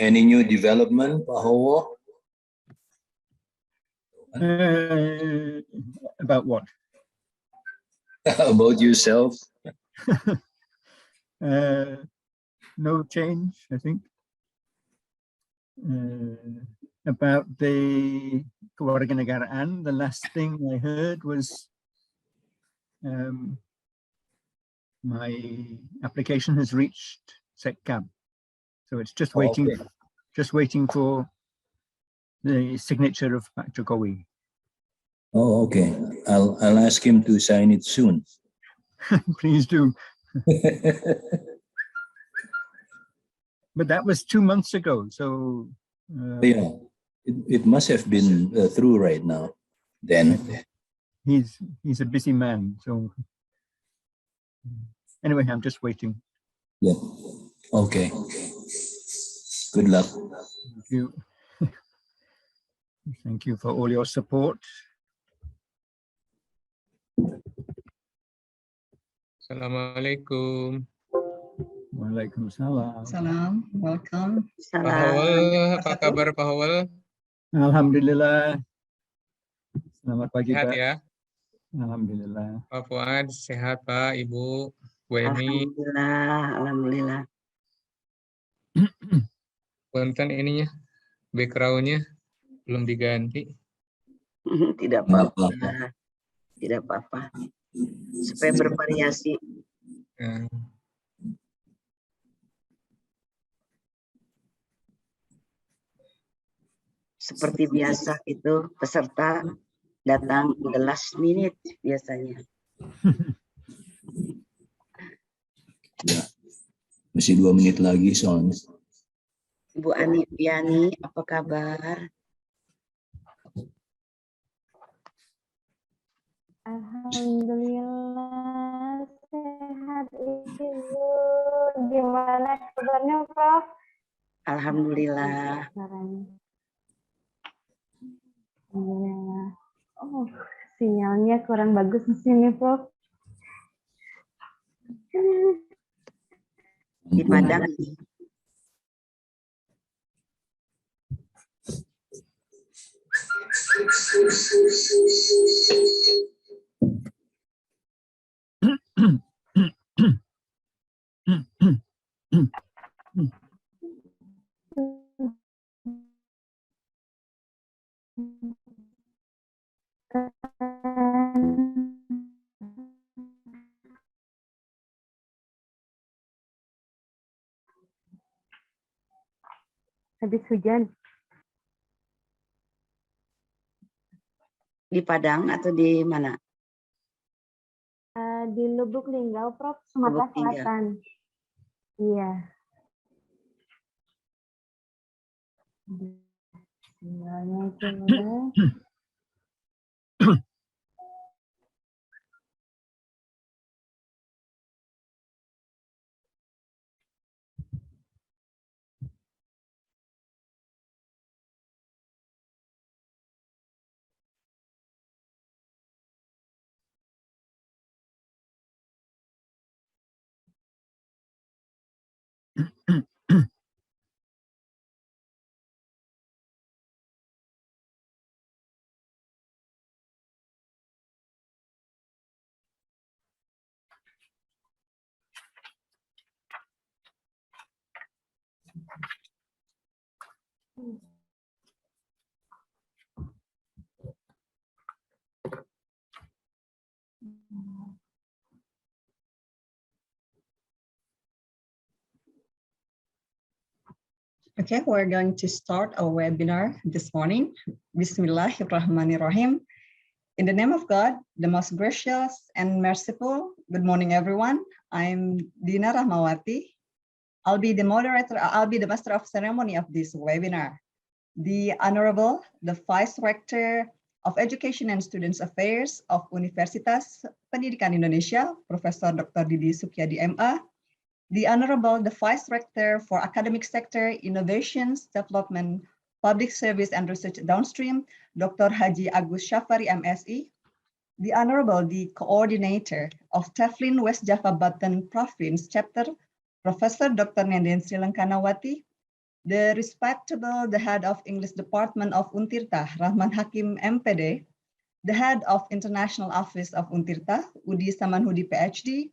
Any new development, Pak Hywel? About what? About yourself? No change, I think. About the kewarganegaraan, the last thing I heard was my application has reached SECCAB, so it's just waiting. Okay. Just waiting for the signature of Pak Jokowi. Oh, okay. I'll ask him to sign it soon. Please do. But that was 2 months ago, so Yeah, it must have been through right now. Then he's a busy man. So anyway, I'm just waiting. yeah. Okay. Good luck. Thank you. Thank you for all your support. Assalamualaikum. Waalaikumsalam. Salam, welcome. Pak Hywel, apa kabar Pak Hywel? Alhamdulillah. Selamat pagi, Sehat Pak. ya? Alhamdulillah. Pak Fuad, sehat Pak, Ibu, Bu Emi. Alhamdulillah. Banten ininya, background-nya belum diganti. Tidak apa-apa. Tidak apa-apa. Supaya bervariasi. Nah, Seperti biasa itu peserta datang the last minute biasanya. Ya. Masih 2 menit lagi soalnya. Ibu Ani Piani, apa kabar? Alhamdulillah sehat Ibu. Gimana kabarnya Prof? Alhamdulillah. Alhamdulillah. Oh, sinyalnya kurang bagus di sini Prof. Di Padang. Habis hujan. Di Padang atau di mana? Di Lubuk Linggau, Prof, Sumatera Lubuk Linggau. Selatan. Iya. Sinyalnya jelek. Okay, we're going to start our webinar this morning. Bismillahirrahmanirrahim. In the name of God, the most gracious and merciful. Good morning, everyone. I'm Dina Rahmawati. I'll be the moderator, I'll be the master of ceremony of this webinar. The Honorable, the Vice Rector of Education and Students Affairs of Universitas Pendidikan Indonesia, Profesor Dr. Didi Sukyadi MA, the Honorable, the Vice Rector for Academic Sector, Innovations, Development, Public Service and Research Downstream, Dr. Haji Agus Syafari MSI, the Honorable, the Coordinator of TEFLIN West Java Banten Province Chapter, Professor Dr. Neni Sri Lankanawati, the respectable, the head of English Department of UNTIRTA, Rahman Hakim M.Pd, the head of International Office of UNTIRTA, Udi Samanhudi PhD,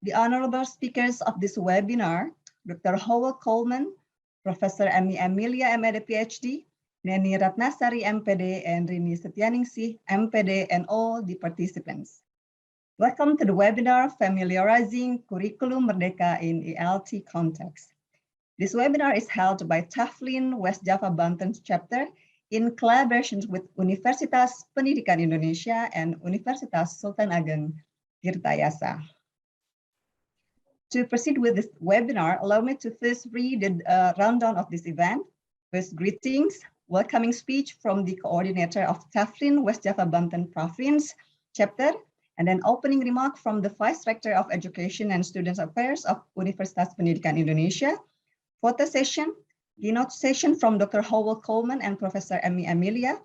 the honorable speakers of this webinar, Dr. Hywel Coleman, Professor Emmy Amelia M.Ed PhD, Neni Ratnasari M.Pd, and Rini Setianingsih M.Pd, and all the participants. Welcome to the webinar, Familiarizing Kurikulum Merdeka in ELT Context. This webinar is held by TEFLIN West Java Banten chapter in collaboration with Universitas Pendidikan Indonesia and Universitas Sultan Ageng Tirtayasa. To proceed with this webinar, allow me to first read a rundown of this event. First, greetings, welcoming speech from the coordinator of TEFLIN West Java Banten Province chapter, and then opening remark from the Vice Rector of Education and Students Affairs of Universitas Pendidikan Indonesia. Photo session, keynote session from Dr. Hywel Coleman and Professor Emmy Amelia.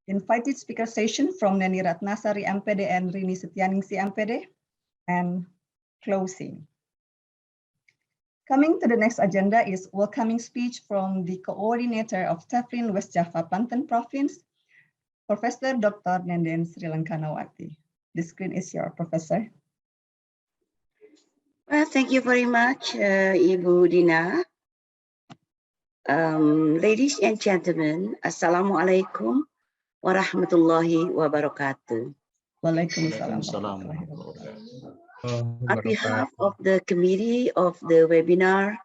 Invited speaker session from Neni Ratnasari M.Pd and Rini Setianingsih M.Pd, and closing. Coming to the next agenda is welcoming speech from the coordinator of TEFLIN West Java Banten Province, Professor Dr. Nenden Sri Lankanawati. The screen is yours, Professor. Well, thank you very much, Ibu Dina. Ladies and gentlemen, Assalamualaikum warahmatullahi wabarakatuh. Waalaikumsalam. On behalf of the committee of the webinar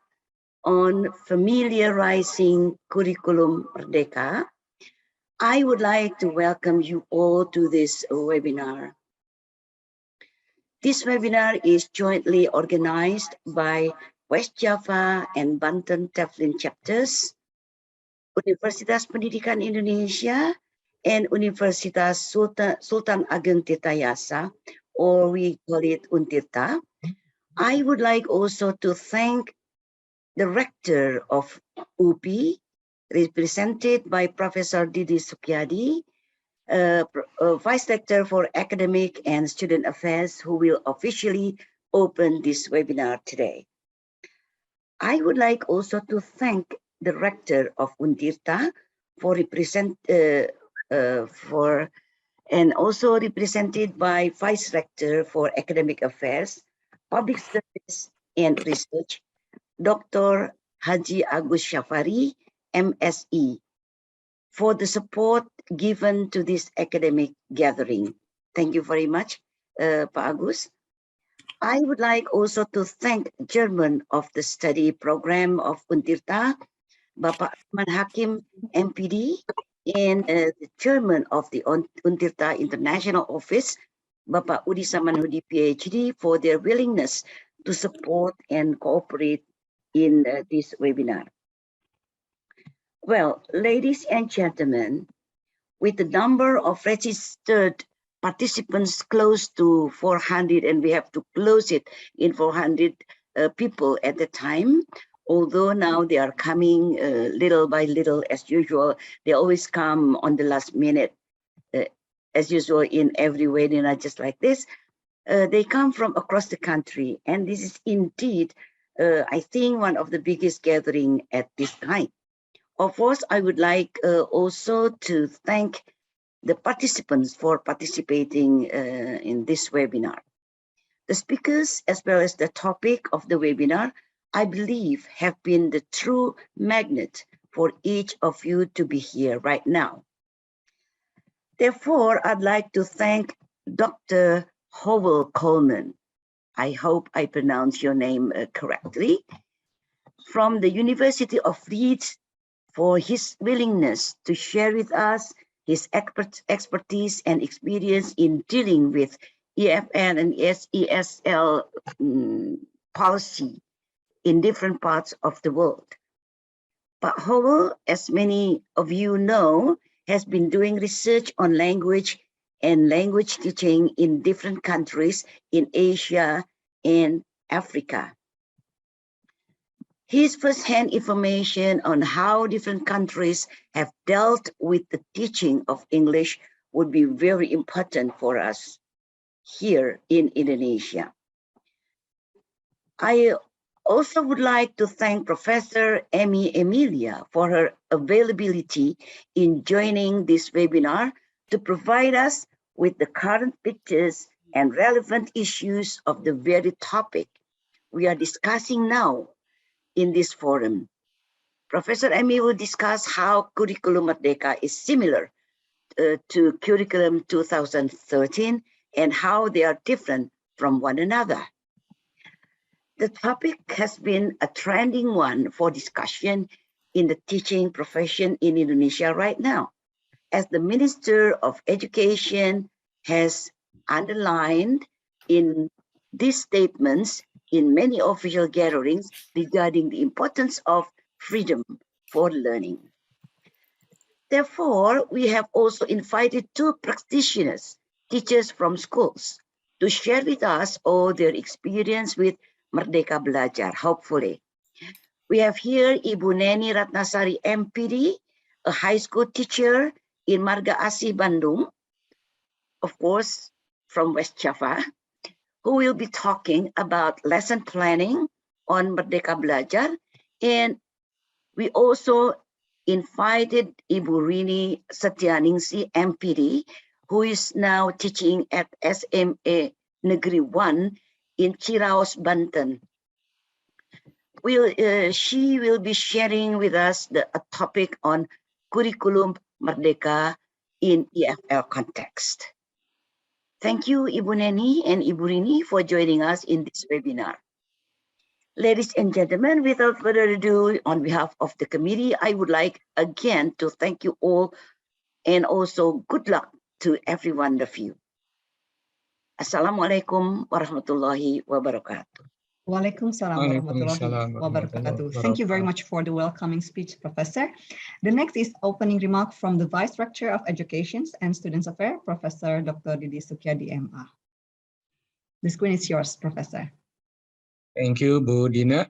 on Familiarizing Kurikulum Merdeka, I would like to welcome you all to this webinar. This webinar is jointly organized by West Java and Banten TEFLIN chapters, Universitas Pendidikan Indonesia, and Universitas Sultan Ageng Tirtayasa, or we call it UNTIRTA. I would like also to thank the rector of UPI, represented by Professor Didi Sukyadi, Vice Rector for Academic and Student Affairs, who will officially open this webinar today. I would like also to thank the rector of UNTIRTA and also represented by Vice Rector for Academic Affairs, Public Service and Research, Dr. Haji Agus Syafari, MSE, for the support given to this academic gathering. Thank you very much, Pak Agus. I would like also to thank Chairman of the study program of UNTIRTA, Bapak Rahman Hakim, M.Pd, and the Chairman of the UNTIRTA International Office, Bapak Udi Samanhudi, PhD, for their willingness to support and cooperate in this webinar. Well, ladies and gentlemen, with the number of registered participants close to 400, and we have to close it in 400 people at the time, although now they are coming little by little as usual. They always come on the last minute, as usual in every webinar just like this. They come from across the country, and this is indeed, I think, one of the biggest gathering at this time. Of course, I would like also to thank the participants for participating in this webinar. The speakers, as well as the topic of the webinar, I believe have been the true magnet for each of you to be here right now. Therefore, I'd like to thank Dr. Hywel Coleman. I hope I pronounce your name correctly, from the University of Leeds, for his willingness to share with us his expertise and experience in dealing with EFN and ESL policy in different parts of the world. Pak Hywel, as many of you know, has been doing research on language and language teaching in different countries in Asia and Africa. His first-hand information on how different countries have dealt with the teaching of English would be very important for us here in Indonesia. I Also would like to thank Professor Emi Emilia for her availability in joining this webinar to provide us with the current pictures and relevant issues of the very topic we are discussing now in this forum. Professor Emi will discuss how Kurikulum Merdeka is similar to Curriculum 2013 and how they are different from one another. The topic has been a trending one for discussion in the teaching profession in Indonesia right now, as the Minister of Education has underlined in these statements in many official gatherings regarding the importance of freedom for learning. Therefore, we have also invited two practitioners, teachers from schools, to share with us all their experience with Merdeka Belajar, hopefully. We have here Ibu Neni Ratnasari, M.Pd, a high school teacher in Marga Asih, Bandung, of course, from West Java, who will be talking about lesson planning on Merdeka Belajar. And we also invited Ibu Rini Setianingsi, M.Pd, who is now teaching at SMA Negeri 1 in Ciraos, Banten. She will be sharing with us a topic on Kurikulum Merdeka in EFL context. Thank you, Ibu Neni and Ibu Rini, for joining us in this webinar. Ladies and gentlemen, without further ado, on behalf of the committee, I would like again to thank you all and also good luck to every one of you. Assalamualaikum warahmatullahi wabarakatuh. Waalaikumsalam warahmatullahi wabarakatuh. Thank you very much for the welcoming speech, Professor. The next is opening remark from the Vice Rector of Education and Students Affairs, Professor Dr. Didi Sukyadi, MA. The screen is yours, Professor. Thank you, Bu Dina.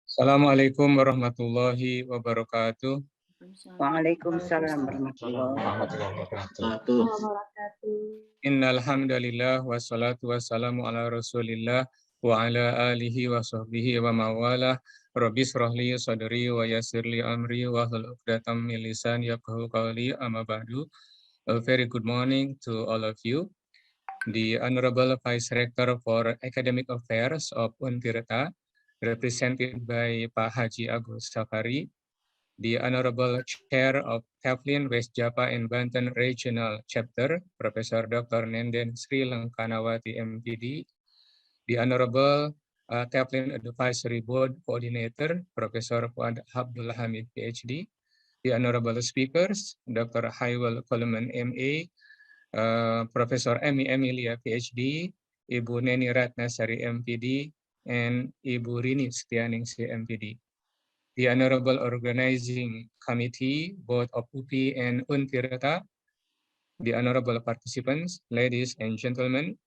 Assalamualaikum warahmatullahi wabarakatuh. Waalaikumsalam warahmatullahi wabarakatuh. Innal hamdalillah wassalatu wassalamu ala Rasulillah wa ala alihi wa sahbihi wa mawala. Rabbi shrah li sadri wa yassir li amri wa hlul 'uqdatam min lisani yafqahu qawli, amma ba'du. A very good morning to all of you. The Honorable Vice Rector for Academic Affairs of UNTIRTA, represented by Pak Haji Agus Safari, the Honorable Chair of TEFLIN West Java and Banten Regional Chapter, Professor Dr. Nenden Sri Langkanawati, M.Pd, the Honorable TEFLIN Advisory Board Coordinator, Professor Fuad Abdul Hamid, Ph.D., the Honorable Speakers, Dr. Hywel Coleman, M.A., Professor Emi Emilia, Ph.D., Ibu Neni Ratnasari, M.Pd., and Ibu Rini Setianingsi, M.Pd. The Honorable Organizing Committee, both of UPI and UNTIRTA, the honorable participants, ladies and gentlemen,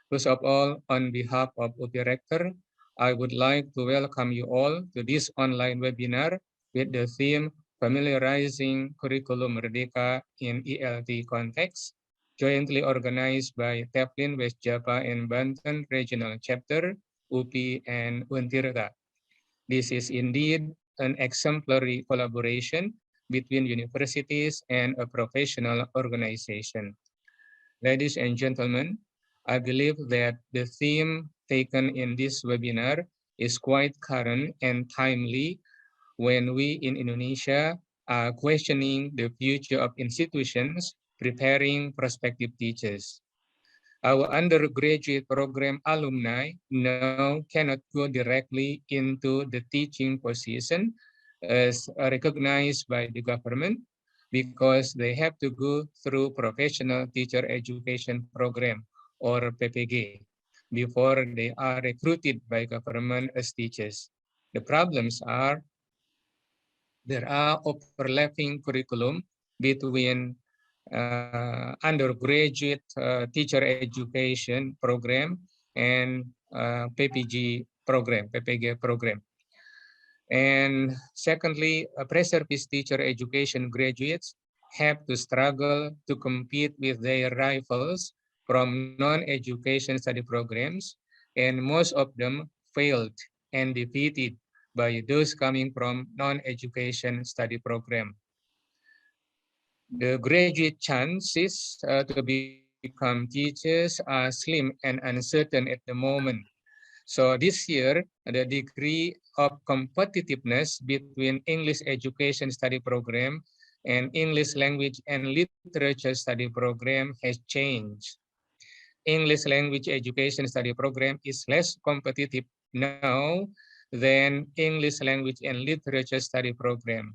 first of all, on behalf of UPI Rector, I would like to welcome you all to this online webinar with the theme Familiarizing Kurikulum Merdeka in ELT context, jointly organized by TEFLIN West Java and Banten Regional Chapter, UPI and UNTIRTA. This is indeed an exemplary collaboration between universities and a professional organization. Ladies and gentlemen, I believe that the theme taken in this webinar is quite current and timely when we in Indonesia are questioning the future of institutions preparing prospective teachers. Our undergraduate program alumni now cannot go directly into the teaching position as recognized by the government because they have to go through Professional Teacher Education Program or PPG before they are recruited by government as teachers. The problems are there are overlapping curriculum between undergraduate teacher education program and PPG program, PPG program. And secondly, pre-service teacher education graduates have to struggle to compete with their rivals from non-education study programs, and most of them failed and defeated by those coming from non-education study program. The graduate chances to become teachers are slim and uncertain at the moment. So this year, the degree of competitiveness between English education study program and English language and literature study program has changed. English language education study program is less competitive now than English language and literature study program.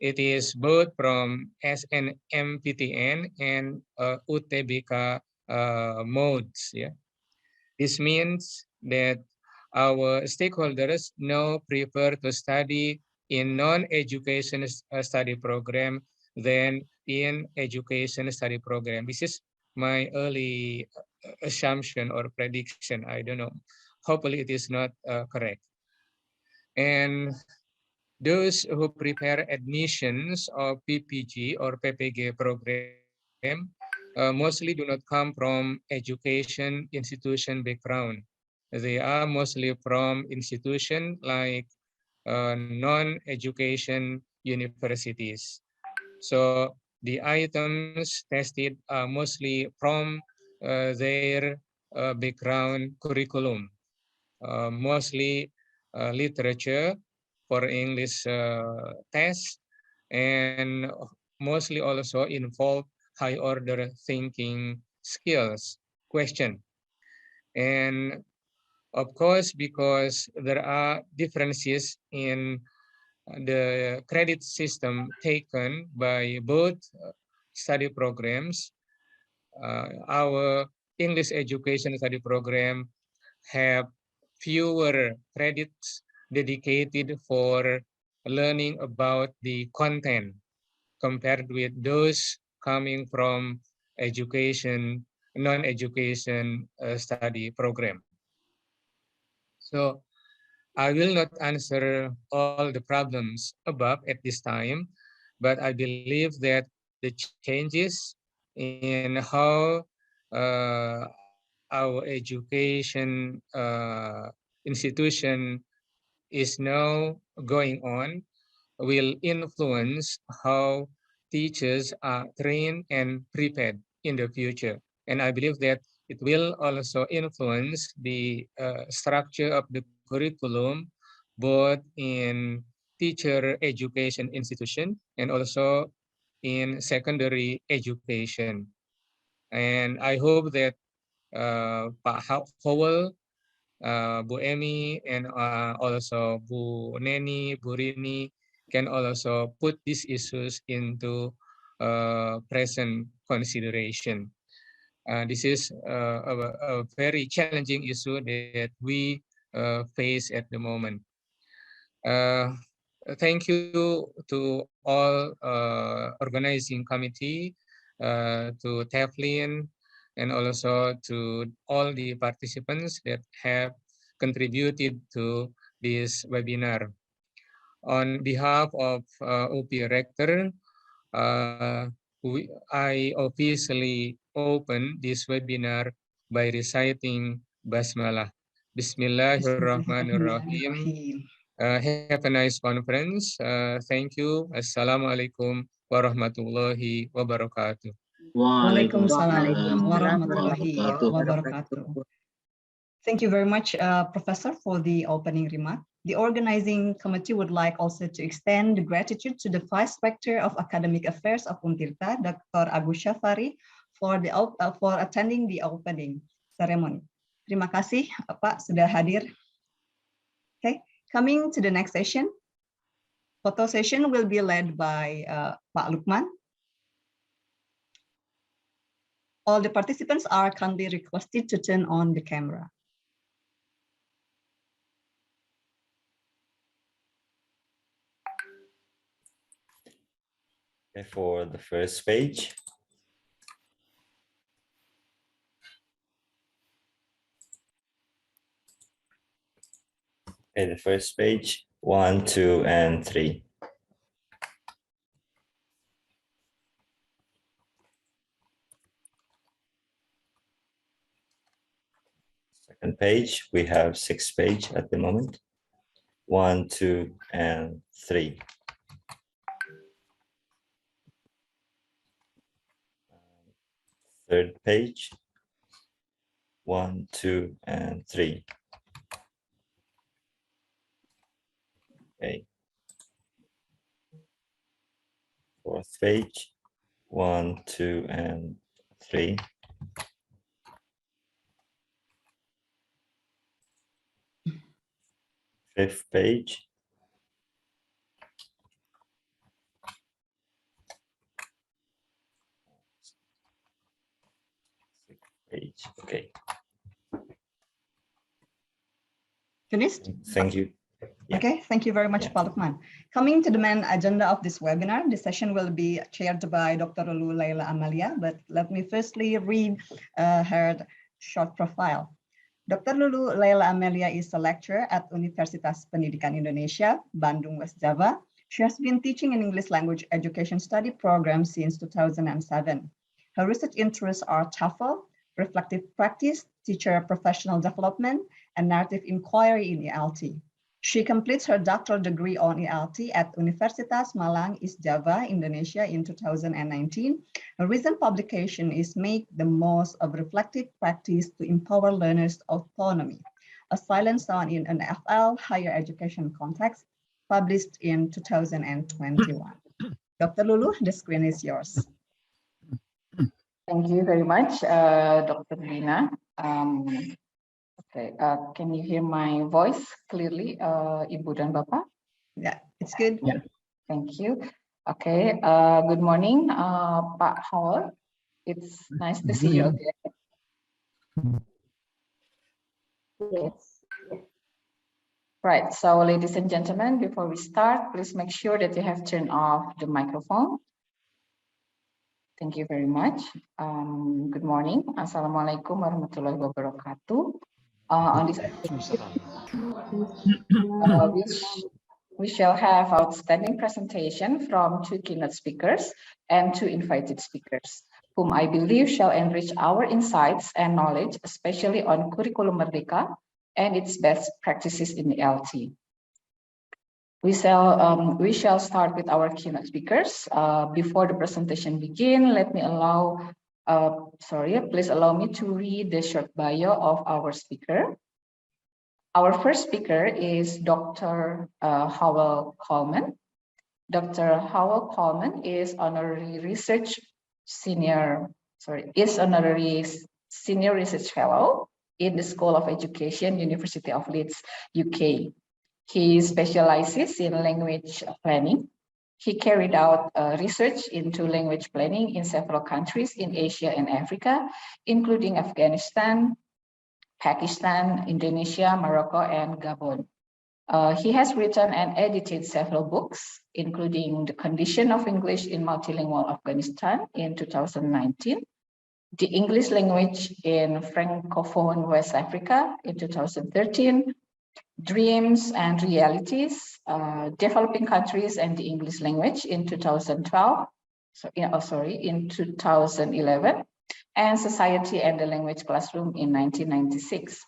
It is both from SNMPTN and UTBK modes. Yeah. This means that our stakeholders now prefer to study in non-education study program than in education study program. This is my early assumption or prediction. I don't know. Hopefully it is not correct. And those who prepare admissions of PPG or PPG program mostly do not come from education institution background. They are mostly from institution like non-education universities. So the items tested are mostly from their background curriculum, mostly literature for English tests, and mostly also involve high order thinking skills question. And of course, because there are differences in the credit system taken by both study programs, our English education study program have fewer credits dedicated for learning about the content compared with those coming from education, non-education study program. So I will not answer all the problems above at this time, but I believe that the changes in how our education institution is now going on will influence how teachers are trained and prepared in the future. And I believe that it will also influence the structure of the curriculum, both in teacher education institution and also in secondary education. And I hope that Pak Hywel, Bu Emi, and also Bu Neni, Bu Rini can also put these issues into present consideration. This is a very challenging issue that we face at the moment. Thank you to all organizing committee, to TEFLIN, and also to all the participants that have contributed to this webinar. On behalf of OP Rector, I officially open this webinar by reciting Basmalah. Bismillahirrahmanirrahim. Have a nice conference. Thank you. Assalamualaikum warahmatullahi wabarakatuh. Waalaikumsalam warahmatullahi wabarakatuh. Thank you very much, Professor, for the opening remark. The organizing committee would like also to extend gratitude to the Vice Rector of Academic Affairs of UNTIRTA, Dr. Agus Syafari, for attending the opening ceremony. Terima kasih, Pak, sudah hadir. Okay, coming to the next session. Photo session will be led by Pak Lukman. All the participants are kindly requested to turn on the camera. Okay, for the first page. Okay, the first page, 1, 2, and 3. Second page, we have 6 pages at the moment. 1, 2, and 3. Third page. 1, 2, and 3. Okay. Fourth page. 1, 2, and 3. Fifth page. Sixth page. Okay. Finished? Thank you. Yeah. Okay, thank you very much, Pak Lukman. Coming to the main agenda of this webinar, the session will be chaired by Dr. Lulu Laila Amalia, but let me firstly read her short profile. Dr. Lulu Laila Amalia is a lecturer at Universitas Pendidikan Indonesia, Bandung, West Java. She has been teaching an English language education study program since 2007. Her research interests are TEFL, reflective practice, teacher professional development, and narrative inquiry in ELT. She completes her doctoral degree on ELT at Universitas Malang, East Java, Indonesia in 2019. A recent publication is Make the Most of Reflective Practice to Empower Learners' Autonomy, a silent sound in an FL higher education context, published in 2021. Dr. Lulu, the screen is yours. Thank you very much, Dr. Dina. Okay, can you hear my voice clearly, Ibu dan Bapak? Yeah, it's good. Yeah. Thank you. Okay, good morning, Pak Hywel. It's nice to see you again. Yes. Right, so ladies and gentlemen, before we start, please make sure that you have turned off the microphone. Thank you very much. Good morning. Assalamualaikum warahmatullahi wabarakatuh. On this we shall have outstanding presentation from 2 keynote speakers and 2 invited speakers, whom I believe shall enrich our insights and knowledge, especially on Kurikulum Merdeka and its best practices in the ELT. We shall start with our keynote speakers. Before the presentation begin, please allow me to read the short bio of our speaker. Our first speaker is Dr. Hywel Coleman. Dr. Hywel Coleman is honorary senior research fellow in the School of Education, University of Leeds, UK. He specializes in language planning. He carried out research into language planning in several countries in Asia and Africa, including Afghanistan, Pakistan, Indonesia, Morocco, and Gabon. He has written and edited several books, including The Condition of English in Multilingual Afghanistan in 2019, The English Language in Francophone West Africa in 2013, Dreams and Realities, Developing Countries and the English Language in 2011, and Society and the Language Classroom in 1996.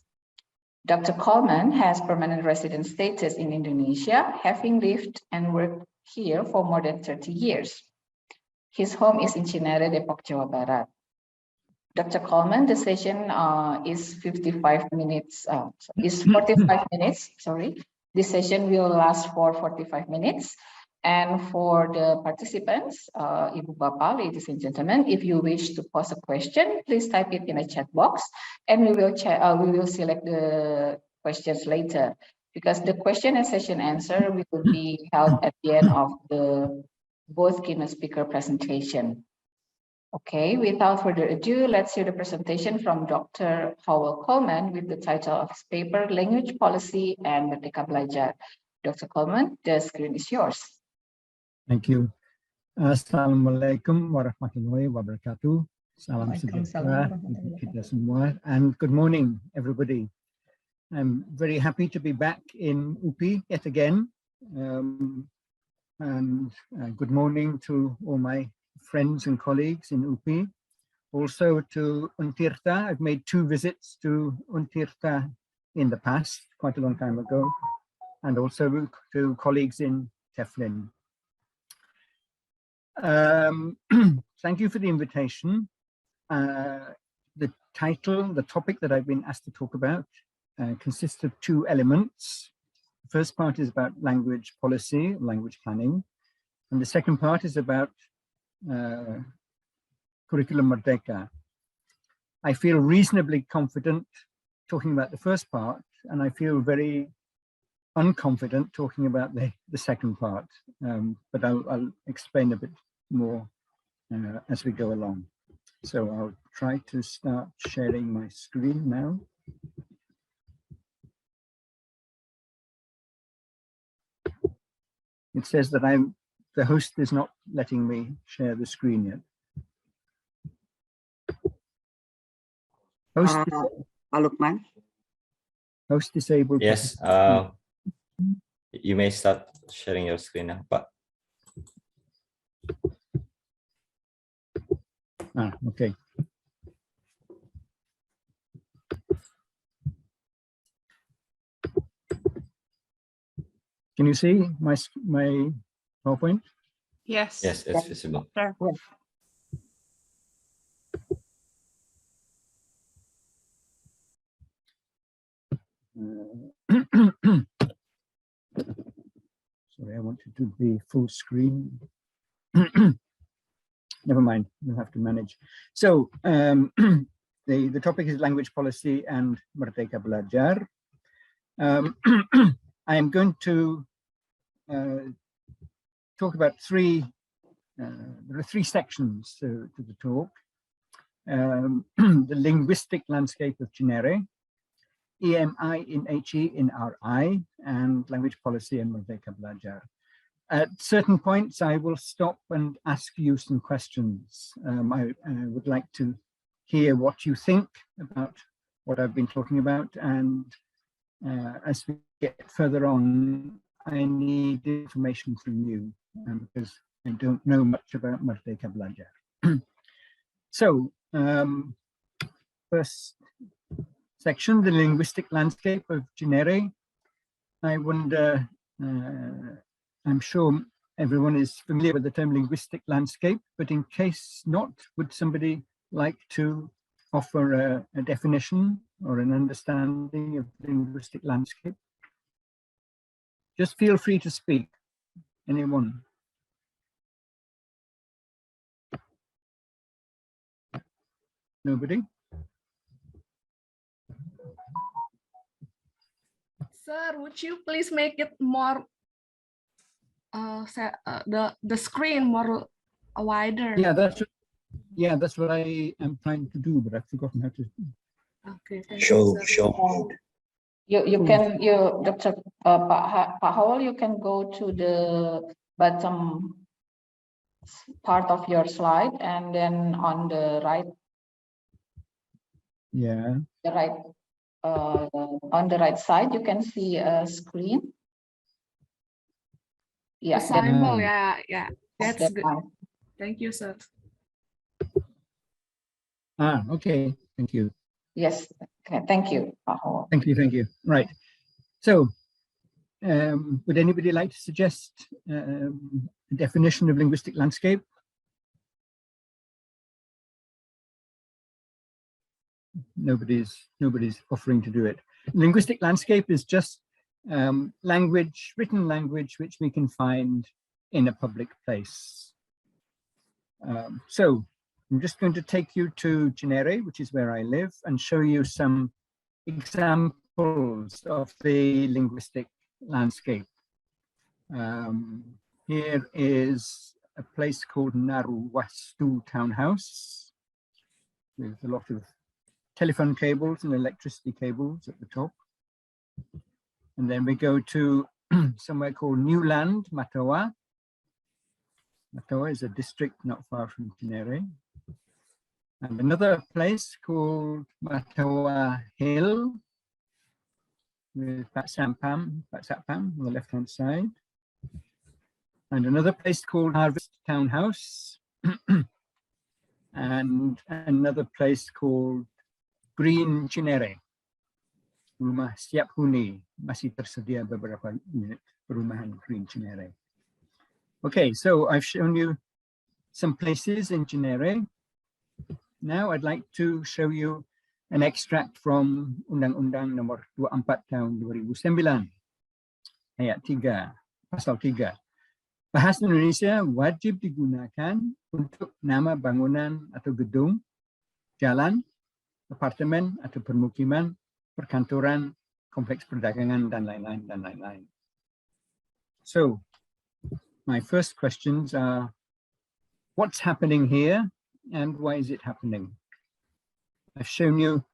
Dr. Coleman has permanent resident status in Indonesia, having lived and worked here for more than 30 years. His home is in Cinere, Depok, Jawa Barat. Dr. Coleman, the session is 45 minutes, is 45 minutes, sorry. This session will last for 45 minutes. And for the participants, Ibu Bapak, ladies and gentlemen, if you wish to pose a question, please type it in a chat box and we will select the questions later, because the question and session answer will be held at the end of the both keynote speaker presentation. Okay, without further ado, let's hear the presentation from Dr. Hywel Coleman with the title of his paper, Language Policy and Merdeka Belajar. Dr. Coleman, the screen is yours. Thank you. Assalamualaikum warahmatullahi wabarakatuh. Salam sejahtera untuk kita semua, and good morning, everybody. I'm very happy to be back in UPI yet again, and good morning to all my friends and colleagues in UPI. also to UNTIRTA. I've made 2 visits to UNTIRTA in the past, quite a long time ago, and also to colleagues in TEFLIN. Thank you for the invitation. The title, the topic that I've been asked to talk about consists of 2 elements. The first part is about language policy, language planning, and the second part is about Kurikulum Merdeka. I feel reasonably confident talking about the first part, and I feel very unconfident talking about the second part, but I'll explain a bit more as we go along. So I'll try to start sharing my screen now. It says that the host is not letting me share the screen yet. Host, Lukman. Host disabled. Yes, you may start sharing your screen now, but. Okay. Can you see my PowerPoint? Yes. Yes, it's visible. Sure. Sorry, I wanted to be full screen. Never mind, we'll have to manage. So the topic is language policy and Merdeka Belajar. I am going to talk about there are 3 sections to the talk. The linguistic landscape of Genere, EMI in HE in RI, and language policy and Merdeka Belajar. At certain points, I will stop and ask you some questions. I would like to hear what you think about what I've been talking about, and as we get further on, I need information from you because I don't know much about Merdeka Belajar. So, first section, the linguistic landscape of Genere. I wonder, I'm sure everyone is familiar with the term linguistic landscape, but in case not, would somebody like to offer a definition or an understanding of linguistic landscape? Just feel free to speak, anyone. Nobody? Sir, would you please make it more the screen more wider? Yeah, that's what I am trying to do, but I've forgotten how to. Okay. Show. Dr. Pak Hywel, you can go to the bottom part of your slide, and then on the right. Yeah. The right. On the right side, you can see a screen. Yeah. The symbol, yeah. That's good. One. Thank you, sir. Okay. Thank you. Yes. Okay. Thank you. Thank you. Right. So, would anybody like to suggest a definition of linguistic landscape? Nobody's offering to do it. Linguistic landscape is just language, written language, which we can find in a public place. So I'm just going to take you to Genere, which is where I live, and show you some examples of the linguistic landscape. Here is a place called Naruwastu Townhouse with a lot of telephone cables and electricity cables at the top. And then we go to somewhere called Newland, Matoa. Matoa is a district not far from Genere. And another place called Matoa Hill with Patsapam on the left-hand side. And another place called Harvest Townhouse. and another place called Green Cinere. Rumah siap huni, masih tersedia beberapa unit perumahan Green Cinere. Okay, so I've shown you some places in Cinere. Now I'd like to show you an extract from Undang-Undang Nomor 24 Tahun 2009, Ayat 3, Pasal 3. Bahasa Indonesia wajib digunakan untuk nama bangunan atau gedung, jalan, apartemen atau permukiman, perkantoran, kompleks perdagangan, dan lain-lain. So, my first questions are, what's happening here and why is it happening? I've shown you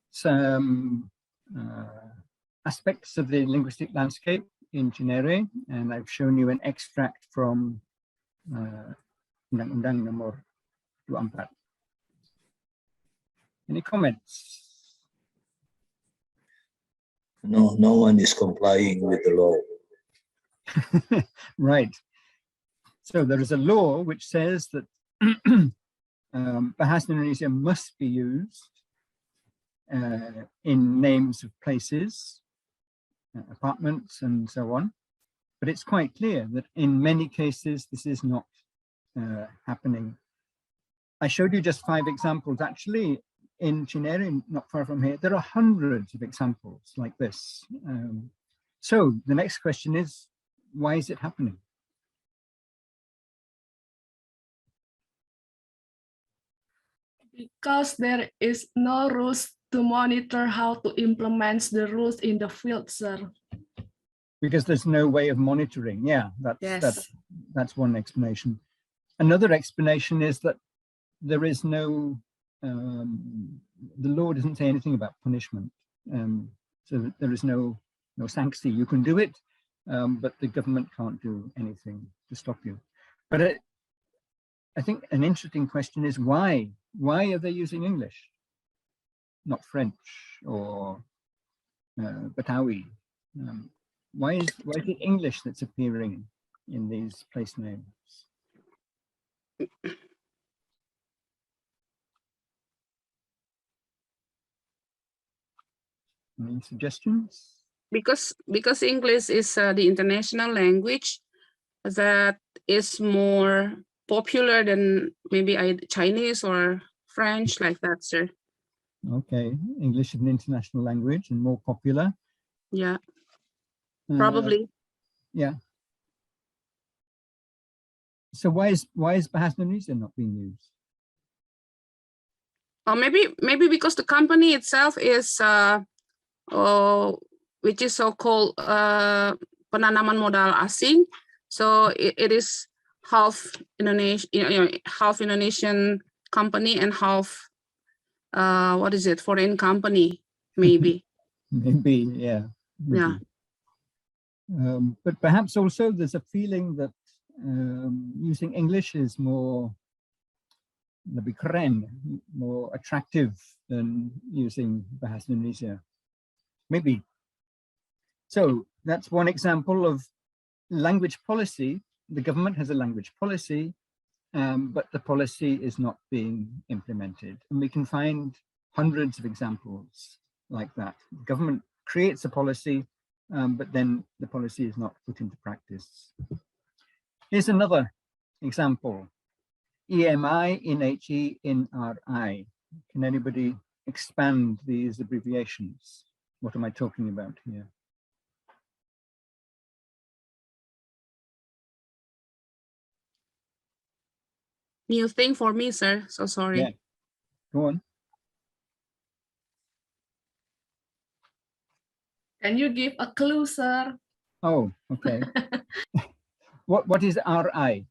some aspects of the linguistic landscape in Cinere, and I've shown you an extract from Undang-Undang Nomor 24. Any comments? No one is complying with the law. Right. So there is a law which says that Bahasa Indonesia must be used in names of places, apartments, and so on. But it's quite clear that in many cases, this is not happening. I showed you just 5 examples. Actually, in Cinere, not far from here, there are hundreds of examples like this. So the next question is, why is it happening? Because there is no rules to monitor how to implement the rules in the field, sir. Because there's no way of monitoring. Yeah, that's one explanation. Another explanation is that there is no, the law doesn't say anything about punishment. So there is no sanction. You can do it, but the government can't do anything to stop you. But I think an interesting question is why? Why are they using English, not French or Betawi? Why is it English that's appearing in these place names? Any suggestions? Because English is the international language that is more popular than maybe Chinese or French, like that, sir. Okay, English is an international language and more popular. Yeah, probably. Yeah. So why is Bahasa Indonesia not being used? Or maybe because the company itself is which is so-called penanaman modal asing. So it is half Indonesian company and half foreign company, maybe. Maybe, yeah. Maybe. Yeah. But perhaps also there's a feeling that using English is more lebih keren, more attractive than using Bahasa Indonesia. Maybe. So that's one example of language policy. The government has a language policy, but the policy is not being implemented. And we can find hundreds of examples like that. The government creates a policy, but then the policy is not put into practice. Here's another example. EMI, INHE, INRI. Can anybody expand these abbreviations? What am I talking about here? New thing for me, sir. So sorry. Yeah. Go on. Can you give a clue, sir? Oh, okay. What is RI?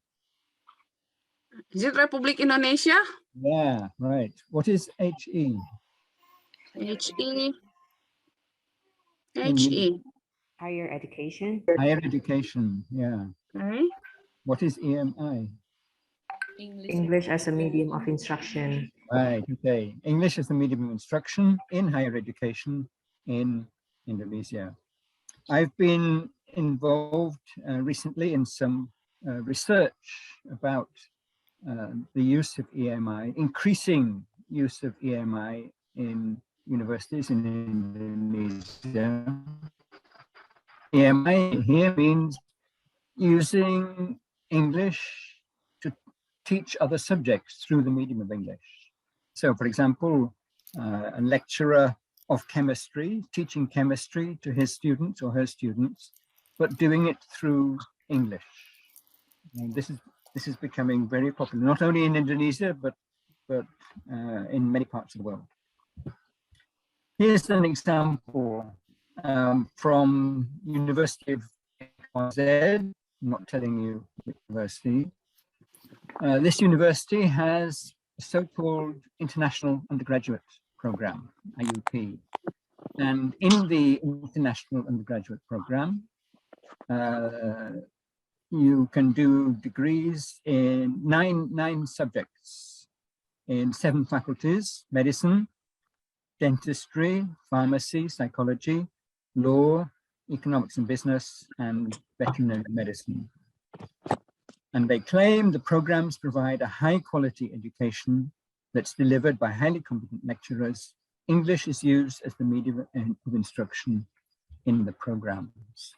Is it Republic Indonesia? Yeah, right. What is HE? HE. Higher education. Higher education, yeah. Okay. What is EMI? English as a medium of instruction. Right, okay. English as the medium of instruction in higher education in Indonesia. I've been involved recently in some research about the use of EMI, increasing use of EMI in universities in Indonesia. EMI here means using English to teach other subjects through the medium of English. So, for example, a lecturer of chemistry teaching chemistry to his students or her students, but doing it through English. And this is becoming very popular, not only in Indonesia, but in many parts of the world. Here's an example from University of XYZ. I'm not telling you which university. This university has a so-called International Undergraduate Program, IUP. And in the International Undergraduate Program, you can do degrees in nine subjects in 7 faculties: medicine, dentistry, pharmacy, psychology, law, economics and business, and veterinary medicine. And they claim the programs provide a high quality education that's delivered by highly competent lecturers. English is used as the medium of instruction in the programs.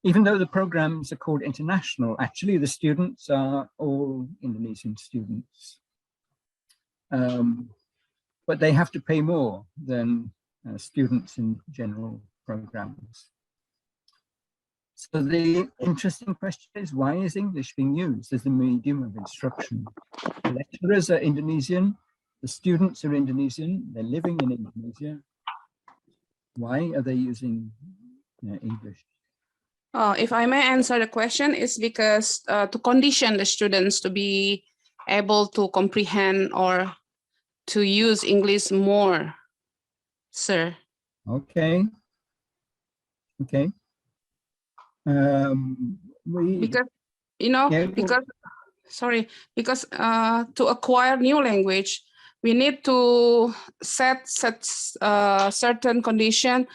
Even though the programs are called international, actually the students are all Indonesian students. But they have to pay more than students in general programs. So the interesting question is, why is English being used as the medium of instruction? The lecturers are Indonesian, the students are Indonesian, they're living in Indonesia. Why are they using English? If I may answer the question, it's because to condition the students to be able to comprehend or to use English more, sir. Okay. Okay. Because, you know, yeah, because to acquire new language, we need to set certain condition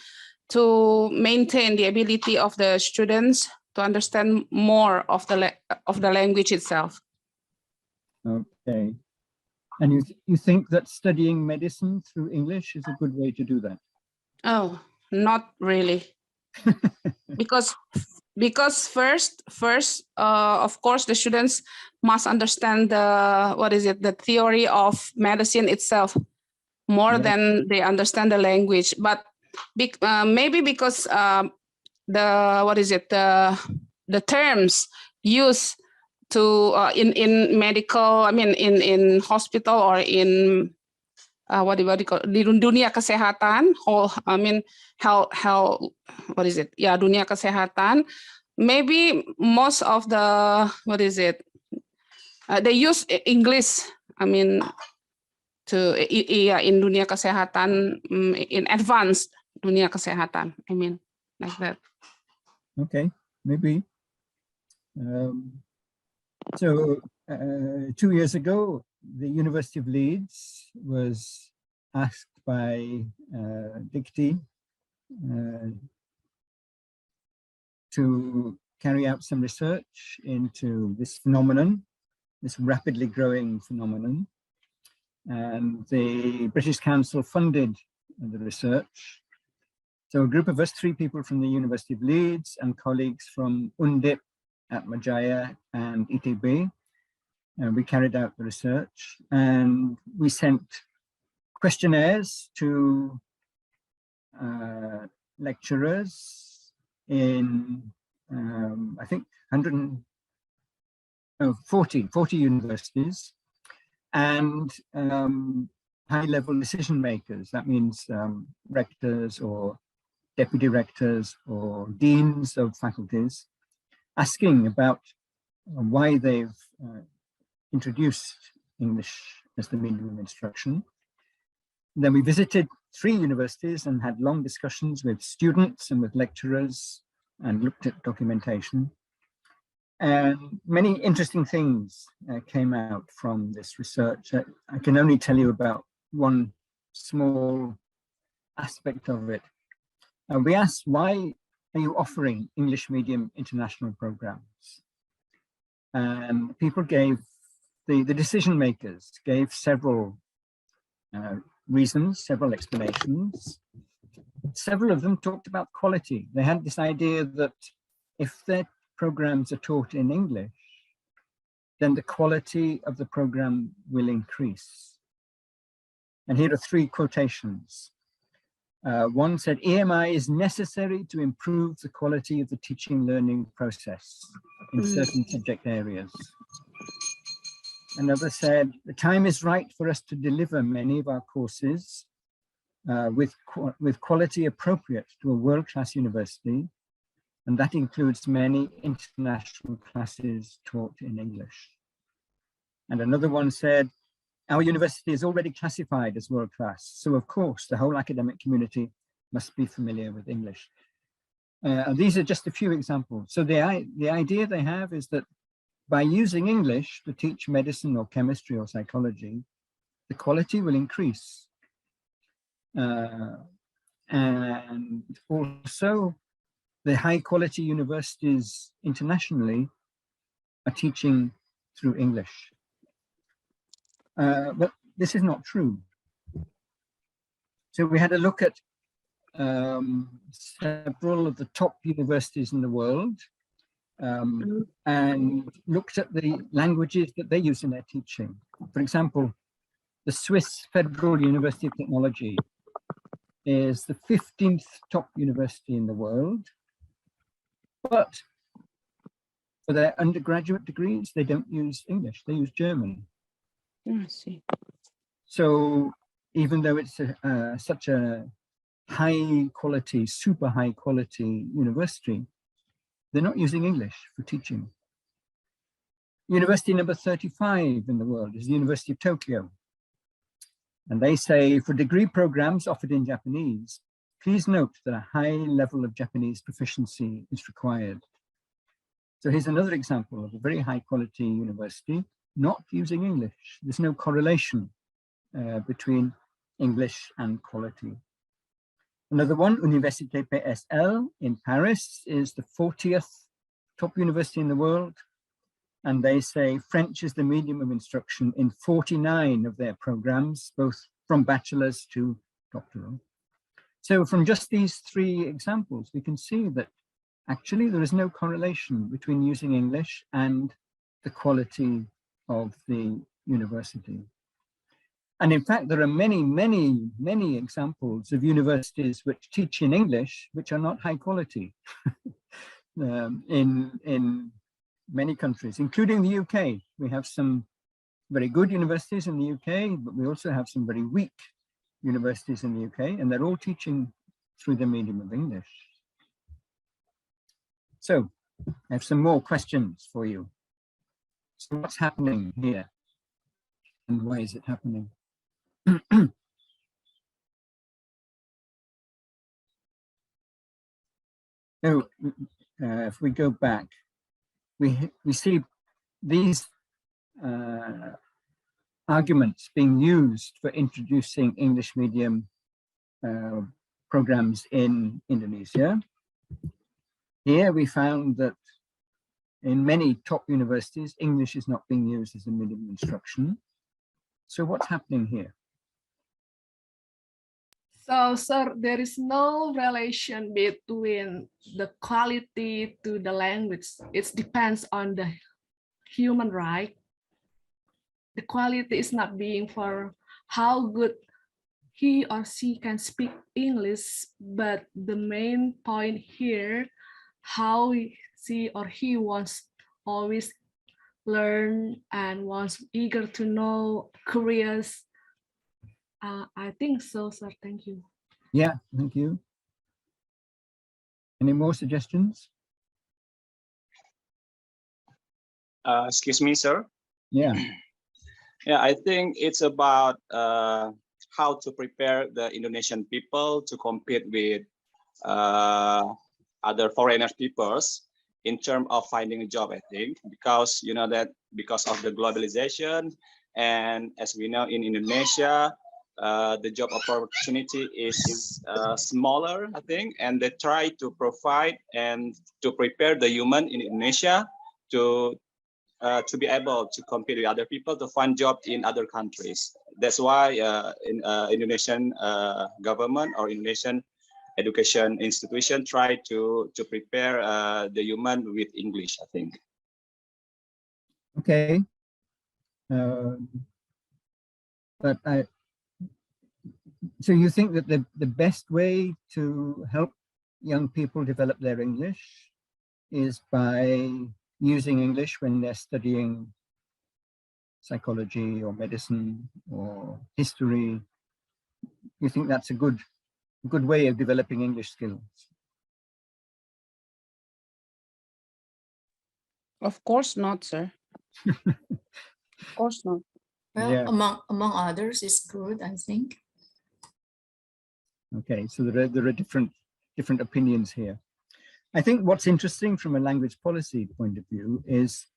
to maintain the ability of the students to understand more of the language itself. Okay. And you think that studying medicine through English is a good way to do that? Oh, not really. because first, of course, the students must understand the theory of medicine itself more than they understand the language. But maybe because the terms used to in medical, I mean in hospital or in what do you call di dunia kesehatan, health, dunia kesehatan, maybe most of the they use English, I mean in dunia kesehatan, in advanced dunia kesehatan, I mean like that. Okay, maybe. So 2 years ago, the University of Leeds was asked by Dicty to carry out some research into this phenomenon, this rapidly growing phenomenon. And the British Council funded the research. So a group of us, 3 people from the University of Leeds and colleagues from UNTIRTA at Majaya and ITB, we carried out the research, and we sent questionnaires to lecturers in, I think, 40 universities, and high-level decision makers. That means rectors or deputy rectors or deans of faculties, asking about why they've introduced English as the medium of instruction. Then we visited 3 universities and had long discussions with students and with lecturers and looked at documentation. And many interesting things came out from this research. I can only tell you about one small aspect of it. We asked, why are you offering English medium international programs? And people gave the decision makers gave several reasons, several explanations. Several of them talked about quality. They had this idea that if their programs are taught in English, then the quality of the program will increase. And here are three quotations. One said, EMI is necessary to improve the quality of the teaching learning process in certain subject areas. Another said, the time is right for us to deliver many of our courses with quality appropriate to a world-class university, and that includes many international classes taught in English. And another one said, our university is already classified as world-class, so of course the whole academic community must be familiar with English. And these are just a few examples. So the idea they have is that by using English to teach medicine or chemistry or psychology, the quality will increase. And also the high quality universities internationally are teaching through English. But this is not true. So we had a look at several of the top universities in the world and looked at the languages that they use in their teaching. For example, the Swiss Federal University of Technology is the 15th top university in the world, but for their undergraduate degrees, they don't use English, they use German. I see. So even though it's such a high quality, super high quality university, they're not using English for teaching. University number 35 in the world is the University of Tokyo. And they say for degree programs offered in Japanese, please note that a high level of Japanese proficiency is required. So here's another example of a very high quality university not using English. There's no correlation between English and quality. Another one, Université PSL in Paris, is the 40th top university in the world. And they say French is the medium of instruction in 49 of their programs, both from bachelor's to doctoral. So from just these three examples, we can see that actually there is no correlation between using English and the quality of the university. And in fact, there are many, many, many examples of universities which teach in English, which are not high quality in many countries, including the UK. We have some very good universities in the UK, but we also have some very weak universities in the UK, and they're all teaching through the medium of English. So I have some more questions for you. So what's happening here? And why is it happening? So if we go back, we see these arguments being used for introducing English medium programs in Indonesia. Here we found that in many top universities, English is not being used as a medium of instruction. So what's happening here? So, sir, there is no relation between the quality to the language. It depends on the human, right? The quality is not being for how good he or she can speak English, but the main point here, how she or he wants always learn and wants eager to know, curious. I think so, sir. Thank you. Yeah, thank you. Any more suggestions? Excuse me, sir. Yeah. Yeah, I think it's about how to prepare the Indonesian people to compete with other foreigner peoples in terms of finding a job, I think, because you know that because of the globalization, and as we know in Indonesia, the job opportunity is smaller, I think, and they try to provide and to prepare the human in Indonesia to to be able to compete with other people to find jobs in other countries. That's why in Indonesian government or Indonesian education institution try to prepare the human with English, I think. Okay. So you think that the best way to help young people develop their English is by using English when they're studying psychology or medicine or history? You think that's a good way of developing English skills? Of course not, sir. Of course not. Well, Yeah. among others is good, I think. Okay, so there are different opinions here. I think what's interesting from a language policy point of view is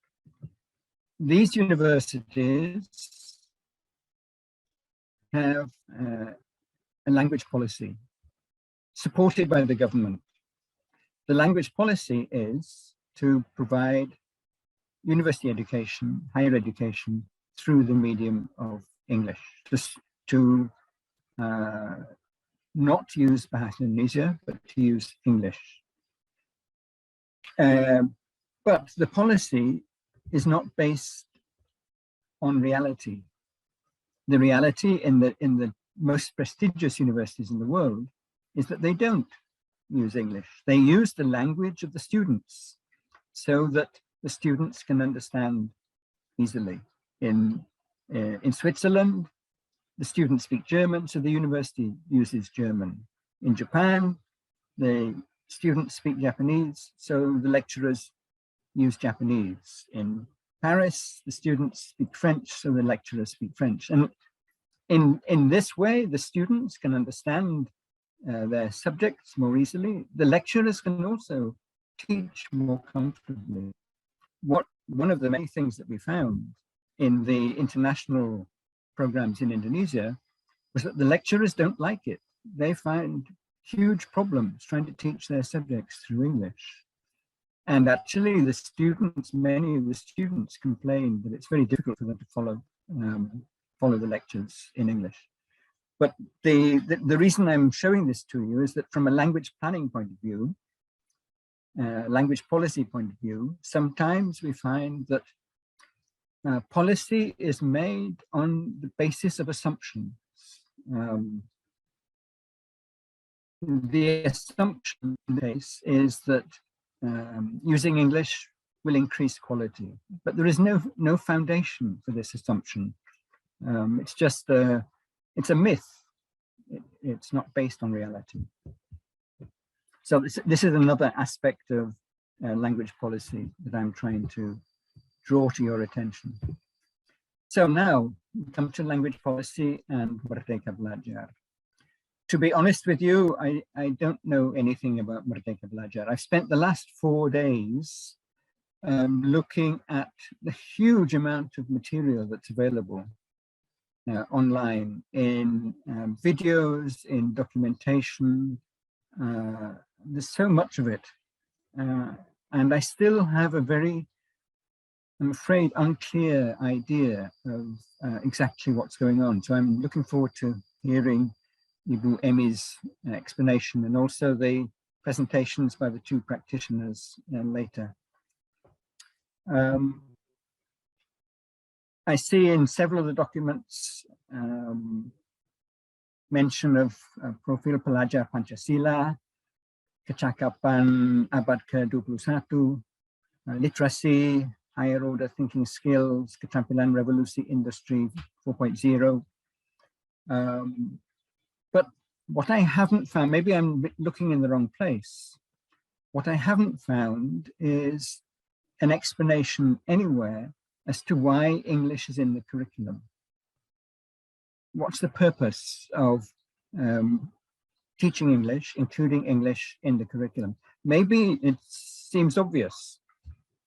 these universities have a language policy supported by the government. The language policy is to provide university education, higher education, through the medium of English, just to not use Bahasa Indonesia, but to use English. But the policy is not based on reality. The reality in the most prestigious universities in the world is that they don't use English. They use the language of the students so that the students can understand easily. In Switzerland, the students speak German, so the university uses German. In Japan, the students speak Japanese, so the lecturers use Japanese. In Paris, the students speak French, so the lecturers speak French. And in this way, the students can understand their subjects more easily. The lecturers can also teach more comfortably. One of the many things that we found in the international programs in Indonesia was that the lecturers don't like it. They find huge problems trying to teach their subjects through English. And actually many of the students complain that it's very difficult for them to follow the lectures in English. But the reason I'm showing this to you is that from a language planning point of view, language policy point of view, sometimes we find that policy is made on the basis of assumptions. The assumption in this is that using English will increase quality, but there is no foundation for this assumption. It's just it's a myth. It's not based on reality. So this is another aspect of language policy that I'm trying to draw to your attention. So now we come to language policy and Merdeka Belajar. To be honest with you, I don't know anything about Merdeka Belajar. I've spent the last 4 days looking at the huge amount of material that's available online in videos, in documentation. There's so much of it. And I still have a very, I'm afraid, unclear idea of exactly what's going on. So I'm looking forward to hearing Ibu Emi's explanation and also the presentations by the 2 practitioners later. I see in several of the documents mention of profil pelajar Pancasila, kecakapan abad ke-21, literasi, higher order thinking skills, keterampilan revolusi industry 4.0. But what I haven't found, maybe I'm looking in the wrong place, what I haven't found is an explanation anywhere as to why English is in the curriculum. What's the purpose of teaching English, including English in the curriculum? Maybe it seems obvious,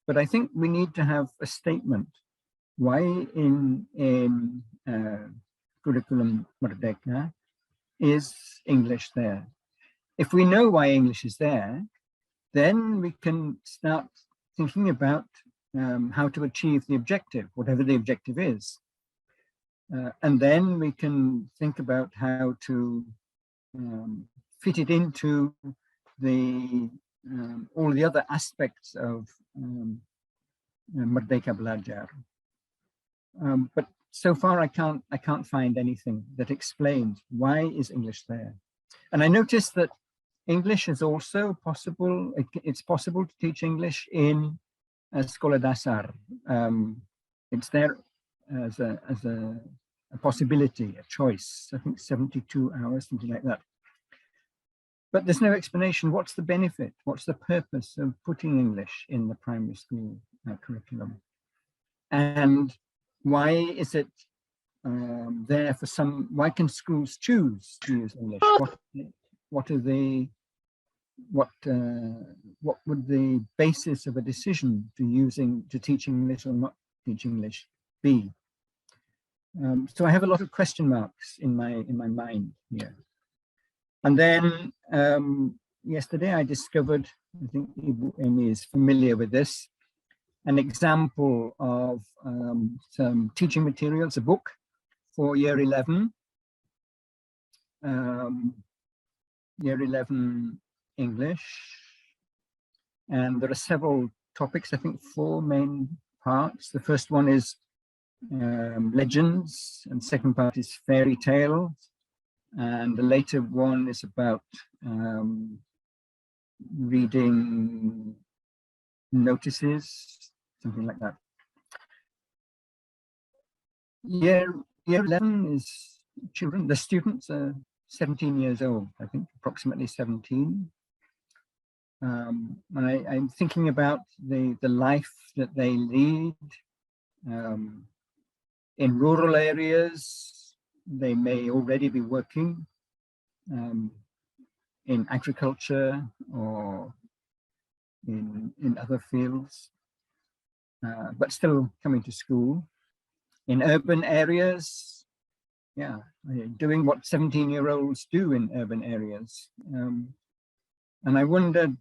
but I think we need to have a statement why in Kurikulum Merdeka is English there. If we know why English is there, then we can start thinking about how to achieve the objective, whatever the objective is. And then we can think about how to fit it into the all the other aspects of Merdeka Belajar. But so far I can't find anything that explains why is English there. And I noticed that English is also possible. It's possible to teach English in Sekolah Dasar. It's there as a possibility, a choice. I think 72 hours, something like that. But there's no explanation. What's the benefit? What's the purpose of putting English in the primary school curriculum? And why is it there for some? Why can schools choose to use English? What would the basis of a decision to teach English or not teach English be? So I have a lot of question marks in my mind here. And then yesterday I discovered, I think Amy is familiar with this, an example of some teaching materials, a book for year 11. Year 11 English, and there are several topics, I think 4 main parts. The first one is legends, and the second part is fairy tales, and the later one is about reading notices, something like that. Year 11 is children, the students are 17 years old, I think, approximately 17. And I'm thinking about the life that they lead in rural areas. They may already be working in agriculture or in other fields, but still coming to school. In urban areas, yeah, doing what 17-year-olds do in urban areas. And I wondered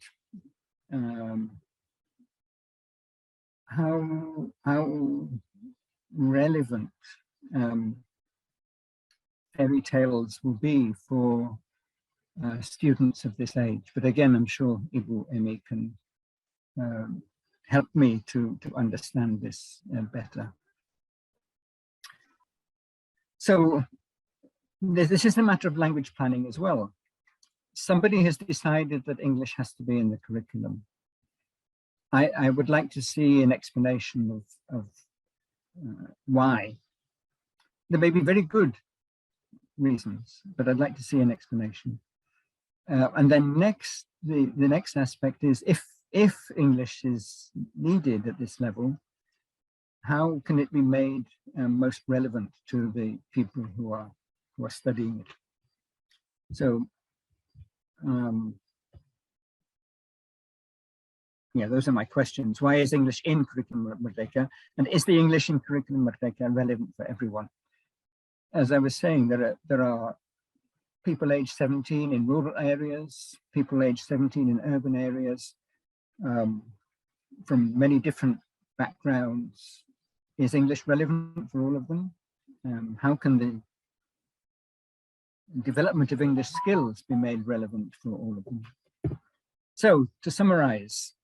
how relevant fairy tales will be for students of this age. But again, I'm sure Ibu Emi can help me to understand this better. So this is a matter of language planning as well. Somebody has decided that English has to be in the curriculum. I would like to see an explanation of why. There may be very good reasons, but I'd like to see an explanation. And then next, the next aspect is if English is needed at this level, how can it be made most relevant to the people who are studying it? So, yeah, those are my questions. Why is English in Kurikulum Merdeka? And is the English in Kurikulum Merdeka relevant for everyone? As I was saying, there are people aged 17 in rural areas, people aged 17 in urban areas, from many different backgrounds. Is English relevant for all of them? How can the development of English skills be made relevant for all of them? So to summarize,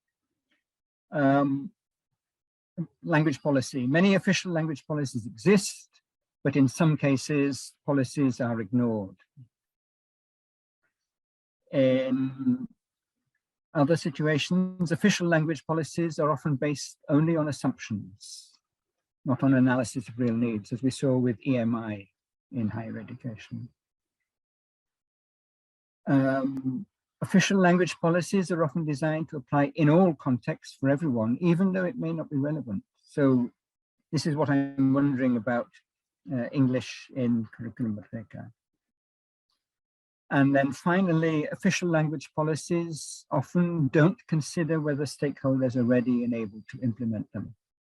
language policy. Many official language policies exist, but in some cases, policies are ignored. In other situations, official language policies are often based only on assumptions, not on analysis of real needs, as we saw with EMI in higher education. Official language policies are often designed to apply in all contexts for everyone, even though it may not be relevant. So this is what I'm wondering about English in Kurikulum Merdeka. And then finally, official language policies often don't consider whether stakeholders are ready and able to implement them.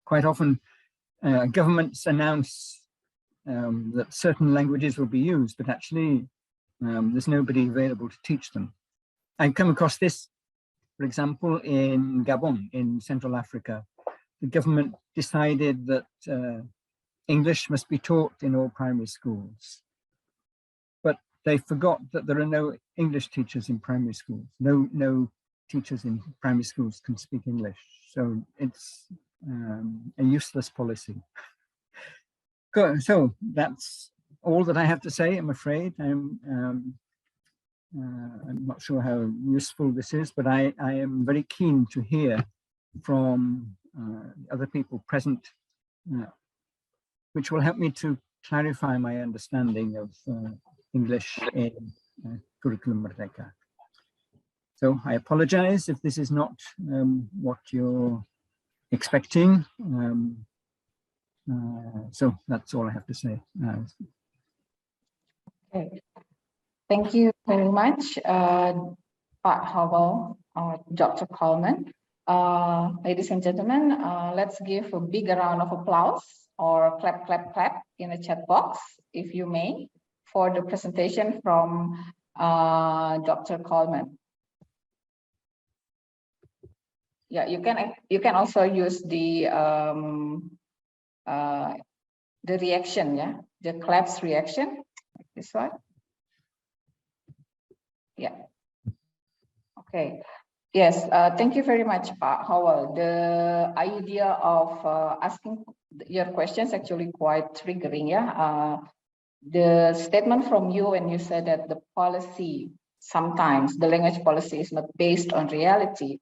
Quite often, governments announce that certain languages will be used, but actually there's nobody available to teach them. I've come across this, for example, in Gabon, in Central Africa. the government decided that English must be taught in all primary schools. But they forgot that there are no English teachers in primary schools. No teachers in primary schools can speak English. So it's a useless policy. So that's all that I have to say, I'm afraid. I'm not sure how useful this is, but I am very keen to hear from other people present, which will help me to clarify my understanding of English in Kurikulum Merdeka. So I apologize if this is not what you're expecting. So that's all I have to say. Okay. Thank you very much, Pak Hywel, Dr. Coleman. Ladies and gentlemen, let's give a big round of applause or clap, clap, clap in the chat box, if you may, for the presentation from Dr. Coleman. Yeah, you can also use the reaction, yeah, the claps reaction, like this one. Yeah. Okay. Yes. Thank you very much, Pak Hywel. The idea of asking your questions actually quite triggering. Yeah. The statement from you when you said that the policy, sometimes the language policy is not based on reality,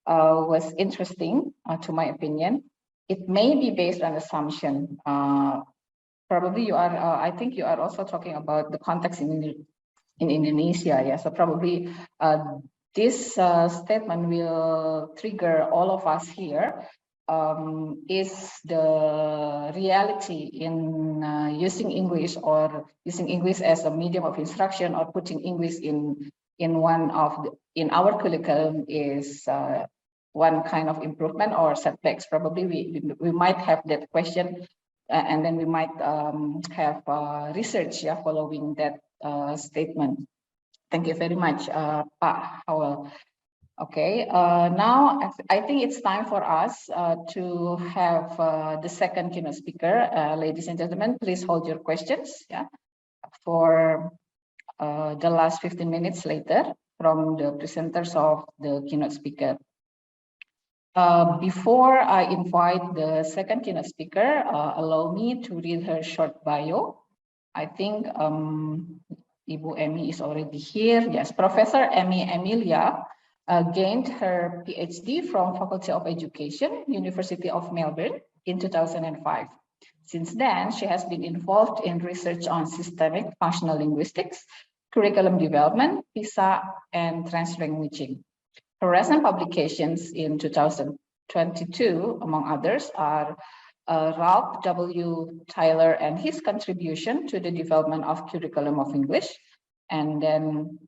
was interesting to my opinion. It may be based on assumption. Probably you are, I think you are also talking about the context in Indonesia. Yeah, so probably this statement will trigger all of us here. Is the reality in using English or using English as a medium of instruction or putting English in our curriculum is one kind of improvement or setbacks? Probably we might have that question, and then we might have research, yeah, following that statement. Thank you very much, Pak Hywel. Okay, now I think it's time for us to have the second keynote speaker. Ladies and gentlemen, please hold your questions, yeah, for the last 15 minutes later from the presenters of the keynote speaker. Before I invite the second keynote speaker, allow me to read her short bio. I think Ibu Emi is already here. Yes, Professor Emi Emilia gained her PhD from Faculty of Education, University of Melbourne in 2005. Since then, she has been involved in research on systemic functional linguistics, curriculum development, PISA, and translanguaging. Her recent publications in 2022, among others, are Ralph W. Tyler and his contribution to the development of curriculum of English, and then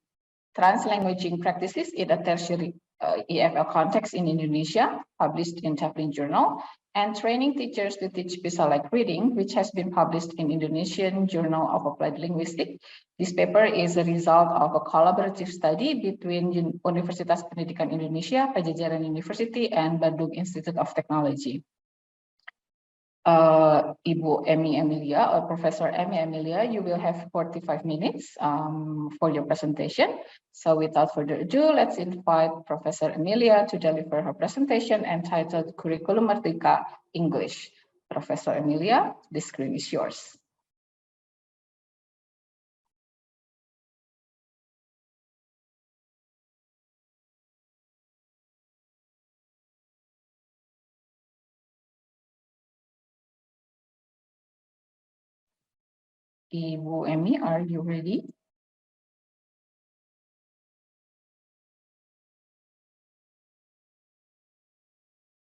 translanguaging practices in a tertiary EFL context in Indonesia, published in TEFLIN Journal, and training teachers to teach PISA-like reading, which has been published in Indonesian Journal of Applied Linguistics. This paper is a result of a collaborative study between Universitas Pendidikan Indonesia, Pajajaran University, and Bandung Institute of Technology. Ibu Emi Emilia or Professor Emi Emilia, you will have 45 minutes for your presentation. So without further ado, let's invite Professor Emilia to deliver her presentation entitled Kurikulum Merdeka English. Professor Emilia, the screen is yours. Ibu Emi, are you ready?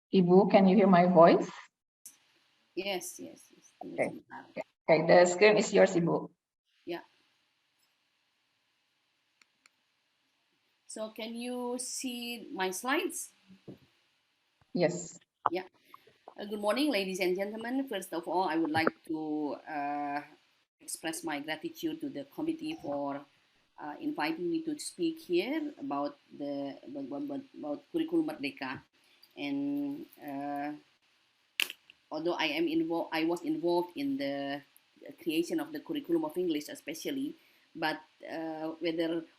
Ibu, can you hear my voice? Yes. Okay. Okay, the screen is yours, Ibu. Yeah. So can you see my slides? Yes. Yeah. Good morning, ladies and gentlemen. First of all, I would like to express my gratitude to the committee for inviting me to speak here about Kurikulum Merdeka. And although I was involved in the creation of the curriculum of English especially, but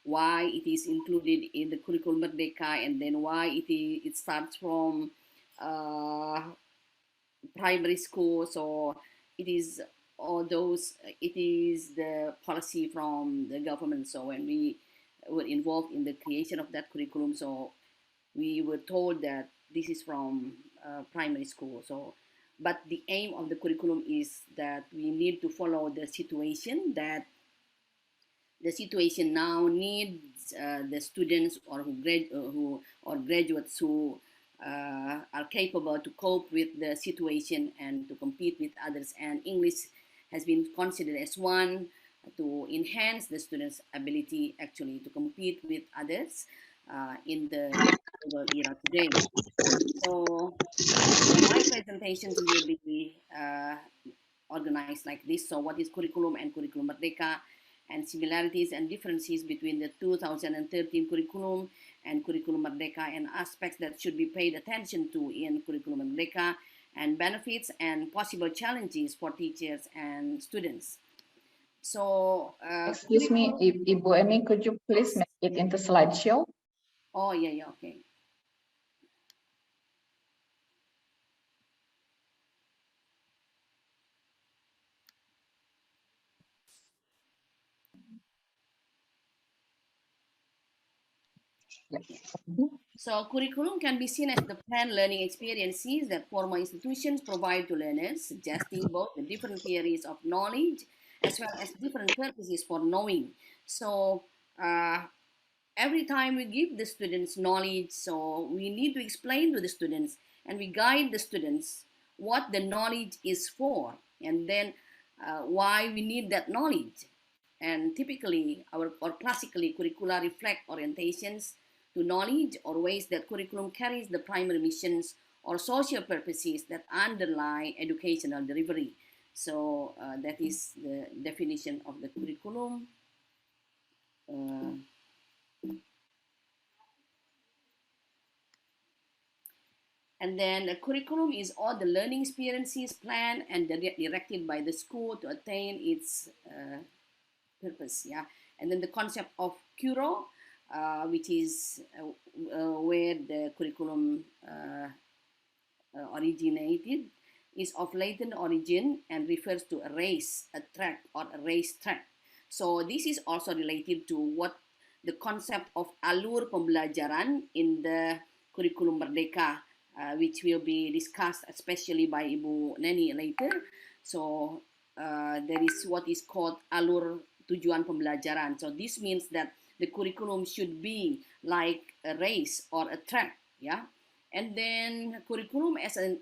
why it is included in the Kurikulum Merdeka, and then why it starts from primary school. So it is it is the policy from the government. So when we were involved in the creation of that curriculum, so we were told that this is from primary school. So, but the aim of the curriculum is that we need to follow the situation, that the situation now needs the students or graduates who are capable to cope with the situation and to compete with others. And English has been considered as one to enhance the students' ability actually to compete with others in the global era today. So my presentations will be organized like this. So what is curriculum and Kurikulum Merdeka, and similarities and differences between the 2013 curriculum and Kurikulum Merdeka, and aspects that should be paid attention to in Kurikulum Merdeka, and benefits and possible challenges for teachers and students. So, excuse me, Ibu Emi, could you please make it into slideshow? Oh, yeah, okay. So curriculum can be seen as the planned learning experiences that formal institutions provide to learners, suggesting both the different theories of knowledge as well as different purposes for knowing. So every time we give the students knowledge, so we need to explain to the students and we guide the students what the knowledge is for, and then why we need that knowledge. And typically, or classically, curricula reflect orientations to knowledge or ways that curriculum carries the primary missions or social purposes that underlie educational delivery. So that is the definition of the curriculum. And then the curriculum is all the learning experiences planned and directed by the school to attain its purpose. Yeah, and then the concept of curo, which is where the curriculum originated, is of Latin origin and refers to a race, a track, or a race track. So this is also related to what the concept of alur pembelajaran in the Kurikulum Merdeka, which will be discussed especially by Ibu Neni later. So there is what is called alur tujuan pembelajaran. So this means that the curriculum should be like a race or a track, yeah. And then curriculum as an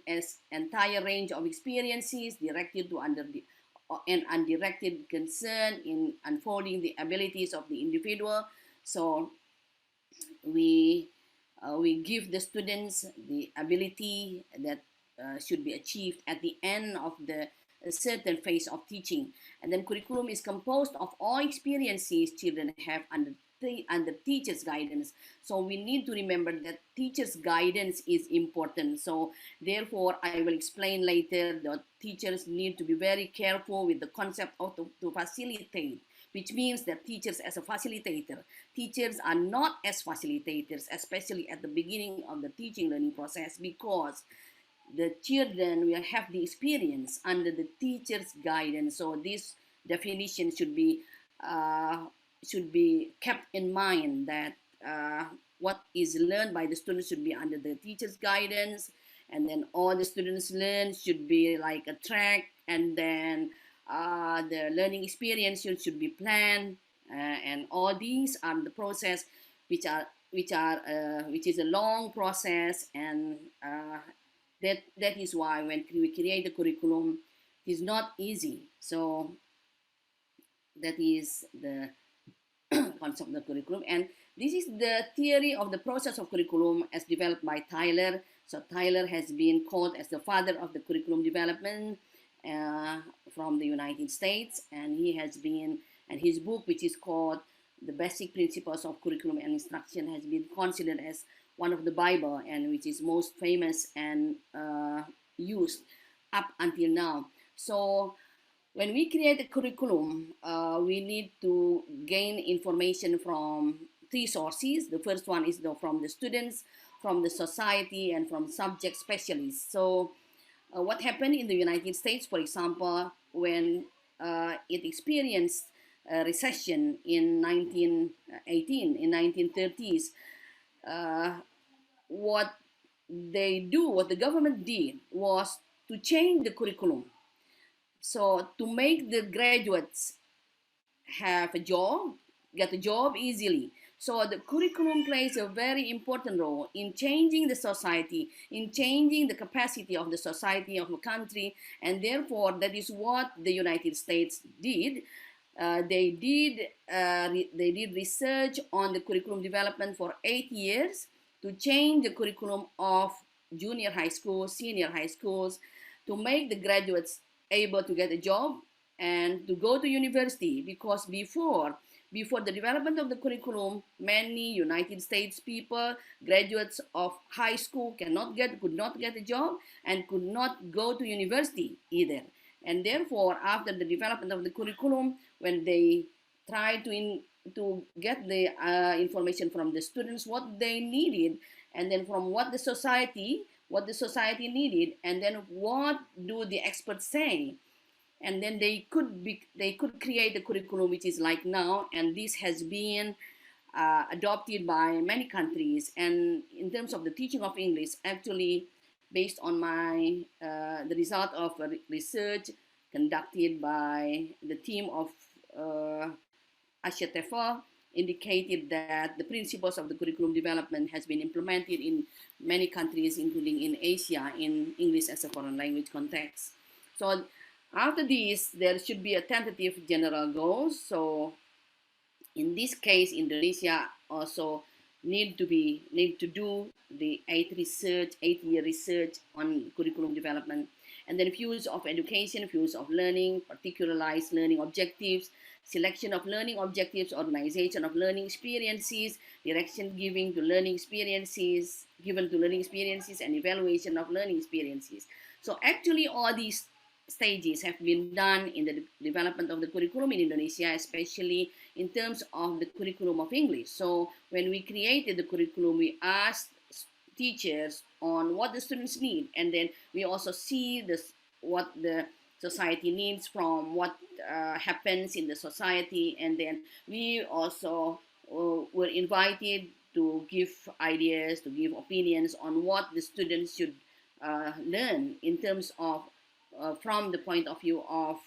entire range of experiences directed to and undirected concern in unfolding the abilities of the individual. So we give the students the ability that should be achieved at the end of the certain phase of teaching. And then curriculum is composed of all experiences children have under teachers' guidance. So we need to remember that teachers' guidance is important. So therefore, I will explain later that teachers need to be very careful with the concept of to facilitate, which means that teachers as a facilitator, teachers are not as facilitators, especially at the beginning of the teaching learning process, because the children will have the experience under the teacher's guidance. So this definition should be kept in mind, that what is learned by the students should be under the teacher's guidance, and then all the students learn should be like a track, and then the learning experience should be planned, and all these are the process which is a long process, and that is why when we create the curriculum, it is not easy. So that is the concept of the curriculum, and this is the theory of the process of curriculum as developed by Tyler. So Tyler has been called as the father of the curriculum development from the United States, and he has been, and his book, which is called The Basic Principles of Curriculum and Instruction, has been considered as one of the Bible, and which is most famous and used up until now. So when we create a curriculum, we need to gain information from 3 sources. The first one is from the students, from the society, and from subject specialists. So what happened in the United States, for example, when it experienced a recession in 1918, in 1930s, what the government did was to change the curriculum. So to make the graduates have a job, get a job easily. So the curriculum plays a very important role in changing the society, in changing the capacity of the society of a country, and therefore that is what the United States did. They did research on the curriculum development for 8 years to change the curriculum of junior high schools, senior high schools, to make the graduates able to get a job and to go to university, because before the development of the curriculum, many United States people, graduates of high school, could not get a job and could not go to university either. And therefore, after the development of the curriculum, when they tried to get the information from the students, what they needed, and then from what the society needed, and then what do the experts say, and then they could create the curriculum which is like now, and this has been adopted by many countries. And in terms of the teaching of English, actually, based on the result of research conducted by the team of Asia TEFL, indicated that the principles of the curriculum development has been implemented in many countries, including in Asia, in English as a foreign language context. So after this, there should be a tentative general goals. So in this case, Indonesia also need to do the 8-year research on curriculum development, and then views of education, views of learning, particularized learning objectives, selection of learning objectives, organization of learning experiences, direction given to learning experiences, and evaluation of learning experiences. So actually all these stages have been done in the development of the curriculum in Indonesia, especially in terms of the curriculum of English. So when we created the curriculum, we asked teachers on what the students need, and then we also see what the society needs from what happens in the society, and then we also were invited to give ideas, to give opinions on what the students should learn in terms of from the point of view of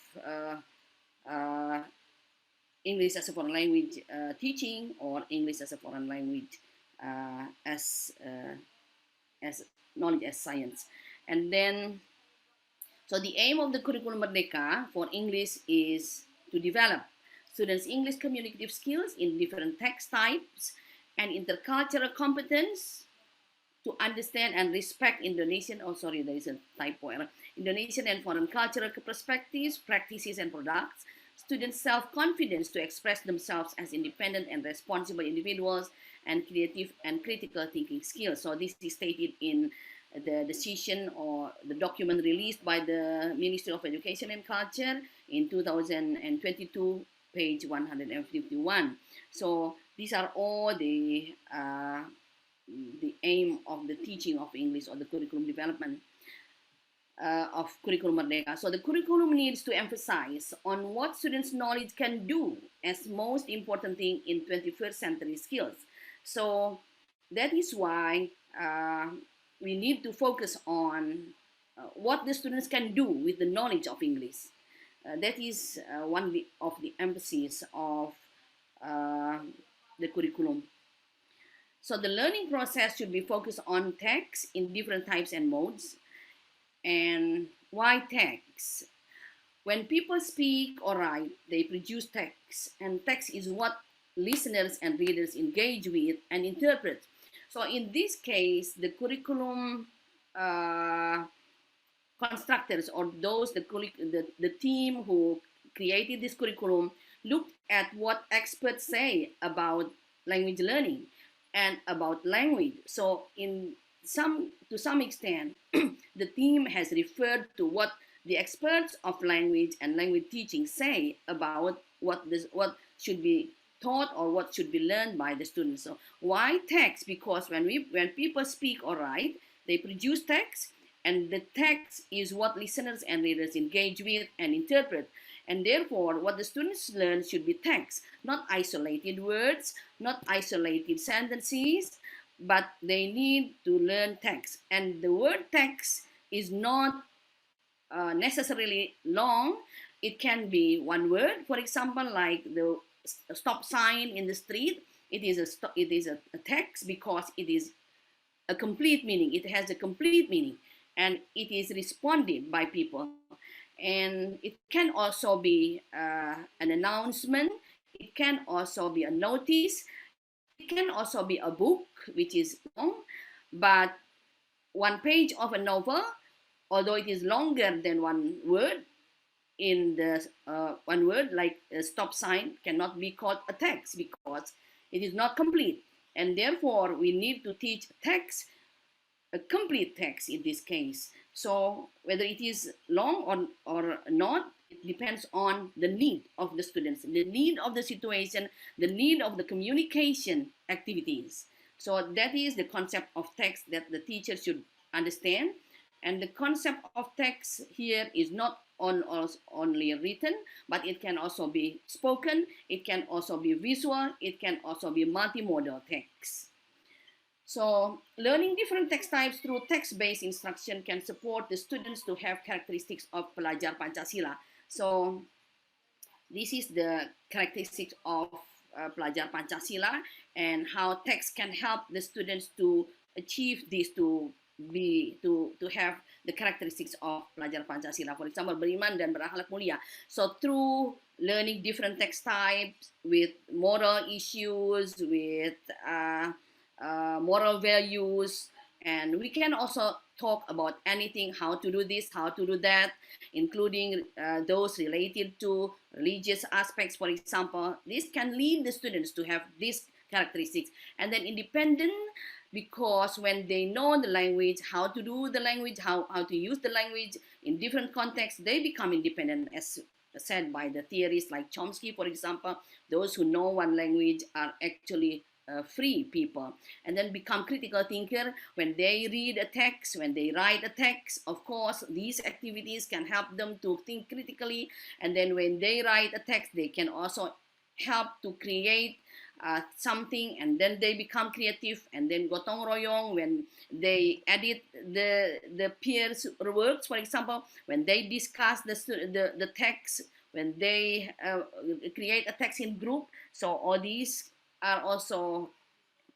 English as a foreign language teaching, or English as a foreign language as knowledge as science. And then, so the aim of the Kurikulum Merdeka for English is to develop students' English communicative skills in different text types and intercultural competence to understand and respect Indonesian, there is a typo error, Indonesian and foreign cultural perspectives, practices, and products, students' self-confidence to express themselves as independent and responsible individuals, and creative and critical thinking skills. So this is stated in the decision or the document released by the Ministry of Education and Culture in 2022, page 151. So these are all the aim of the teaching of English, or the curriculum development of Kurikulum Merdeka. So the curriculum needs to emphasize on what students' knowledge can do as most important thing in 21st century skills. So that is why we need to focus on what the students can do with the knowledge of English. That is one of the emphasis of the curriculum. So the learning process should be focused on text in different types and modes. And why text? When people speak or write, they produce text, and text is what listeners and readers engage with and interpret. So in this case, the curriculum constructors, or those the team who created this curriculum, looked at what experts say about language learning and about language. So to some extent, the team has referred to what the experts of language and language teaching say about what should be taught or what should be learned by the students. So why text? Because when people speak or write, they produce text, and the text is what listeners and readers engage with and interpret. And therefore, what the students learn should be text, not isolated words, not isolated sentences, but they need to learn text. And the word text is not necessarily long. It can be one word. For example, like the stop sign in the street, it is a text because it is a complete meaning. It has a complete meaning, and it is responded by people. And it can also be an announcement. It can also be a notice. It can also be a book, which is long, but one page of a novel, although it is longer than one word, in the one word like a stop sign cannot be called a text because it is not complete. And therefore, we need to teach text, a complete text in this case. So whether it is long or not, it depends on the need of the students, the need of the situation, the need of the communication activities. So that is the concept of text that the teacher should understand. And the concept of text here is not only written, but it can also be spoken, it can also be visual, it can also be multimodal text. So learning different text types through text-based instruction can support the students to have characteristics of pelajar Pancasila. So this is the characteristics of pelajar Pancasila, and how text can help the students to achieve this, to have the characteristics of pelajar Pancasila. For example, beriman dan berakhlak mulia. So through learning different text types with moral issues, with moral values, and we can also talk about anything, how to do this, how to do that, including those related to religious aspects, for example. This can lead the students to have these characteristics, and then independent, because when they know the language, how to do the language, how to use the language in different contexts, they become independent, as said by the theorists like Chomsky, for example. Those who know one language are actually free people, and then become critical thinker when they read a text, when they write a text. Of course, these activities can help them to think critically, and then when they write a text, they can also help to create something, and then they become creative. And then gotong royong, when they edit the peers' works, for example, when they discuss the text, when they create a text in group. So all these are also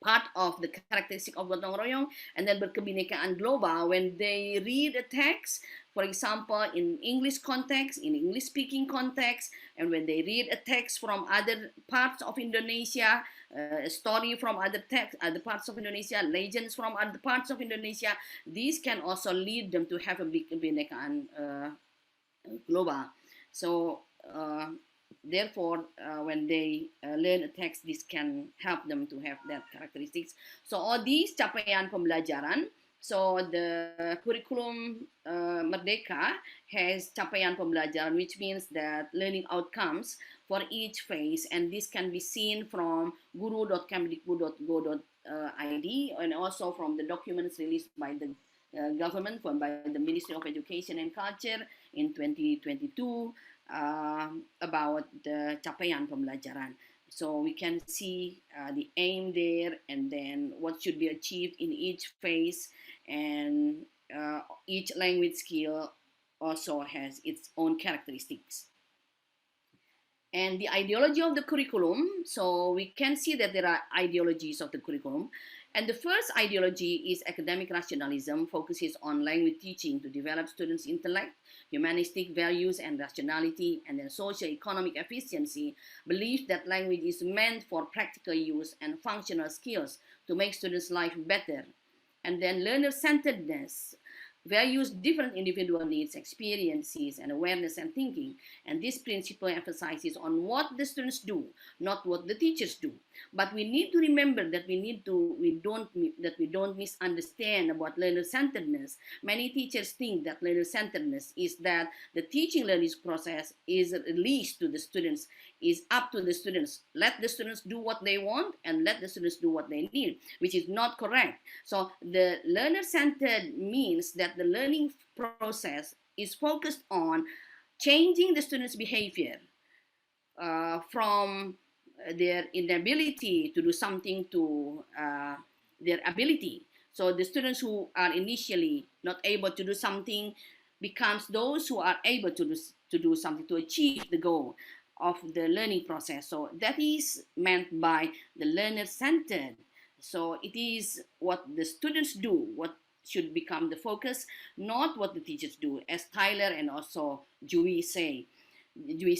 part of the characteristic of gotong royong. And then berkebinekaan global, when they read a text, for example, in English context, in English speaking context, and when they read a text from other parts of Indonesia, a story from other parts of Indonesia, legends from other parts of Indonesia, these can also lead them to have a big kebinekaan global. So therefore, when they learn a text, this can help them to have that characteristics. So all these capaian pembelajaran. So the Kurikulum Merdeka has capaian pembelajaran, which means that learning outcomes for each phase, and this can be seen from guru.kemdikbud.go.id, and also from the documents released by the government, by the Ministry of Education and Culture in 2022 about the capaian pembelajaran. So we can see the aim there, and then what should be achieved in each phase, and each language skill also has its own characteristics. And the ideology of the curriculum, so we can see that there are ideologies of the curriculum. And the first ideology is academic rationalism, focuses on language teaching to develop students' intellect, humanistic values and rationality, and then socio-economic efficiency, believes that language is meant for practical use and functional skills to make students' life better. And then learner-centeredness values different individual needs, experiences, and awareness and thinking. And this principle emphasizes on what the students do, not what the teachers do. But we need to remember that we don't misunderstand about learner-centeredness. Many teachers think that learner-centeredness is that the teaching learning process is released to the students, is up to the students. Let the students do what they want and let the students do what they need, which is not correct. So the learner-centered means that the learning process is focused on changing the students' behavior from their inability to do something to their ability. So the students who are initially not able to do something becomes those who are able to do something to achieve the goal of the learning process. So that is meant by the learner-centered. So it is what the students do, what should become the focus, not what the teachers do, as Tyler and also Juli say. Juli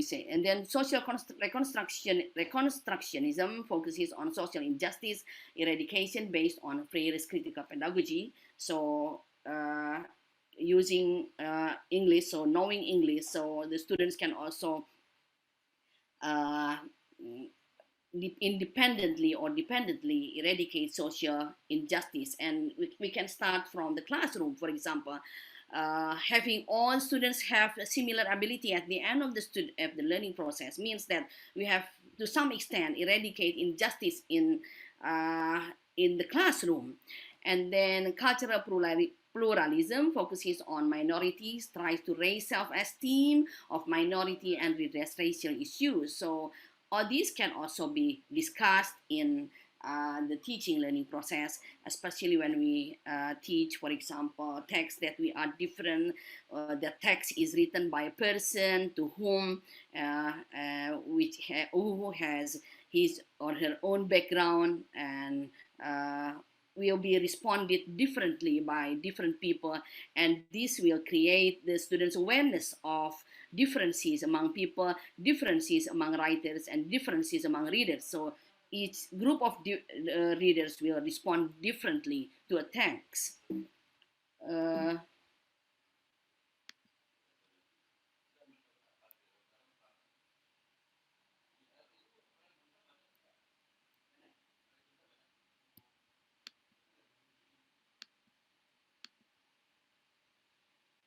say. And then social reconstructionism focuses on social injustice eradication based on Freire's critical pedagogy. So using English, so knowing English, so the students can also independently or dependently eradicate social injustice. And we can start from the classroom, for example. Having all students have a similar ability at the end of the learning process means that we have to some extent eradicate injustice in the classroom. And then cultural pluralism focuses on minorities, tries to raise self-esteem of minority and redress racial issues. So all these can also be discussed in the teaching learning process, especially when we teach, for example, text that we are different. The text is written by a person to whom who has his or her own background and will be responded differently by different people, and this will create the students' awareness of differences among people, differences among writers, and differences among readers. So each group of readers will respond differently to a text.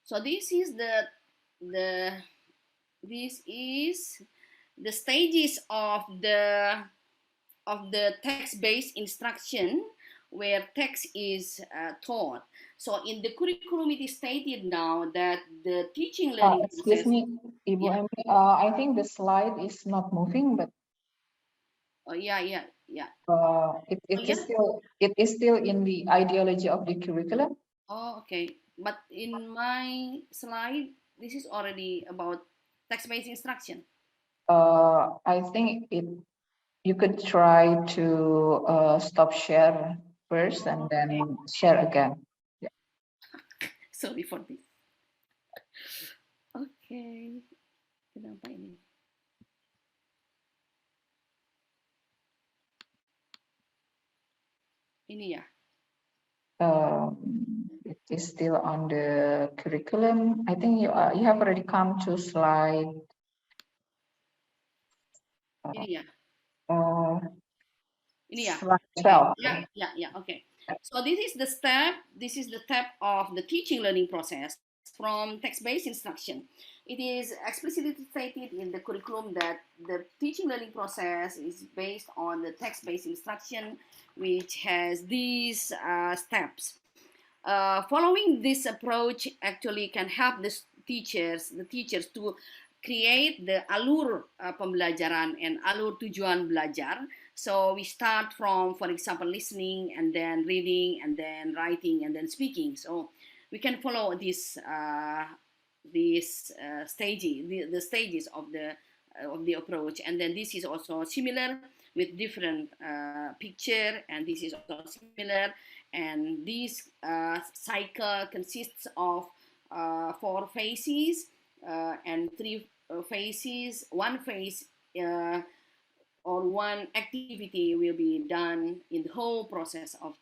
So this is the stages of the text-based instruction where text is taught. So in the curriculum, it is stated now that the teaching learning Excuse process. me, Ibu Emily, I think the slide is not moving, but Yeah. it is still in the ideology of the curriculum. Oh, okay. But in my slide, this is already about text-based instruction. I think you could try to stop share first and then share again. Yeah. Sorry for this. Okay. Kenapa ini? Ini ya. It is still on the curriculum. I think you have already come to slide. Ini ya. Ini ya. Slide 12. Yeah. Okay. So this is the step. This is the step of the teaching learning process from text-based instruction. It is explicitly stated in the curriculum that the teaching learning process is based on the text-based instruction, which has these steps. Following this approach actually can help the teachers to create the alur pembelajaran and alur tujuan belajar. So we start from, for example, listening and then reading and then writing and then speaking. So we can follow this the stages of the approach, and then this is also similar with different picture, and this is also similar, and this cycle consists of 4 phases and 3 phases. One phase or one activity will be done in the whole process of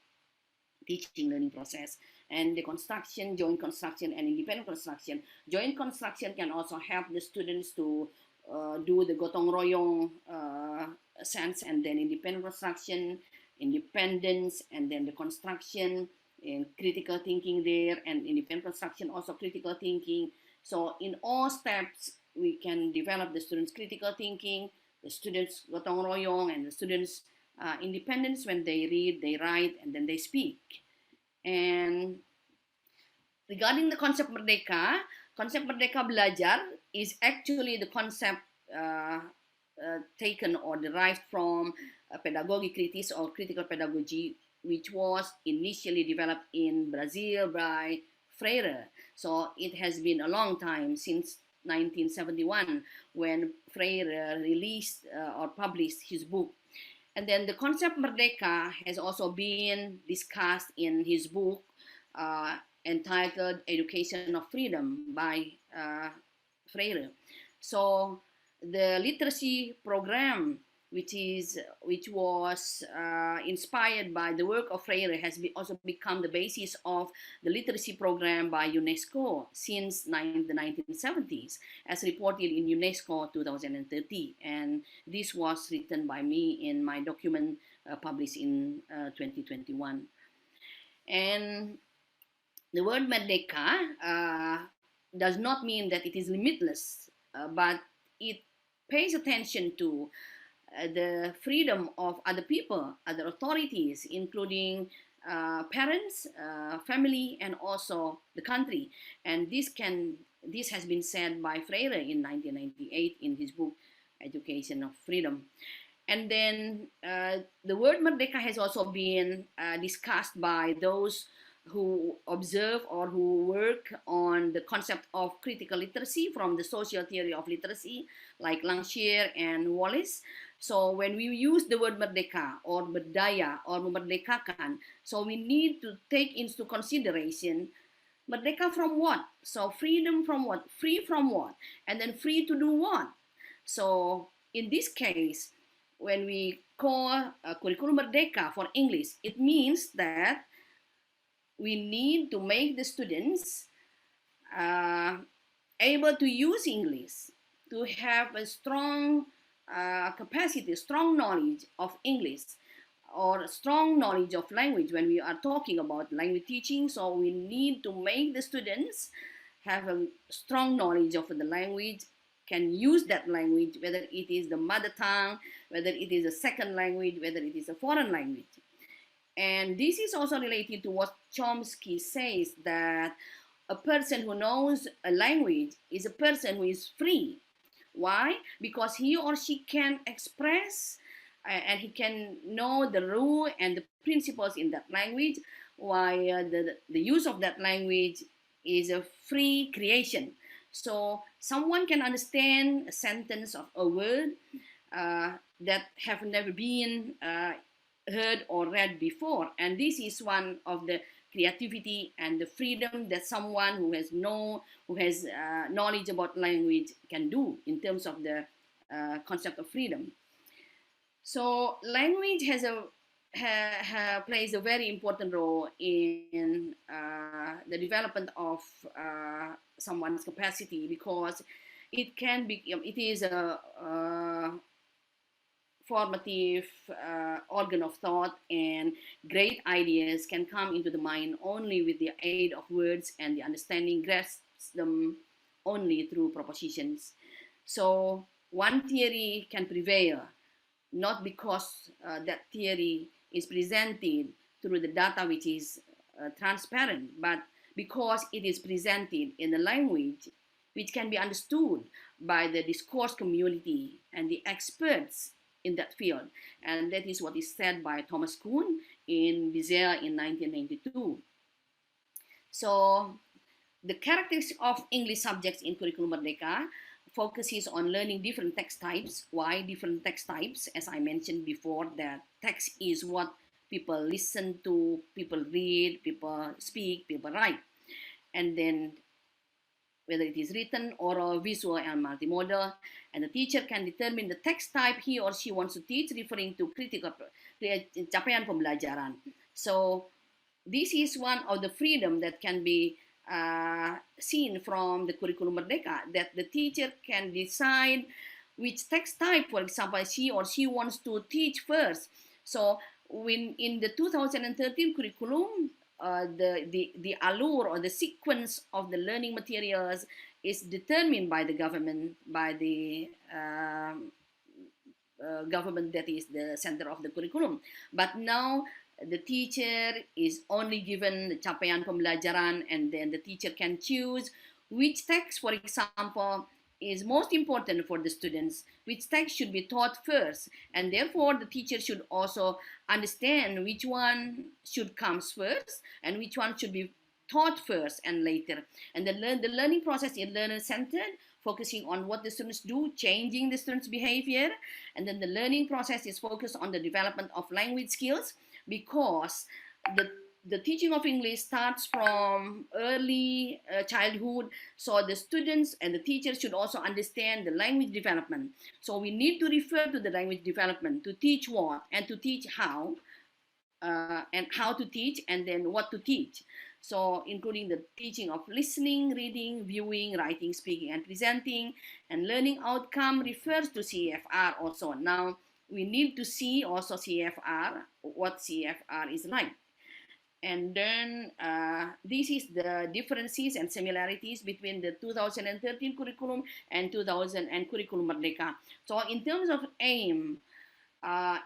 teaching learning process. And the construction, joint construction, and independent construction. Joint construction can also help the students to do the gotong royong sense, and then independent construction, independence, and then the construction, and critical thinking there, and independent construction, also critical thinking. So in all steps, we can develop the students' critical thinking, the students' gotong royong, and the students' independence when they read, they write, and then they speak. And regarding the concept merdeka belajar is actually the concept taken or derived from pedagogy kritis or critical pedagogy, which was initially developed in Brazil by Freire. So it has been a long time, since 1971, when Freire released or published his book. And then the concept merdeka has also been discussed in his book entitled Education of Freedom by Freire. So the literacy program, which was inspired by the work of Freire, has also become the basis of the literacy program by UNESCO since the 1970s, as reported in UNESCO 2030. And this was written by me in my document published in 2021. And the word merdeka does not mean that it is limitless, but it pays attention to the freedom of other people, other authorities, including parents, family, and also the country. And this has been said by Freire in 1998 in his book Education of Freedom. And then the word merdeka has also been discussed by those who observe or who work on the concept of critical literacy from the social theory of literacy, like Langshear and Wallace. So when we use the word merdeka or berdaya or memerdekakan, so we need to take into consideration merdeka from what? So freedom from what? Free from what? And then free to do what? So in this case, when we call Kurikulum Merdeka for English, it means that we need to make the students able to use English, to have a strong capacity, strong knowledge of English, or strong knowledge of language when we are talking about language teaching. So we need to make the students have a strong knowledge of the language, can use that language, whether it is the mother tongue, whether it is a second language, whether it is a foreign language. And this is also related to what Chomsky says, that a person who knows a language is a person who is free. Why? Because he or she can express and he can know the rule and the principles in that language, while the use of that language is a free creation. So someone can understand a sentence of a word that have never been heard or read before. And this is one of the creativity and the freedom that someone who has knowledge about language can do in terms of the concept of freedom. So language plays a very important role in the development of someone's capacity, because it is a formative organ of thought, and great ideas can come into the mind only with the aid of words, and the understanding grasps them only through propositions. So one theory can prevail, not because that theory is presented through the data which is transparent, but because it is presented in a language which can be understood by the discourse community and the experts in that field. And that is what is said by Thomas Kuhn in Bizet in 1992. So the characteristics of English subjects in Kurikulum Merdeka focuses on learning different text types. Why different text types? As I mentioned before, that text is what people listen to, people read, people speak, people write. And then whether it is written, oral, visual, and multimodal, and the teacher can determine the text type he or she wants to teach, referring to critical capaian pembelajaran. So this is one of the freedom that can be seen from the Kurikulum Merdeka, that the teacher can decide which text type, for example, he or she wants to teach first. So when in the 2013 curriculum, the allure or the sequence of the learning materials is determined by the government, by the government that is the center of the curriculum. But now the teacher is only given the capaian pembelajaran, and then the teacher can choose which text, for example, is most important for the students, which text should be taught first, and therefore the teacher should also understand which one should come first and which one should be taught first and later. And the learning process is learner-centered, focusing on what the students do, changing the students' behavior. And then the learning process is focused on the development of language skills, because the teaching of English starts from early childhood. So the students and the teachers should also understand the language development. So we need to refer to the language development, to teach what and to teach how, and how to teach and then what to teach. So including the teaching of listening, reading, viewing, writing, speaking, and presenting. And learning outcome refers to CFR also. Now we need to see also CFR, what CFR is like. And then this is the differences and similarities between the 2013 curriculum and 2000 and Kurikulum Merdeka. So in terms of aim,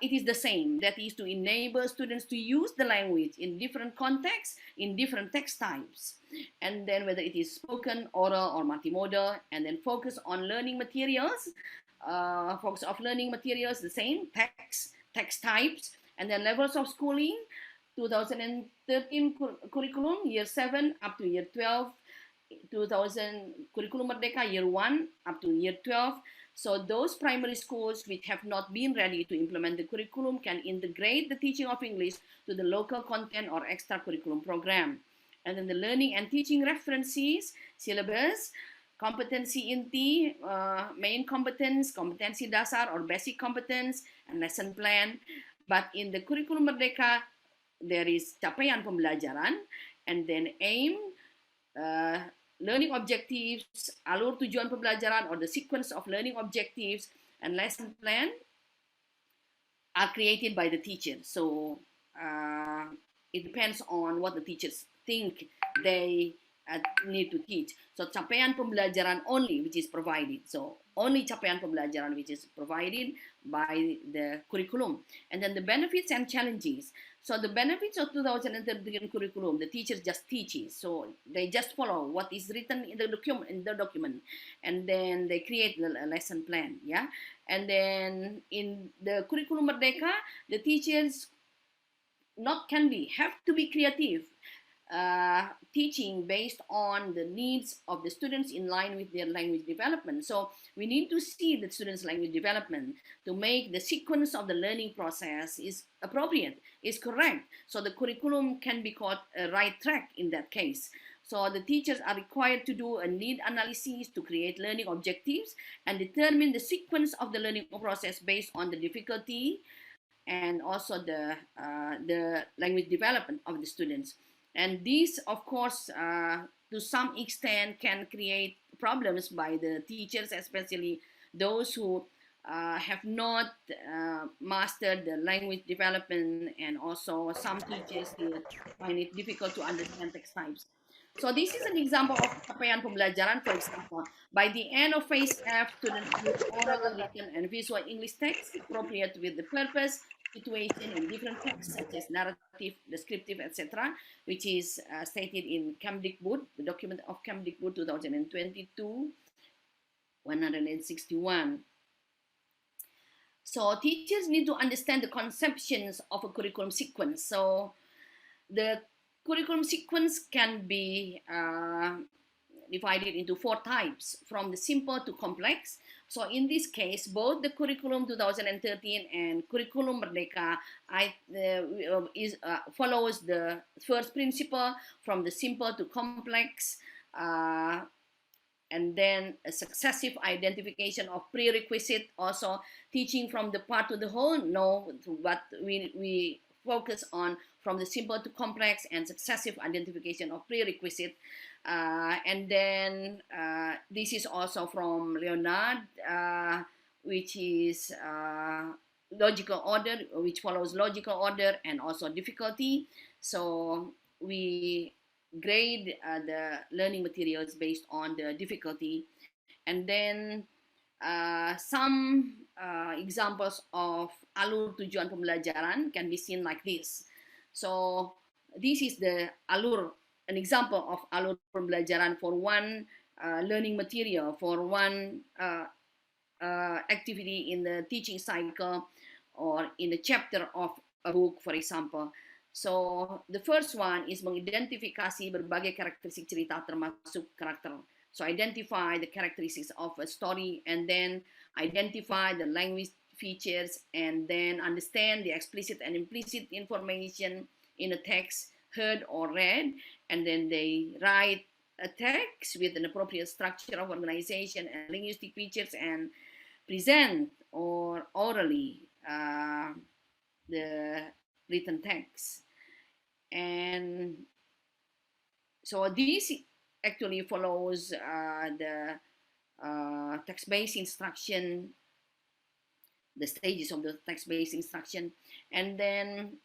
it is the same. That is to enable students to use the language in different contexts, in different text types. And then whether it is spoken, oral, or multimodal, and then focus on learning materials. Focus of learning materials, the same, text types, and then levels of schooling. 2013 curriculum, year 7 up to year 12, 2000 Kurikulum Merdeka, year 1 up to year 12. So those primary schools which have not been ready to implement the curriculum can integrate the teaching of English to the local content or extra curriculum program. And then the learning and teaching references, syllabus, competency inti, main competence, kompetensi dasar or basic competence, and lesson plan. But in the Kurikulum Merdeka, there is capaian pembelajaran, and then aim, learning objectives, alur tujuan pembelajaran or the sequence of learning objectives, and lesson plan are created by the teacher. So it depends on what the teachers think they need to teach. So capaian pembelajaran only which is provided. So only capaian pembelajaran which is provided by the curriculum. And then the benefits and challenges. So the benefits of 2013 curriculum, the teachers just teaches. So they just follow what is written in the document, and then they create the lesson plan. Yeah. And then in the Kurikulum Merdeka, the teachers have to be creative, teaching based on the needs of the students in line with their language development. So we need to see the students' language development to make the sequence of the learning process is appropriate, is correct. So the curriculum can be called a right track in that case. So the teachers are required to do a need analysis to create learning objectives and determine the sequence of the learning process based on the difficulty and also the language development of the students. And these, of course, to some extent can create problems by the teachers, especially those who have not mastered the language development, and also some teachers find it difficult to understand text types. So this is an example of capaian pembelajaran. For example, by the end of phase F, students use oral, written, and visual English text appropriate with the purpose, situation, in different texts such as narrative, descriptive, etc., which is stated in Kemdikbud, the document of Kemdikbud 2022, 161. So teachers need to understand the conceptions of a curriculum sequence. So the curriculum sequence can be divided into 4 types, from the simple to complex. So in this case, both the curriculum 2013 and Kurikulum Merdeka follows the first principle, from the simple to complex, and then a successive identification of prerequisite, also teaching from the part to the whole. No, but we focus on from the simple to complex and successive identification of prerequisite. And then this is also from Leonard, which is logical order, which follows logical order and also difficulty. So we grade the learning materials based on the difficulty. And then some examples of alur tujuan pembelajaran can be seen like this. So this is the alur, an example of alur pembelajaran for one learning material, for one activity in the teaching cycle or in a chapter of a book, for example. So the first one is mengidentifikasi berbagai karakteristik cerita termasuk karakter. So identify the characteristics of a story, and then identify the language features, and then understand the explicit and implicit information in a text heard or read, and then they write a text with an appropriate structure of organization and linguistic features and present or orally the written text. And so this actually follows the text-based instruction, the stages of the text-based instruction. And then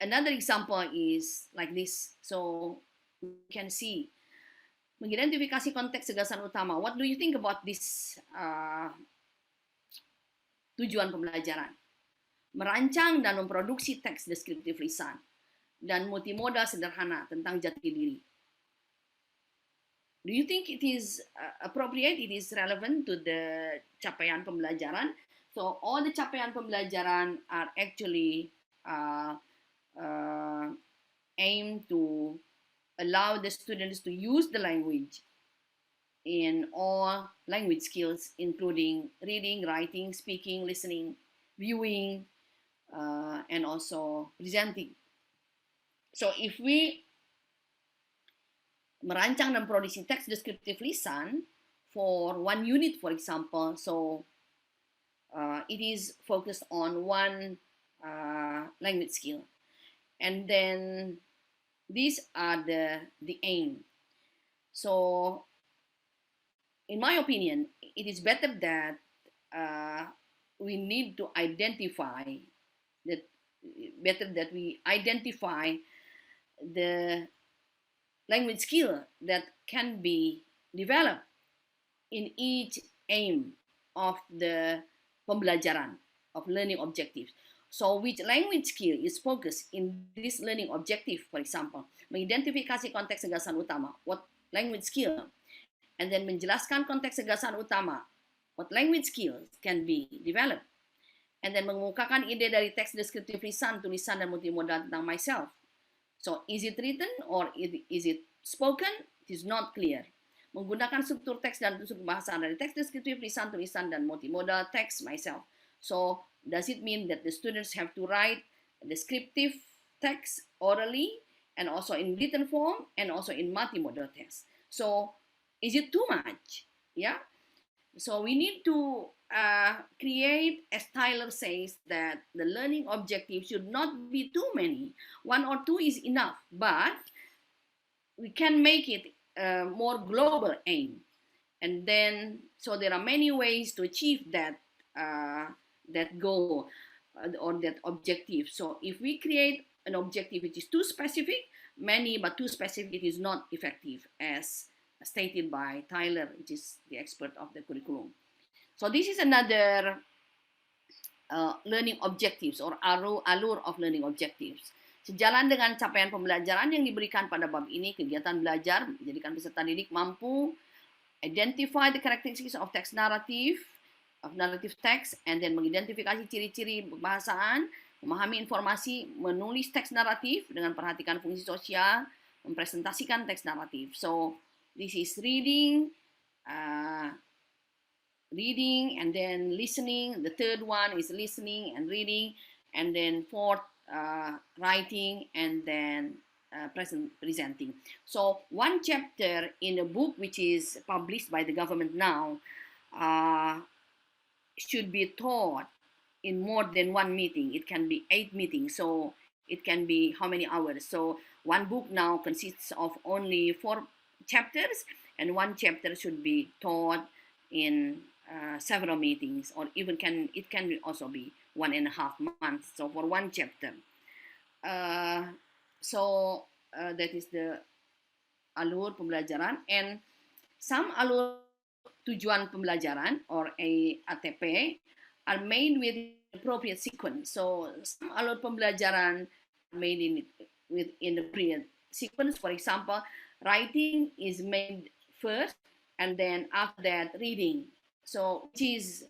another example is like this. So we can see mengidentifikasi konteks gagasan utama. What do you think about this tujuan pembelajaran? Merancang dan memproduksi teks deskriptif lisan dan multimodal sederhana tentang jati diri. Do you think it is appropriate, it is relevant to the capaian pembelajaran? So all the capaian pembelajaran are actually aimed to allow the students to use the language in all language skills, including reading, writing, speaking, listening, viewing, and also presenting. So if we merancang dan produksi teks deskriptif lisan for one unit, for example, so it is focused on one language skill, and then these are the aim. So in my opinion, it is better that we need to identify that, we identify the language skill that can be developed in each aim of the pembelajaran, of learning objectives. So which language skill is focused in this learning objective, for example, mengidentifikasi konteks gagasan utama, what language skill, and then menjelaskan konteks gagasan utama, what language skills can be developed, and then mengemukakan ide dari teks deskriptif lisan, tulisan, dan multimodal tentang myself. So is it written or is it spoken? It is not clear. Menggunakan struktur teks dan struktur bahasa dari teks deskriptif lisan, tulisan, dan multimodal teks myself. So does it mean that the students have to write a descriptive text orally and also in written form and also in multimodal text? So is it too much? Yeah. So we need to create, as Tyler says, that the learning objective should not be too many. 1 or 2 is enough, but we can make it a more global aim. And then, so there are many ways to achieve that that goal or that objective. So if we create an objective which is too specific, many but too specific, it is not effective, as stated by Tyler, which is the expert of the curriculum. So this is another learning objectives or alur of learning objectives. Sejalan dengan capaian pembelajaran yang diberikan pada bab ini, kegiatan belajar menjadikan peserta didik mampu identify the characteristics of text narrative, of narrative text, and then mengidentifikasi ciri-ciri bahasaan, memahami informasi, menulis teks naratif dengan perhatikan fungsi sosial, mempresentasikan teks naratif. So this is reading, reading and then listening. The third one is listening and reading, and then fourth, writing and then presenting. So one chapter in a book which is published by the government now should be taught in more than one meeting. It can be 8 meetings, so it can be how many hours. So one book now consists of only 4 chapters, and one chapter should be taught in several meetings, or even it can also be 1.5 months. So for one chapter. That is the alur pembelajaran, and some alur tujuan pembelajaran or ATP are made with appropriate sequence. So some alur pembelajaran made within the appropriate sequence. For example, writing is made first, and then after that reading. So which is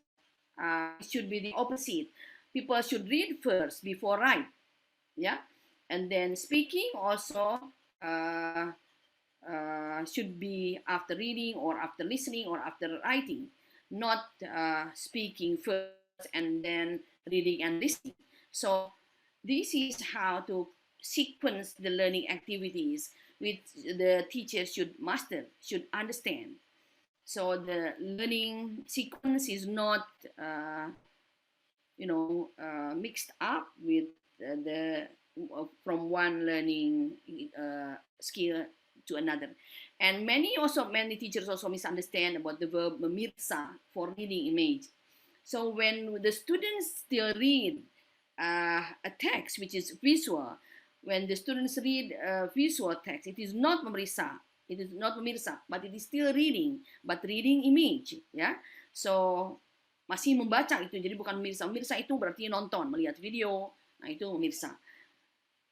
should be the opposite. People should read first before write. Yeah, and then speaking also should be after reading or after listening or after writing, not speaking first and then reading and listening. So this is how to sequence the learning activities which the teacher should master, should understand. So the learning sequence is not mixed up with from one learning skill to another. And many teachers also misunderstand about the verb memirsa for reading image. So when the students still read a text which is visual, when the students read visual text, it is not memirsa. It is not memirsa, but it is still reading, but reading image, ya. So masih membaca itu, jadi bukan memirsa. Memirsa itu berarti nonton, melihat video, nah itu memirsa.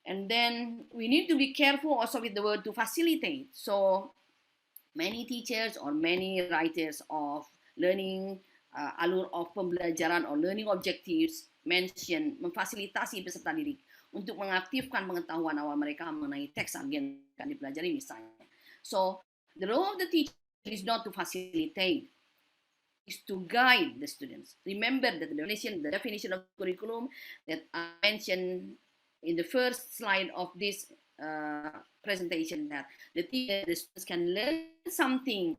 And then we need to be careful also with the word to facilitate. So many teachers or many writers of learning alur of pembelajaran or learning objectives mention memfasilitasi peserta didik untuk mengaktifkan pengetahuan awal mereka mengenai teks agen yang akan dipelajari misalnya. So the role of the teacher is not to facilitate, is to guide the students. Remember that the definition of curriculum that I mentioned in the first slide of this presentation, that the students can learn something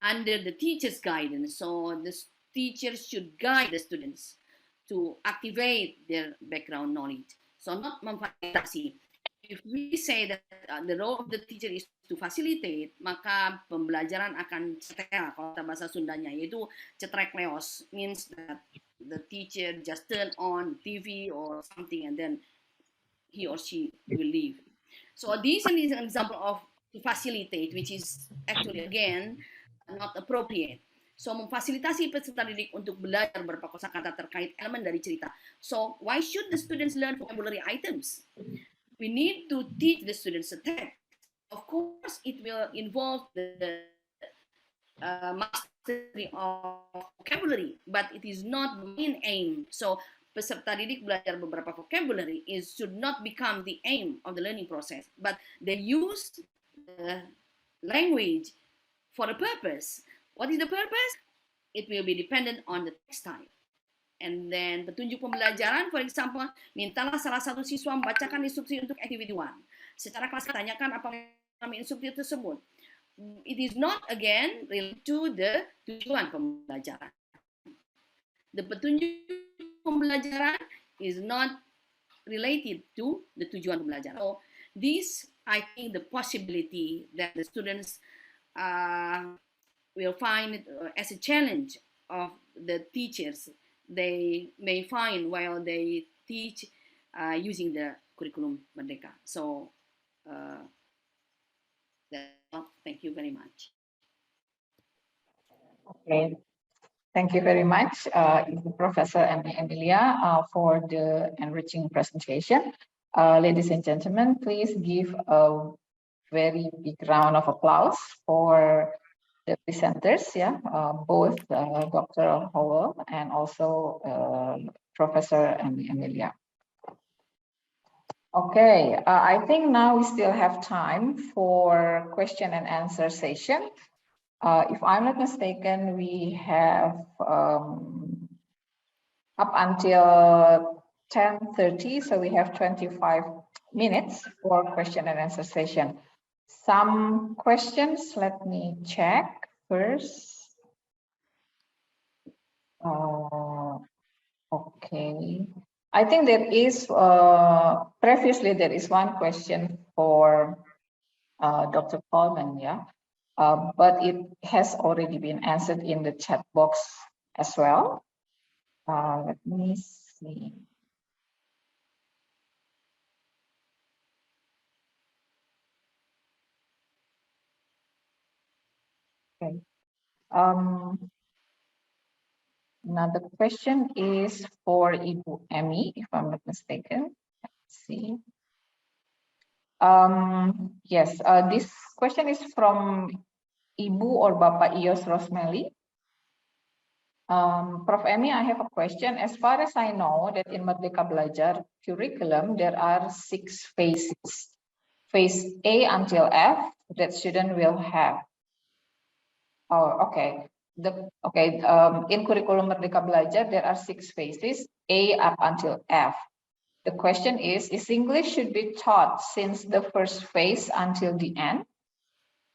under the teacher's guidance. So the teachers should guide the students to activate their background knowledge. So not memfasilitasi. If we say that the role of the teacher is to facilitate, maka pembelajaran akan secara, kalau bahasa Sundanya, yaitu cetrek-leos, means that the teacher just turn on TV or something and then he or she will leave. So this is an example of to facilitate, which is actually again not appropriate. So memfasilitasi peserta didik untuk belajar beberapa kosakata terkait elemen dari cerita. So why should the students learn vocabulary items? We need to teach the students a text. Of course, it will involve the mastery of vocabulary, but it is not the main aim. So peserta didik belajar beberapa vocabulary should not become the aim of the learning process, but they use the language for a purpose. What is the purpose? It will be dependent on the text type. And then petunjuk pembelajaran, for example, mintalah salah satu siswa membacakan instruksi untuk activity 1. Secara kelas tanyakan apa nama instruksi tersebut. It is not again related to the tujuan pembelajaran. The petunjuk pembelajaran is not related to the tujuan pembelajaran. So this, I think, the possibility that the students will find as a challenge of the teachers they may find while they teach using the Kurikulum Merdeka. So thank you very much. Okay, thank you very much, Professor Emilia, for the enriching presentation. Ladies and gentlemen, please give a very big round of applause for the presenters, both Dr. Hywel and also Professor Emilia. Okay, I think now we still have time for question and answer session. If I'm not mistaken, we have up until 10:30, so we have 25 minutes for question and answer session. Some questions, let me check first. Okay, I think there is, previously there is one question for Dr. Coleman, but it has already been answered in the chat box as well. Let me see. Okay. Another question is for Ibu Emi, if I'm not mistaken. Let's see. Yes, this question is from Ibu or Bapak Ios Rosmeli. Prof. Emi, I have a question. As far as I know, that in Merdeka Belajar curriculum, there are 6 phases. Phase A until F that student will have. Oh, okay. In Kurikulum Merdeka Belajar, there are 6 phases, A up until F. The question is English should be taught since the first phase until the end?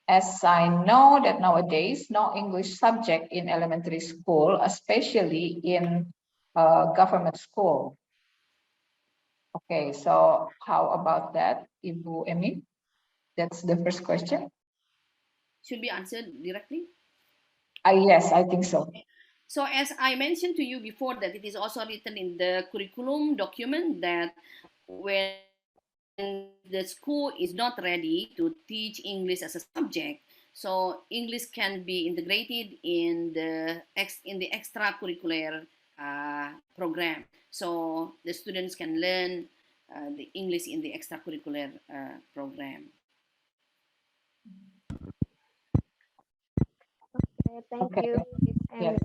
As I know that nowadays, no English subject in elementary school, especially in government school. Okay, so how about that, Ibu Emi? That's the first question. Should be answered directly? Yes, I think so. So as I mentioned to you before, that it is also written in the curriculum document that when the school is not ready to teach English as a subject, so English can be integrated in the extracurricular program. So the students can learn the English in the extracurricular program. Thank you. Yes.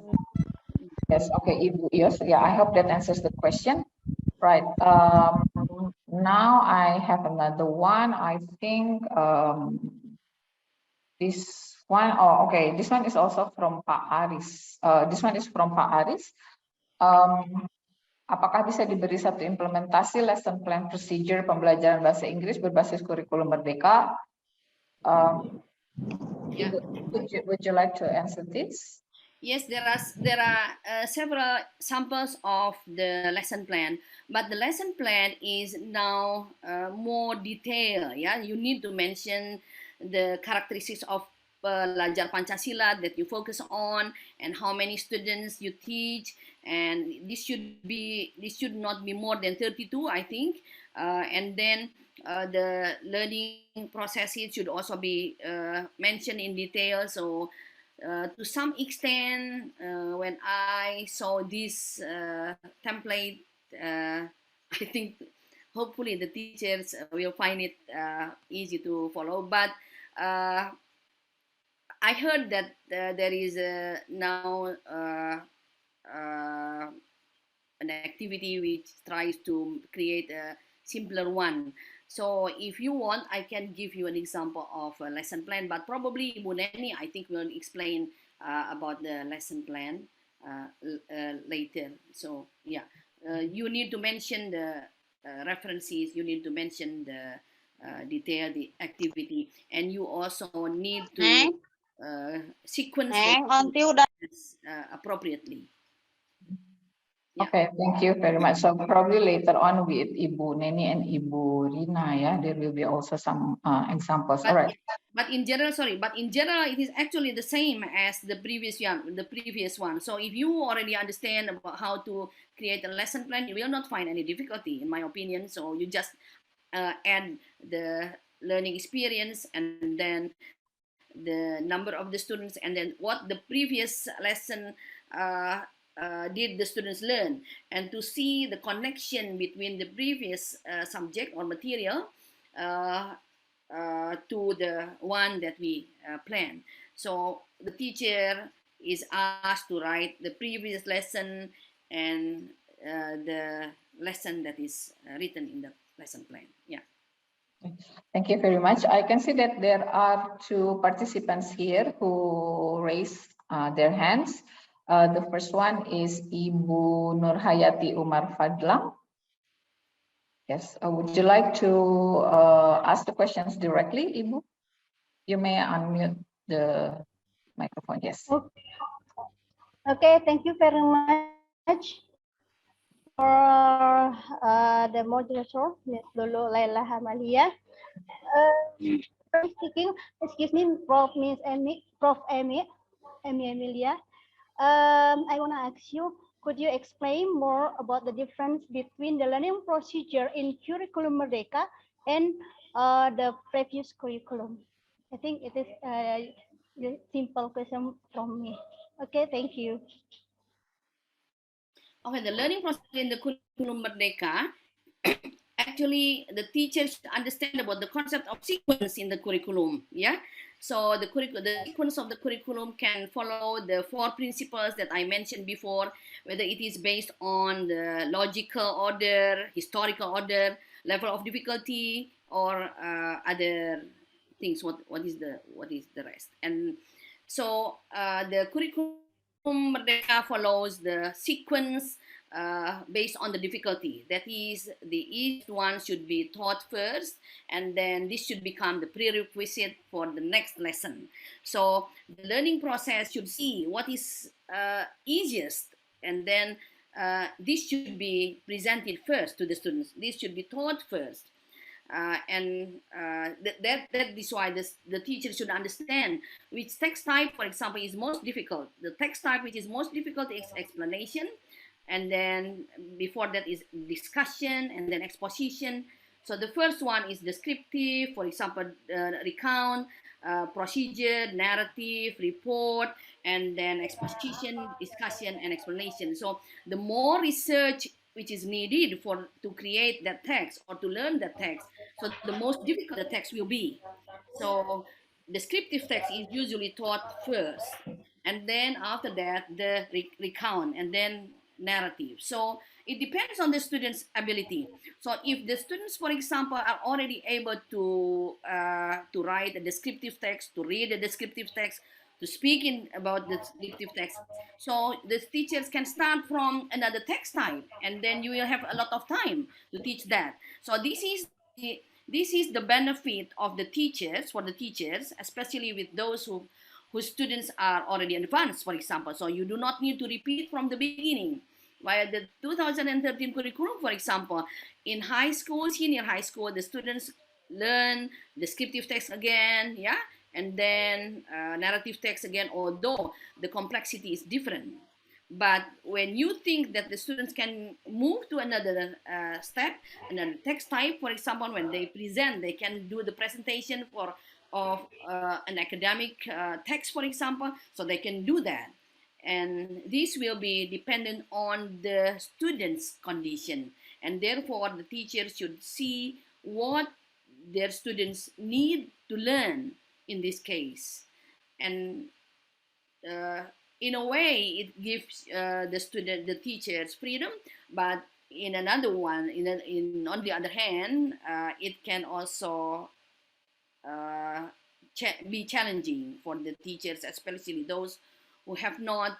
Yes, okay, Ibu Ios. Yeah, I hope that answers the question. Right. Now I have another one. I think this one, oh, okay, this one is also from Pak Aris. This one is from Pak Aris. Apakah bisa diberi satu implementasi lesson plan procedure pembelajaran bahasa Inggris berbasis kurikulum Merdeka? Would you like to answer this? Yes, there are several samples of the lesson plan, but the lesson plan is now more detailed. Yeah, you need to mention the characteristics of pelajar Pancasila that you focus on, and how many students you teach, and this should not be more than 32, I think, and then the learning processes should also be mentioned in detail. So. To some extent, when I saw this template, I think hopefully the teachers will find it easy to follow. But I heard that there is now an activity which tries to create a simpler one. So if you want, I can give you an example of a lesson plan, but probably Ibu Neni, I think, will explain about the lesson plan later. So yeah, you need to mention the references, you need to mention the detail, the activity, and you also need to sequence appropriately. Yeah. Okay, thank you very much. So probably later on with Ibu Neni and Ibu Rina, yeah, there will be also some examples. All right. But in general, it is actually the same as the previous one. So if you already understand about how to create a lesson plan, you will not find any difficulty, in my opinion. So you just add the learning experience, and then the number of the students, and then what the previous lesson did the students learn, and to see the connection between the previous subject or material to the one that we plan. So the teacher is asked to write the previous lesson and the lesson that is written in the lesson plan. Yeah. Thank you very much. I can see that there are 2 participants here who raised their hands. The first one is Ibu Nurhayati Umar Fadlang. Yes, would you like to ask the questions directly, Ibu? You may unmute the microphone, yes. Okay, thank you very much for the moderator, Miss Lulu Laila Hamalia. speaking. Excuse me, Prof. Miss Amy, Prof. Emilia. I want to ask you, could you explain more about the difference between the learning procedure in Kurikulum Merdeka and the previous curriculum? I think it is a simple question from me. Okay, thank you. Okay, the learning process in the Kurikulum Merdeka, actually the teachers should understand about the concept of sequence in the curriculum. Yeah, so the sequence of the curriculum can follow the 4 principles that I mentioned before, whether it is based on the logical order, historical order, level of difficulty, or other things. What is the rest? And so the Kurikulum Merdeka follows the sequence based on the difficulty. That is, each one should be taught first, and then this should become the prerequisite for the next lesson. So the learning process should see what is easiest, and then this should be presented first to the students. This should be taught first. That is why the teacher should understand which text type, for example, is most difficult. The text type which is most difficult is explanation, and then before that is discussion, and then exposition. So the first one is descriptive, for example, recount, procedure, narrative, report, and then exposition, discussion, and explanation. So the more research which is needed to create that text or to learn that text, so the most difficult the text will be. So descriptive text is usually taught first, and then after that the recount, and then narrative. So it depends on the student's ability. So if the students, for example, are already able to write a descriptive text, to read a descriptive text, to speak about the descriptive text, so the teachers can start from another text type, and then you will have a lot of time to teach that. So this is the benefit of the teachers, for the teachers, especially with those whose students are already advanced, for example. So you do not need to repeat from the beginning. While the 2013 curriculum, for example, in high school, senior high school, the students learn descriptive text again, yeah, and then narrative text again, although the complexity is different. But when you think that the students can move to another step, another text type, for example, when they present, they can do the presentation of an academic text, for example, so they can do that. And this will be dependent on the student's condition. And therefore, the teacher should see what their students need to learn in this case. And in a way, it gives the teachers freedom, but in another one, on the other hand, it can also be challenging for the teachers, especially those who have not,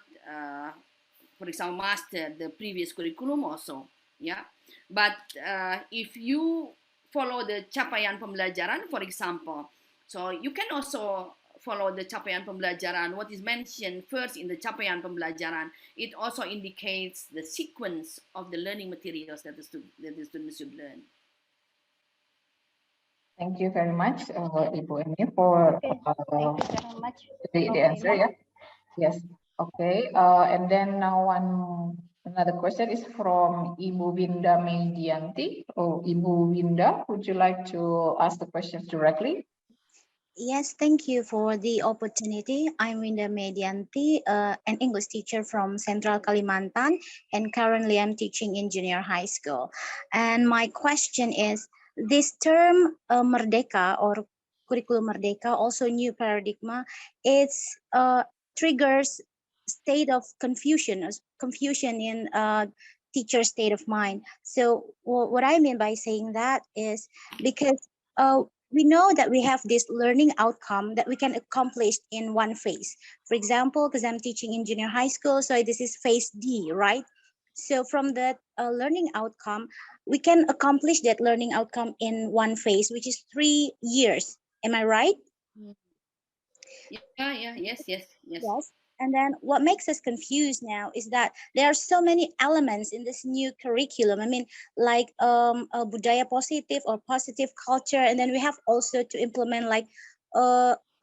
for example, mastered the previous curriculum also, yeah. But if you follow the capaian pembelajaran, for example, so you can also follow the capaian pembelajaran. What is mentioned first in the capaian pembelajaran, it also indicates the sequence of the learning materials that the students should learn. Thank you very much, Ibu Emi, for the answer. Yeah. Yes. Okay. And then now another question is from Ibu Winda Medianti. Oh, Ibu Winda, would you like to ask the questions directly? Yes, thank you for the opportunity. I'm Winda Medianti, an English teacher from Central Kalimantan, and currently I'm teaching in junior high school. And my question is, this term Merdeka or Kurikulum Merdeka, also new paradigm, it's triggers state of confusion in teacher's state of mind. So what I mean by saying that is because we know that we have this learning outcome that we can accomplish in one phase. For example, because I'm teaching in junior high school, so this is phase D, right? So from that learning outcome, we can accomplish that learning outcome in one phase, which is 3 years. Am I right? Yeah, yes. Yes. And then what makes us confused now is that there are so many elements in this new curriculum. I mean, like a budaya positive or positive culture. And then we have also to implement like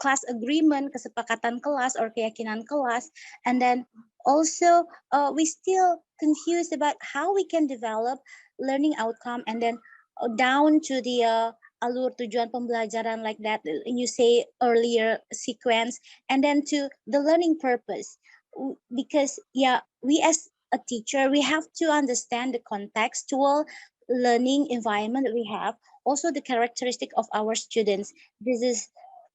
class agreement, kesepakatan kelas or keyakinan kelas. And then also we still confused about how we can develop learning outcome and then down to the alur tujuan pembelajaran like that you say earlier sequence, and then to the learning purpose, because yeah, we as a teacher, we have to understand the contextual learning environment that we have, also the characteristic of our students. This is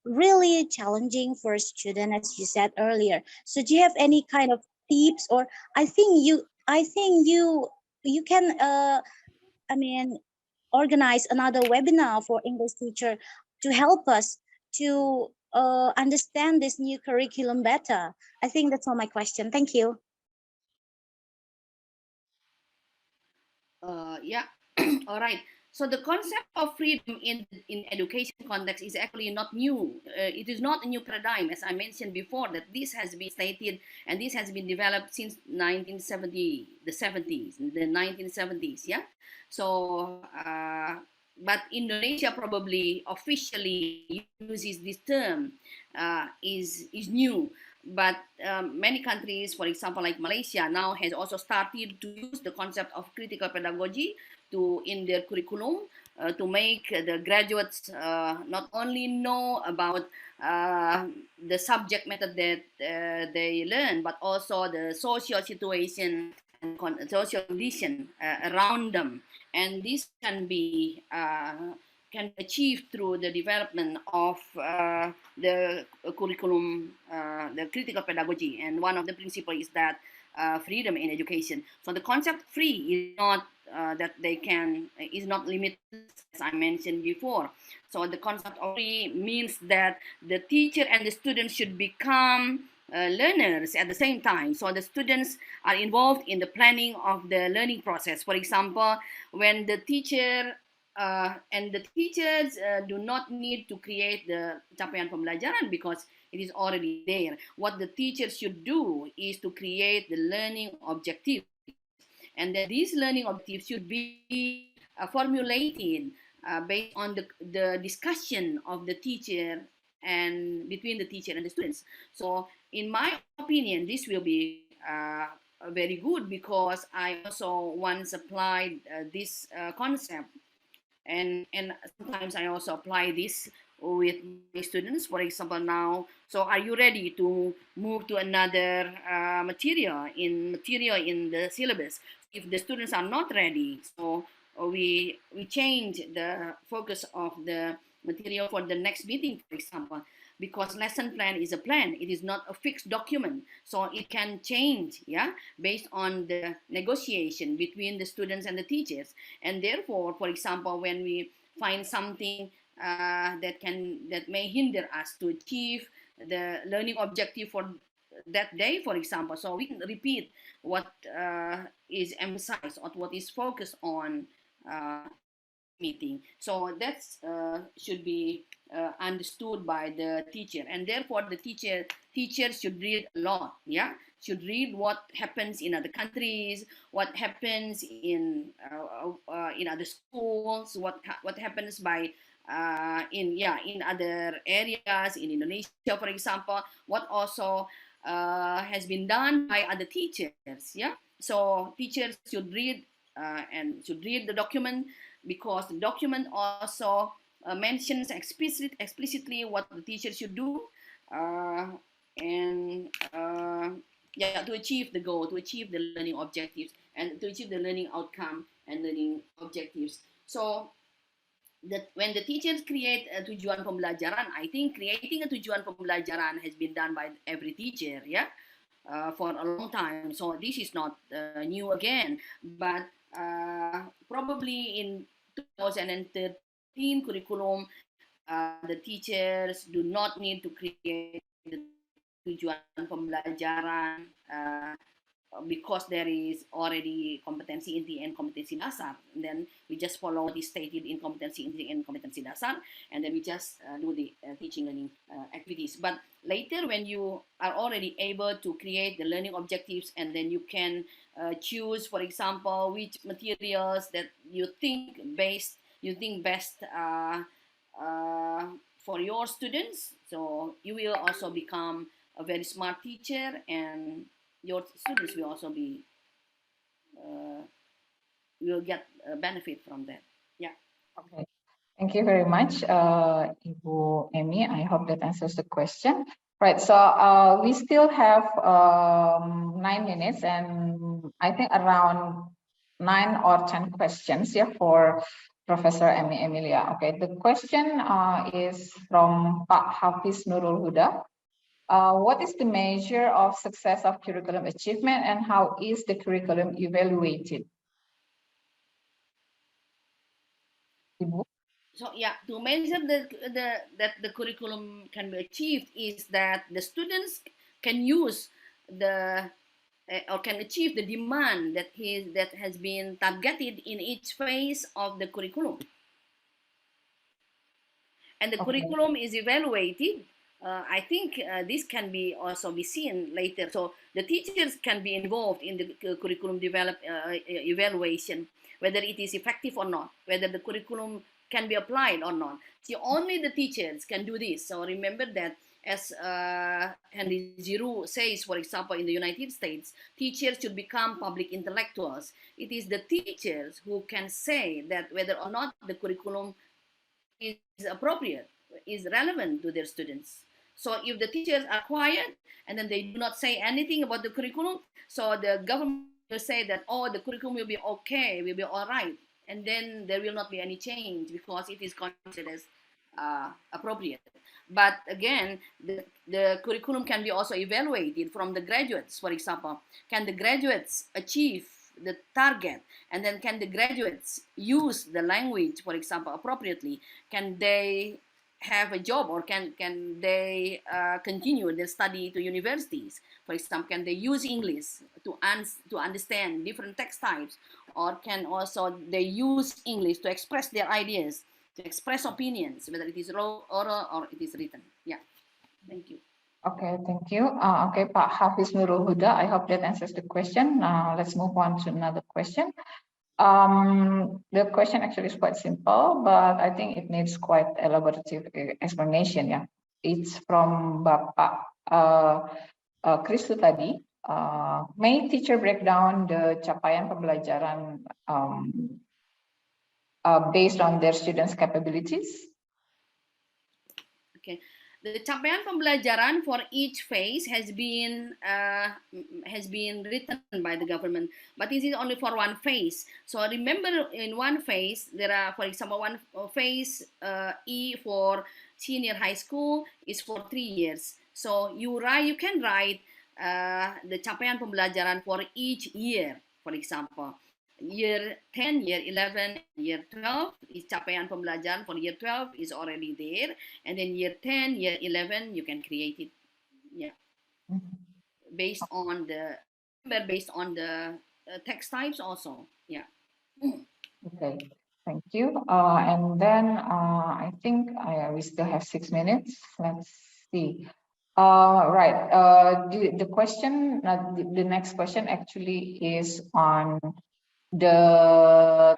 really challenging for a student, as you said earlier. So do you have any kind of tips, or I think you can I mean organize another webinar for English teacher to help us to understand this new curriculum better. I think that's all my question. Thank you. Yeah, all right. So the concept of freedom in education context is actually not new. It is not a new paradigm, as I mentioned before, that this has been stated and this has been developed since 1970, the 1970s, yeah? So, but Indonesia probably officially uses this term is new. But many countries, for example, like Malaysia, now has also started to use the concept of critical pedagogy in their curriculum to make the graduates not only know about the subject matter that they learn, but also the social situation and social condition around them. And this can be achieved through the development of the curriculum, the critical pedagogy. And one of the principles is that freedom in education. So the concept free is not that they can, is not limited, as I mentioned before. So the concept of free means that the teacher and the student should become learners at the same time. So the students are involved in the planning of the learning process. For example, when the teacher and the teachers do not need to create the capaian pembelajaran because it is already there. What the teacher should do is to create the learning objective. And then these learning objectives should be formulated based on the discussion of the teacher and between the teacher and the students. So in my opinion, this will be very good, because I also once applied this concept, and sometimes I also apply this with my students. For example, now, so are you ready to move to another material in the syllabus? If the students are not ready, so we change the focus of the material for the next meeting, for example, because lesson plan is a plan. It is not a fixed document, so it can change, yeah, based on the negotiation between the students and the teachers. And therefore, for example, when we find something that may hinder us to achieve the learning objective for that day, for example, so we can repeat what is emphasized or what is focused on meeting. So that should be understood by the teacher, and therefore the teacher should read a lot, yeah, should read what happens in other countries, what happens in other schools, what happens by in other areas in Indonesia, for example, what also has been done by other teachers, yeah. So teachers should read and should read the document, because the document also mentions explicitly what the teacher should do, and yeah, to achieve the goal, to achieve the learning objectives, and to achieve the learning outcome and learning objectives. So that when the teachers create a tujuan pembelajaran, I think creating a tujuan pembelajaran has been done by every teacher, yeah, for a long time. So this is not new again, but probably in 2013 curriculum, the teachers do not need to create the tujuan pembelajaran because there is already kompetensi inti and kompetensi dasar, and then we just follow what is stated in kompetensi inti and kompetensi dasar, and then we just do the teaching learning activities. But later, when you are already able to create the learning objectives, and then you can choose, for example, which materials that you think best for your students. So you will also become a very smart teacher, and your students will also be will get a benefit from that. Yeah. Okay. Thank you very much, Ibu Amy. I hope that answers the question. Right. So we still have 9 minutes, and I think around 9 or 10 questions here for Professor Amy Emilia. Okay. The question is from Pak Hafiz Nurul Huda. What is the measure of success of curriculum achievement, and how is the curriculum evaluated? Ibu? So yeah, to measure that the curriculum can be achieved is that the students can use the or can achieve the demand that has been targeted in each phase of the curriculum. And the curriculum is evaluated. I think this can be also be seen later. So the teachers can be involved in the curriculum evaluation, whether it is effective or not, whether the curriculum can be applied or not. See, only the teachers can do this. So remember that, as Henry Giroux says, for example, in the United States, teachers should become public intellectuals. It is the teachers who can say that whether or not the curriculum is appropriate, is relevant to their students. So if the teachers are quiet and then they do not say anything about the curriculum, so the government will say that, oh, the curriculum will be okay, will be all right, and then there will not be any change because it is considered as appropriate. But again, the curriculum can be also evaluated from the graduates. For example, can the graduates achieve the target, and then can the graduates use the language, for example, appropriately? Can they have a job, or can they continue their study to universities? For example, can they use English to understand different text types, or can also they use English to express their ideas, to express opinions, whether it is oral or it is written? Yeah, thank you. Okay, thank you. Okay, Pak Hafiz Nurul Huda, I hope that answers the question. Let's move on to another question. The question actually is quite simple, but I think it needs quite elaborative explanation. Yeah, it's from Bapak Kristu tadi. May teacher break down the capaian pembelajaran based on their students' capabilities? Okay. The capaian pembelajaran for each phase has been written by the government, but this is only for one phase. So remember, in one phase there are, for example, one phase E for senior high school is for 3 years. So you can write the capaian pembelajaran for each year. For example, year 10, year 11, year 12 is capaian pembelajaran for year 12 is already there, and then year 10, year 11 you can create it. Yeah, based on the text types also. Yeah. Okay, thank you. And then I think we still have 6 minutes. Let's see. Right. The question, the next question actually is on the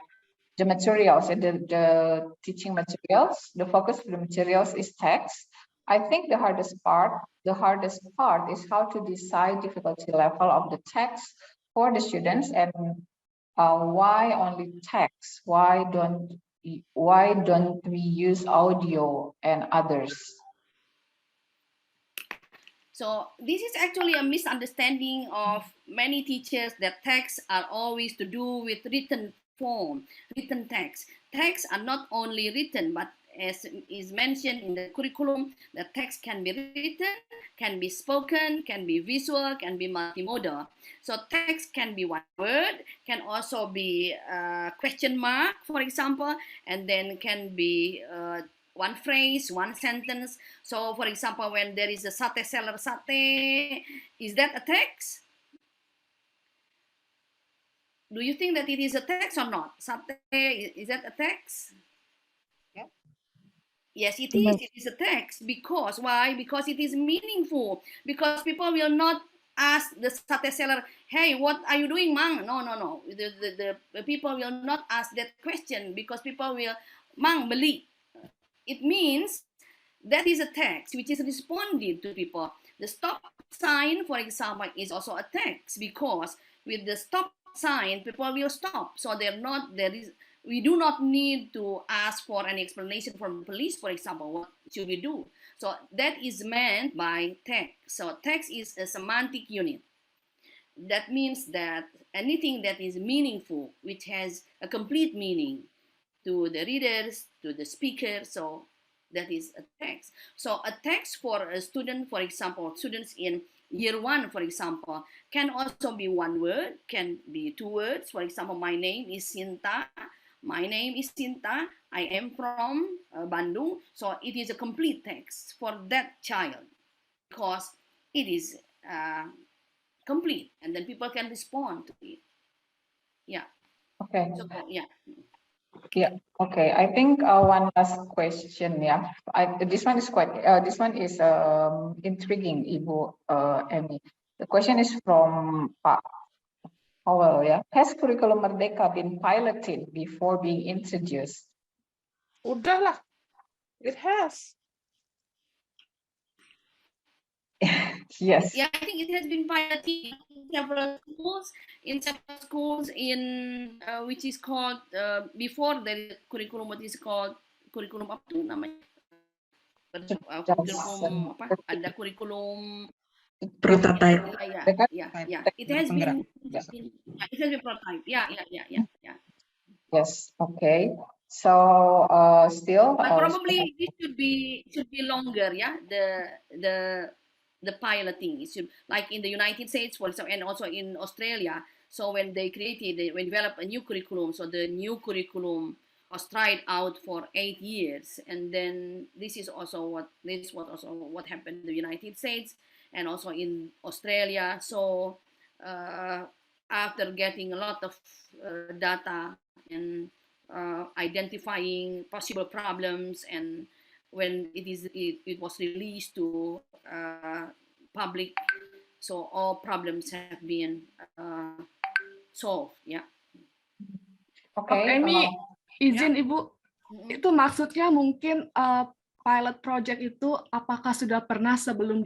materials and the teaching materials. The focus of the materials is text. I think the hardest part is how to decide difficulty level of the text for the students, and why only text? Why don't we use audio and others? So this is actually a misunderstanding of many teachers, that texts are always to do with written form, written text. Texts are not only written, but as is mentioned in the curriculum, the text can be written, can be spoken, can be visual, can be multimodal. So text can be one word, can also be question mark, for example, and then can be one phrase, one sentence. So for example, when there is a sate seller sate, is that a text? Do you think that it is a text or not? Is that a text? Yeah. Yes, it is. It is a text. Because why? Because it is meaningful. Because people will not ask the sate seller, hey, what are you doing, Mang? No, no, no. The people will not ask that question because people will, Mang, beli. It means that is a text which is responded to people. The stop sign, for example, is also a text because with the stop sign, people will stop. So we do not need to ask for an explanation from the police, for example, what should we do? So that is meant by text. So text is a semantic unit. That means that anything that is meaningful, which has a complete meaning to the readers, to the speaker, so that is a text. So a text for a student, for example, students in year 1, for example, can also be one word, can be 2 words. For example, my name is Sinta. My name is Sinta. I am from Bandung. So it is a complete text for that child because it is complete, and then people can respond to it. Yeah. Okay. So yeah. Yeah. Okay. I think one last question. Yeah. This one is quite. This one is intriguing, Ibu Emi. The question is from Pak Hywel. Yeah. Has Kurikulum Merdeka been piloted before being introduced? Udah lah. It has. Yes. Yeah, I think it has been piloted in several schools, in which is called before the curriculum, what is called curriculum apa tuh namanya? Curriculum apa? Ada curriculum prototype. Yeah. It has been prototype. Yeah. Yes. Okay. So still. But probably this should be longer. Yeah. The piloting is like in the United States, for example, and also in Australia. So when they developed a new curriculum, so the new curriculum was tried out for 8 years, and then this is also what happened in the United States and also in Australia. So after getting a lot of data and identifying possible problems, and when it was released to public, so all problems have been solved. Yeah. Okay. Emi, izin Ibu, itu maksudnya mungkin pilot project itu apakah sudah pernah sebelum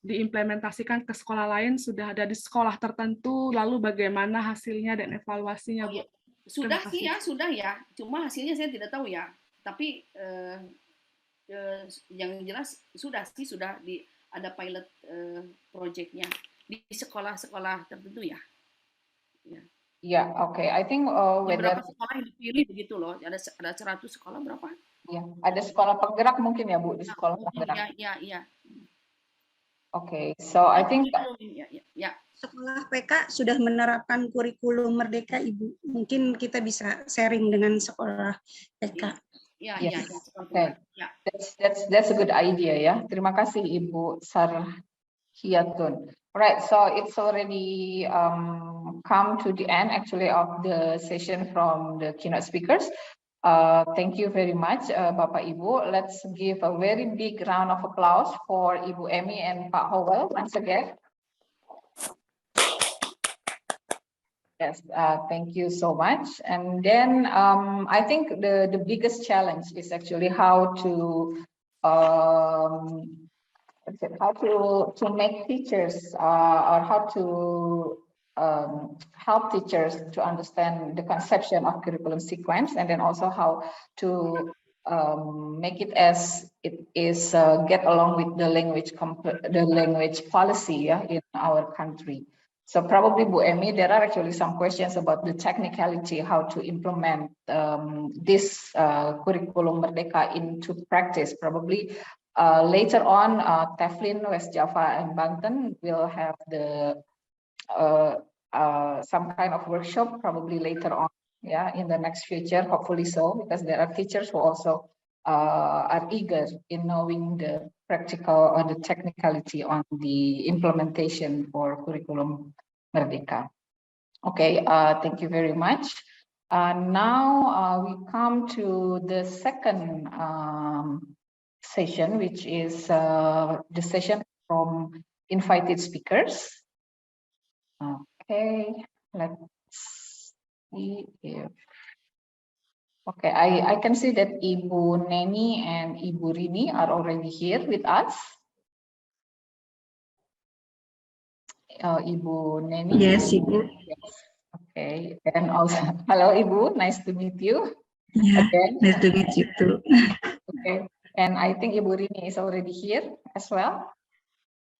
diimplementasikan ke sekolah lain, sudah ada di sekolah tertentu, lalu bagaimana hasilnya dan evaluasinya, Bu? Sudah sih ya, sudah ya. Cuma hasilnya saya tidak tahu ya. Tapi yang jelas sudah ada pilot projectnya di sekolah-sekolah tertentu ya. Ya, oke. I think beberapa sekolah yang dipilih begitu loh. Ada 100 sekolah berapa? Ya, ada sekolah penggerak mungkin ya, Bu, di sekolah penggerak. Ya. Oke, so I think sekolah PK sudah menerapkan kurikulum merdeka, Ibu. Mungkin kita bisa sharing dengan sekolah PK. Yes. Okay. That's a good idea ya. Terima kasih Ibu Sarhiatun. Right, so it's already come to the end actually of the session from the keynote speakers. Thank you very much, Bapak Ibu. Let's give a very big round of applause for Ibu Emi and Pak Hywel once again. Yes, thank you so much. And then I think the biggest challenge is actually how to make teachers or how to help teachers to understand the conception of curriculum sequence, and then also how to make it as it is get along with the language policy in our country. So probably Bu Emi, there are actually some questions about the technicality, how to implement this curriculum Merdeka into practice. Probably later on, TEFLIN West Java and Banten will have the some kind of workshop probably later on, in the next future, hopefully so, because there are teachers who also are eager in knowing the practical or the technicality on the implementation for Kurikulum Merdeka. Okay, thank you very much. Now we come to the second session, which is the session from invited speakers. Okay, let's see if. Okay, I can see that Ibu Neni and Ibu Rini are already here with us. Ibu Neni. Yes, Ibu. Yes. Okay, and also hello Ibu, nice to meet you. Yeah, again. nice to meet you too. Okay, and I think Ibu Rini is already here as well.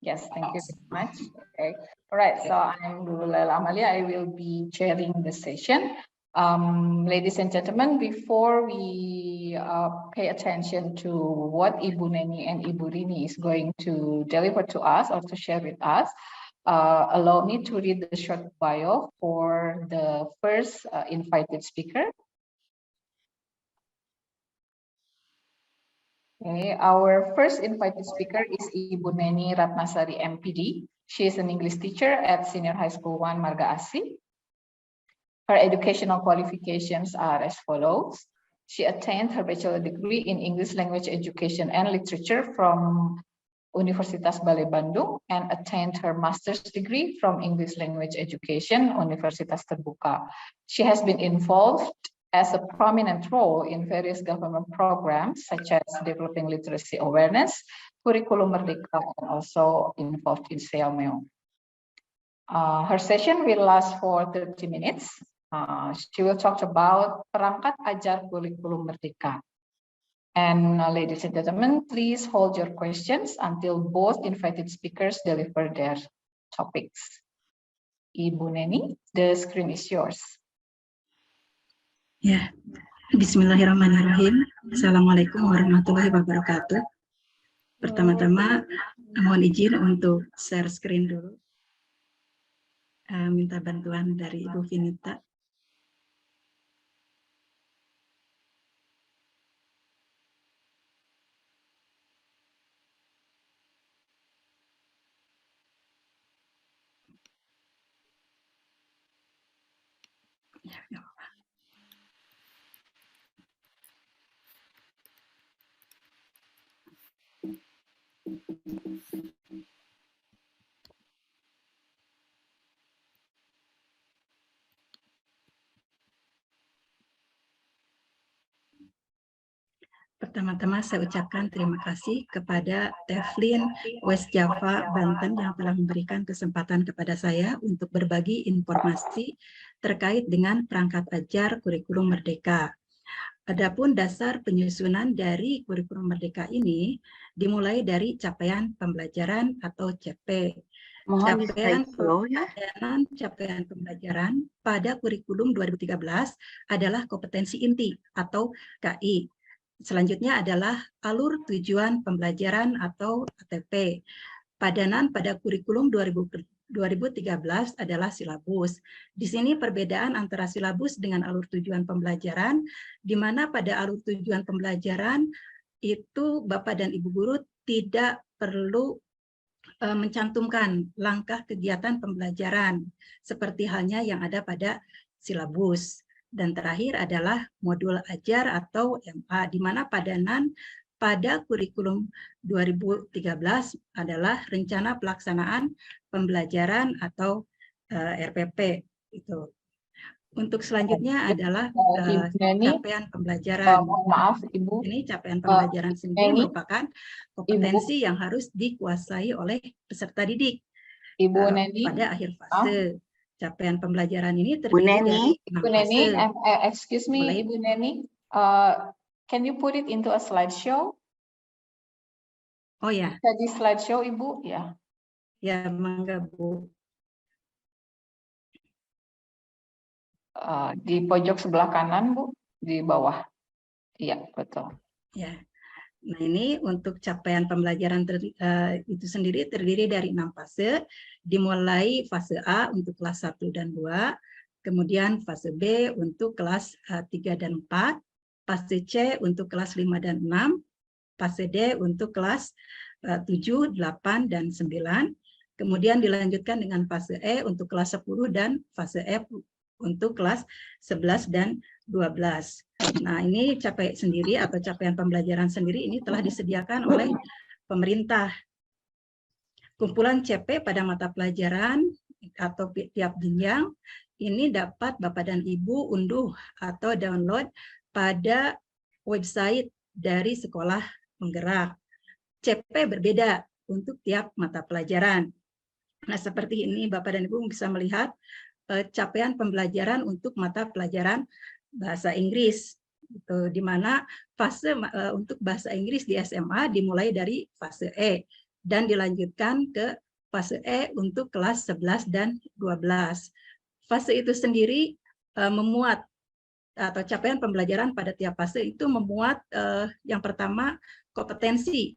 Yes, thank you very much. Okay, all right. So I'm Nurul Amalia. I will be chairing the session. Ladies and gentlemen, before we pay attention to what Ibu Neni and Ibu Rini is going to deliver to us or to share with us, allow me to read the short bio for the first invited speaker. Okay, our first invited speaker is Ibu Neni Ratnasari, M.Pd. She is an English teacher at Senior High School 1 Marga Asih. Her educational qualifications are as follows. She attained her bachelor degree in English Language Education and Literature from Universitas Balai Bandung and attained her master's degree from English Language Education, Universitas Terbuka. She has been involved as a prominent role in various government programs such as developing literacy awareness, Kurikulum Merdeka, and also involved in SEALMEO. Her session will last for 30 minutes. She will talk about perangkat ajar kurikulum merdeka. And ladies and gentlemen, please hold your questions until both invited speakers deliver their topics. Ibu Neni, the screen is yours. Ya, Bismillahirrahmanirrahim. Assalamualaikum warahmatullahi wabarakatuh. Pertama-tama mohon izin untuk share screen dulu. Minta bantuan dari Ibu Vinita. Pertama-tama saya ucapkan terima kasih kepada TEFLIN West Java Banten yang telah memberikan kesempatan kepada saya untuk berbagi informasi terkait dengan perangkat ajar kurikulum merdeka. Adapun dasar penyusunan dari kurikulum merdeka ini dimulai dari capaian pembelajaran atau CP. Capaian pembelajaran pada kurikulum 2013 adalah kompetensi inti atau KI. Selanjutnya adalah alur tujuan pembelajaran atau ATP. Padanan pada kurikulum 2013 adalah silabus. Di sini perbedaan antara silabus dengan alur tujuan pembelajaran, di mana pada alur tujuan pembelajaran itu Bapak dan Ibu guru tidak perlu mencantumkan langkah kegiatan pembelajaran seperti halnya yang ada pada silabus. Dan terakhir adalah modul ajar atau MA, di mana padanan pada kurikulum 2013 adalah rencana pelaksanaan pembelajaran atau RPP. Itu. Untuk selanjutnya adalah capaian pembelajaran. Maaf Ibu. Ini capaian pembelajaran sendiri merupakan kompetensi yang harus dikuasai oleh peserta didik pada akhir fase. Capaian pembelajaran ini terdiri dari 6 fase. Excuse me, Ibu Neni, can you put it into a slideshow? Oh ya. Jadi slideshow Ibu, ya. Ya, mangga Bu. Di pojok sebelah kanan Bu, di bawah. Iya, betul. Ya. Nah, ini untuk capaian pembelajaran itu sendiri terdiri dari 6 fase, dimulai fase A untuk kelas 1 dan 2, kemudian fase B untuk kelas 3 dan 4, fase C untuk kelas 5 dan 6, fase D untuk kelas 7, 8, dan 9, Kemudian dilanjutkan dengan fase E untuk kelas 10 dan fase F untuk kelas 11 dan 12. Nah, ini capaian sendiri atau capaian pembelajaran sendiri ini telah disediakan oleh pemerintah. Kumpulan CP pada mata pelajaran atau tiap jenjang ini dapat Bapak dan Ibu unduh atau download pada website dari sekolah penggerak. CP berbeda untuk tiap mata pelajaran. Nah, seperti ini Bapak dan Ibu bisa melihat capaian pembelajaran untuk mata pelajaran bahasa Inggris, gitu, di mana fase untuk bahasa Inggris di SMA dimulai dari fase E dan dilanjutkan ke fase E untuk kelas 11 dan 12. Fase itu sendiri memuat atau capaian pembelajaran pada tiap fase itu memuat yang pertama kompetensi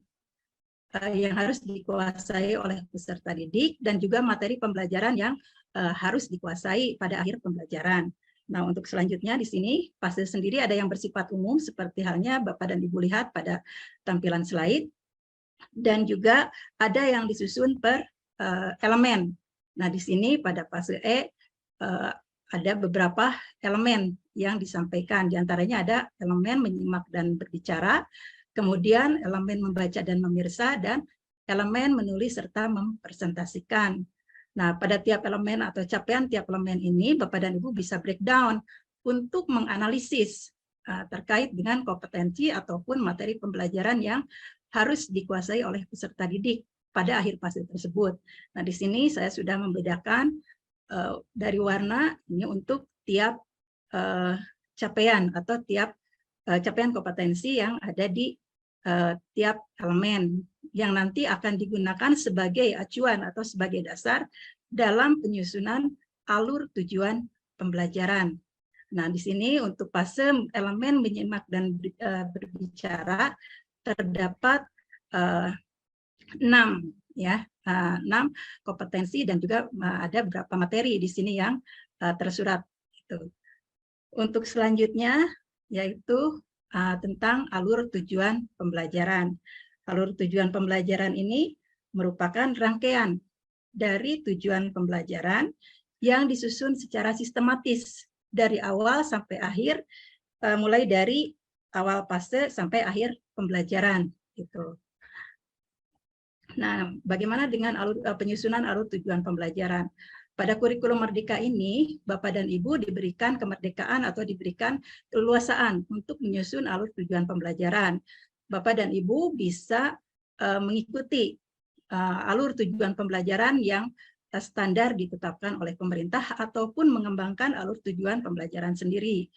yang harus dikuasai oleh peserta didik dan juga materi pembelajaran yang harus dikuasai pada akhir pembelajaran. Nah, untuk selanjutnya di sini fase sendiri ada yang bersifat umum seperti halnya Bapak dan Ibu lihat pada tampilan slide, dan juga ada yang disusun per elemen. Nah, di sini pada fase E ada beberapa elemen yang disampaikan. Di antaranya ada elemen menyimak dan berbicara, kemudian elemen membaca dan memirsa, dan elemen menulis serta mempresentasikan. Nah, pada tiap elemen atau capaian tiap elemen ini, Bapak dan Ibu bisa breakdown untuk menganalisis terkait dengan kompetensi ataupun materi pembelajaran yang harus dikuasai oleh peserta didik pada akhir fase tersebut. Nah, di sini saya sudah membedakan dari warna ini untuk tiap capaian atau tiap capaian kompetensi yang ada di tiap elemen yang nanti akan digunakan sebagai acuan atau sebagai dasar dalam penyusunan alur tujuan pembelajaran. Nah, di sini untuk fase elemen menyimak dan berbicara terdapat 6 ya, 6 kompetensi dan juga ada beberapa materi di sini yang tersurat. Untuk selanjutnya yaitu tentang alur tujuan pembelajaran. Alur tujuan pembelajaran ini merupakan rangkaian dari tujuan pembelajaran yang disusun secara sistematis dari awal sampai akhir, mulai dari awal fase sampai akhir pembelajaran. Gitu. Nah, bagaimana dengan penyusunan alur tujuan pembelajaran? Pada kurikulum merdeka ini, Bapak dan Ibu diberikan kemerdekaan atau diberikan keleluasaan untuk menyusun alur tujuan pembelajaran. Bapak dan Ibu bisa mengikuti alur tujuan pembelajaran yang standar ditetapkan oleh pemerintah ataupun mengembangkan alur tujuan pembelajaran sendiri.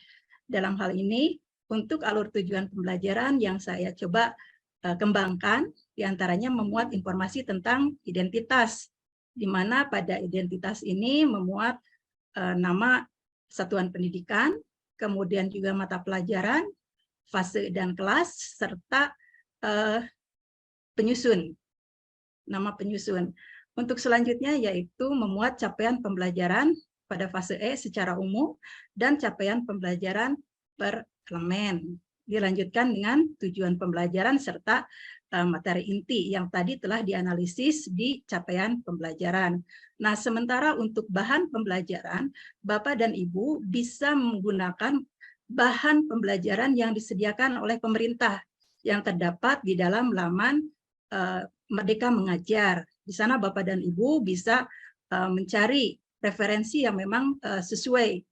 Dalam hal ini, untuk alur tujuan pembelajaran yang saya coba kembangkan, diantaranya memuat informasi tentang identitas, di mana pada identitas ini memuat nama satuan pendidikan, kemudian juga mata pelajaran, fase dan kelas, serta penyusun, nama penyusun. Untuk selanjutnya yaitu memuat capaian pembelajaran pada fase E secara umum dan capaian pembelajaran per elemen. Dilanjutkan dengan tujuan pembelajaran serta materi inti yang tadi telah dianalisis di capaian pembelajaran. Nah, sementara untuk bahan pembelajaran, Bapak dan Ibu bisa menggunakan bahan pembelajaran yang disediakan oleh pemerintah yang terdapat di dalam laman Merdeka Mengajar. Di sana Bapak dan Ibu bisa mencari referensi yang memang sesuai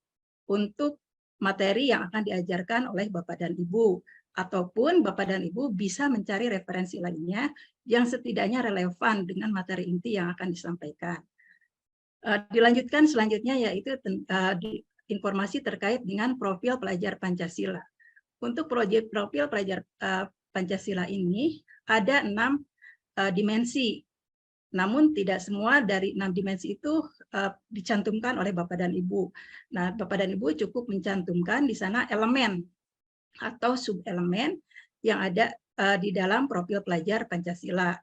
untuk materi yang akan diajarkan oleh Bapak dan Ibu. Ataupun Bapak dan Ibu bisa mencari referensi lainnya yang setidaknya relevan dengan materi inti yang akan disampaikan. Dilanjutkan selanjutnya yaitu informasi terkait dengan profil pelajar Pancasila. Untuk proyek profil pelajar Pancasila ini ada 6 dimensi. Namun tidak semua dari 6 dimensi itu dicantumkan oleh Bapak dan Ibu. Nah, Bapak dan Ibu cukup mencantumkan di sana elemen atau subelemen yang ada di dalam profil pelajar Pancasila.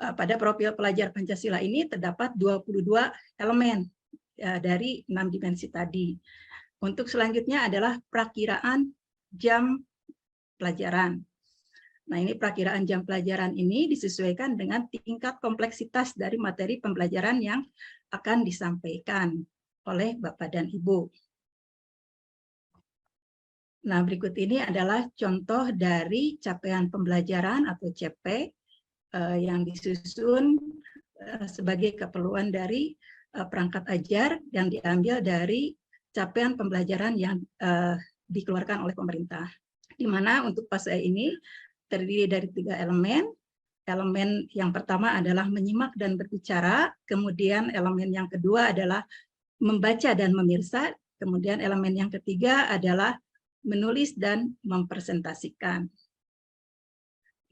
Pada profil pelajar Pancasila ini terdapat 22 elemen dari 6 dimensi tadi. Untuk selanjutnya adalah perakiraan jam pelajaran. Nah, ini perakiraan jam pelajaran ini disesuaikan dengan tingkat kompleksitas dari materi pembelajaran yang akan disampaikan oleh Bapak dan Ibu. Nah, berikut ini adalah contoh dari capaian pembelajaran atau CP yang disusun sebagai keperluan dari perangkat ajar yang diambil dari capaian pembelajaran yang dikeluarkan oleh pemerintah. Di mana untuk fase ini terdiri dari 3 elemen. Elemen yang pertama adalah menyimak dan berbicara, kemudian elemen yang kedua adalah membaca dan memirsa, kemudian elemen yang ketiga adalah menulis dan mempresentasikan.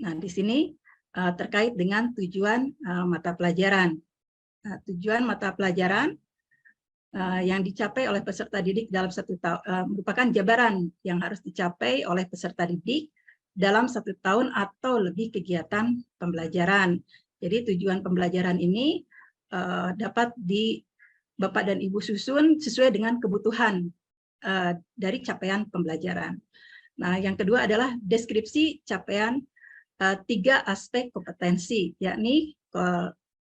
Nah, di sini terkait dengan tujuan mata pelajaran. Nah, tujuan mata pelajaran yang dicapai oleh peserta didik dalam 1 tahun merupakan jabaran yang harus dicapai oleh peserta didik dalam 1 tahun atau lebih kegiatan pembelajaran. Jadi tujuan pembelajaran ini dapat Bapak dan Ibu susun sesuai dengan kebutuhan dari capaian pembelajaran. Nah, yang kedua adalah deskripsi capaian 3 aspek kompetensi, yakni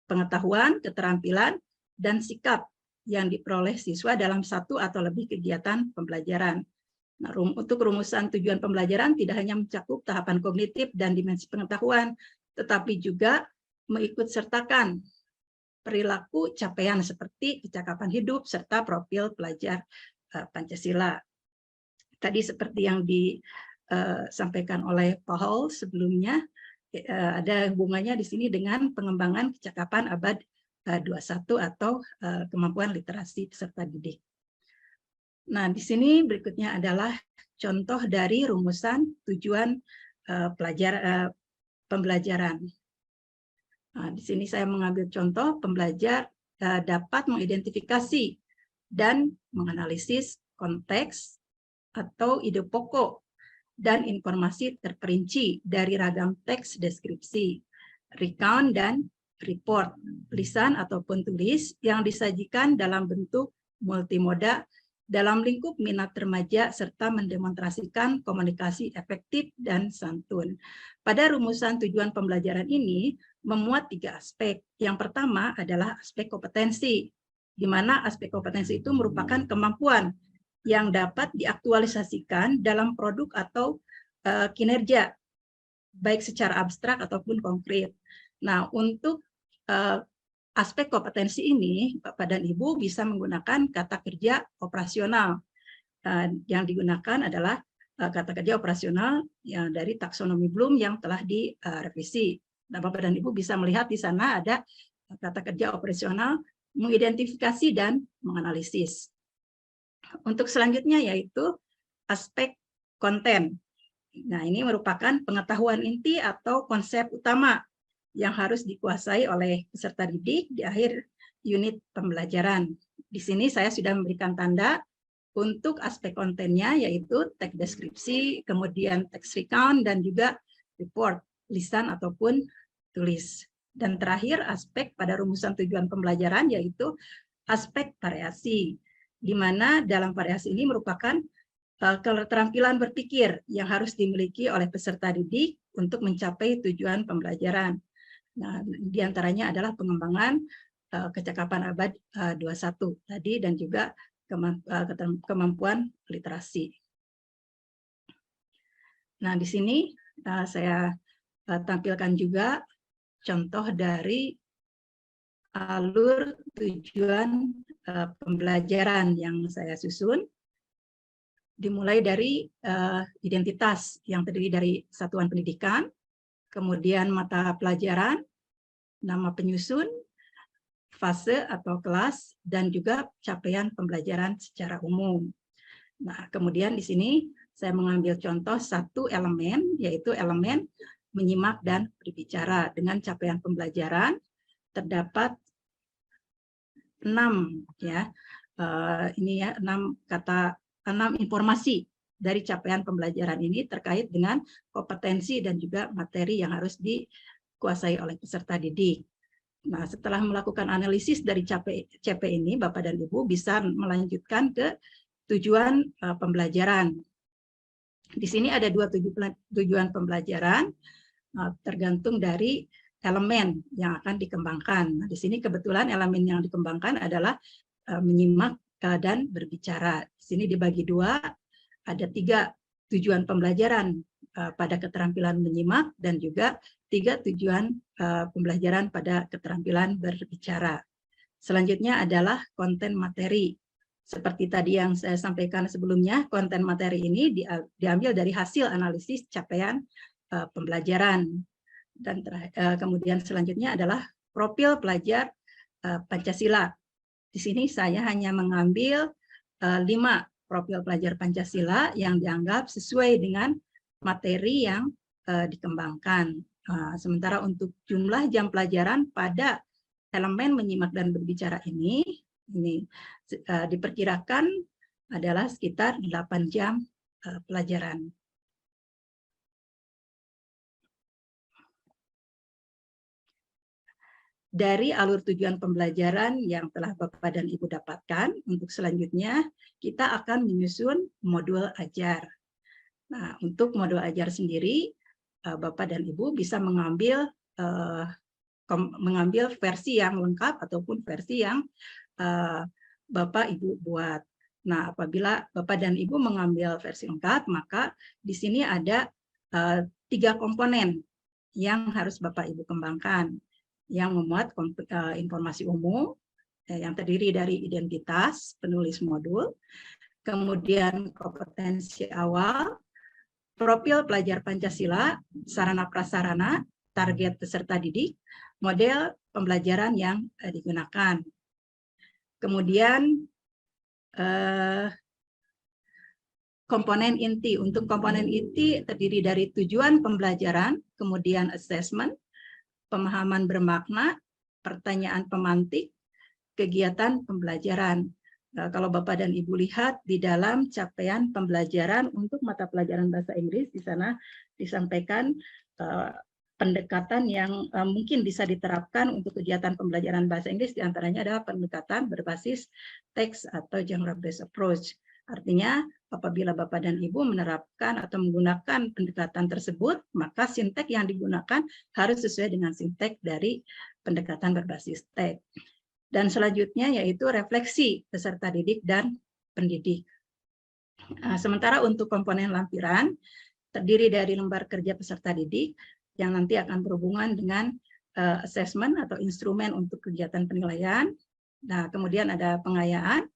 pengetahuan, keterampilan, dan sikap yang diperoleh siswa dalam 1 atau lebih kegiatan pembelajaran. Nah, untuk rumusan tujuan pembelajaran tidak hanya mencakup tahapan kognitif dan dimensi pengetahuan, tetapi juga mengikut sertakan perilaku capaian seperti kecakapan hidup serta profil pelajar Pancasila. Tadi seperti yang disampaikan oleh Pak Hall sebelumnya, ada hubungannya di sini dengan pengembangan kecakapan abad 21 atau kemampuan literasi peserta didik. Nah, di sini berikutnya adalah contoh dari rumusan tujuan pembelajaran. Nah, di sini saya mengambil contoh pembelajar dapat mengidentifikasi dan menganalisis konteks atau ide pokok dan informasi terperinci dari ragam teks deskripsi, recount, dan report, lisan ataupun tulis yang disajikan dalam bentuk multimoda dalam lingkup minat remaja serta mendemonstrasikan komunikasi efektif dan santun. Pada rumusan tujuan pembelajaran ini memuat 3 aspek. Yang pertama adalah aspek kompetensi, di mana aspek kompetensi itu merupakan kemampuan yang dapat diaktualisasikan dalam produk atau kinerja, baik secara abstrak ataupun konkret. Nah, untuk aspek kompetensi ini, Bapak dan Ibu bisa menggunakan kata kerja operasional. Yang digunakan adalah kata kerja operasional yang dari taksonomi Bloom yang telah direvisi. Nah, Bapak dan Ibu bisa melihat di sana ada kata kerja operasional, mengidentifikasi dan menganalisis. Untuk selanjutnya yaitu aspek konten. Nah, ini merupakan pengetahuan inti atau konsep utama yang harus dikuasai oleh peserta didik di akhir unit pembelajaran. Di sini saya sudah memberikan tanda untuk aspek kontennya, yaitu teks deskripsi, kemudian teks recount, dan juga report, lisan ataupun tulis. Dan terakhir aspek pada rumusan tujuan pembelajaran, yaitu aspek variasi, di mana dalam variasi ini merupakan keterampilan berpikir yang harus dimiliki oleh peserta didik untuk mencapai tujuan pembelajaran. Nah, diantaranya adalah pengembangan kecakapan abad 21 tadi dan juga kemampuan literasi. Nah, di sini saya tampilkan juga contoh dari alur tujuan pembelajaran yang saya susun. Dimulai dari identitas yang terdiri dari satuan pendidikan, kemudian mata pelajaran, nama penyusun, fase atau kelas, dan juga capaian pembelajaran secara umum. Nah, kemudian di sini saya mengambil contoh 1 elemen, yaitu elemen menyimak dan berbicara. Dengan capaian pembelajaran terdapat 6 ya. Ini ya 6 informasi dari capaian pembelajaran ini terkait dengan kompetensi dan juga materi yang harus dikuasai oleh peserta didik. Nah, setelah melakukan analisis dari CP ini, Bapak dan Ibu bisa melanjutkan ke tujuan pembelajaran. Di sini ada 2 tujuan pembelajaran. tergantung dari elemen yang akan dikembangkan. Nah, di sini kebetulan elemen yang dikembangkan adalah menyimak dan berbicara. Di sini dibagi dua, ada 3 tujuan pembelajaran pada keterampilan menyimak dan juga 3 tujuan pembelajaran pada keterampilan berbicara. Selanjutnya adalah konten materi. Seperti tadi yang saya sampaikan sebelumnya, konten materi ini diambil dari hasil analisis capaian pembelajaran. Dan kemudian selanjutnya adalah profil pelajar Pancasila. Di sini saya hanya mengambil 5 profil pelajar Pancasila yang dianggap sesuai dengan materi yang dikembangkan. Sementara untuk jumlah jam pelajaran pada elemen menyimak dan berbicara ini diperkirakan adalah sekitar 8 jam pelajaran. Dari alur tujuan pembelajaran yang telah Bapak dan Ibu dapatkan, untuk selanjutnya kita akan menyusun modul ajar. Nah, untuk modul ajar sendiri, Bapak dan Ibu bisa mengambil versi yang lengkap ataupun versi yang Bapak Ibu buat. Nah, apabila Bapak dan Ibu mengambil versi lengkap, maka di sini ada 3 komponen yang harus Bapak Ibu kembangkan, yang memuat informasi umum yang terdiri dari identitas penulis modul, kemudian kompetensi awal, profil pelajar Pancasila, sarana prasarana, target peserta didik, model pembelajaran yang digunakan. Kemudian komponen inti. Untuk komponen inti terdiri dari tujuan pembelajaran, kemudian assessment, pemahaman bermakna, pertanyaan pemantik, kegiatan pembelajaran. Kalau Bapak dan Ibu lihat di dalam capaian pembelajaran untuk mata pelajaran bahasa Inggris, di sana disampaikan pendekatan yang mungkin bisa diterapkan untuk kegiatan pembelajaran bahasa Inggris, diantaranya adalah pendekatan berbasis teks atau genre-based approach. Artinya, apabila Bapak dan Ibu menerapkan atau menggunakan pendekatan tersebut, maka sintek yang digunakan harus sesuai dengan sintek dari pendekatan berbasis teks. Dan selanjutnya yaitu refleksi peserta didik dan pendidik. Sementara untuk komponen lampiran, terdiri dari lembar kerja peserta didik, yang nanti akan berhubungan dengan assessment atau instrumen untuk kegiatan penilaian. Nah, kemudian ada pengayaan,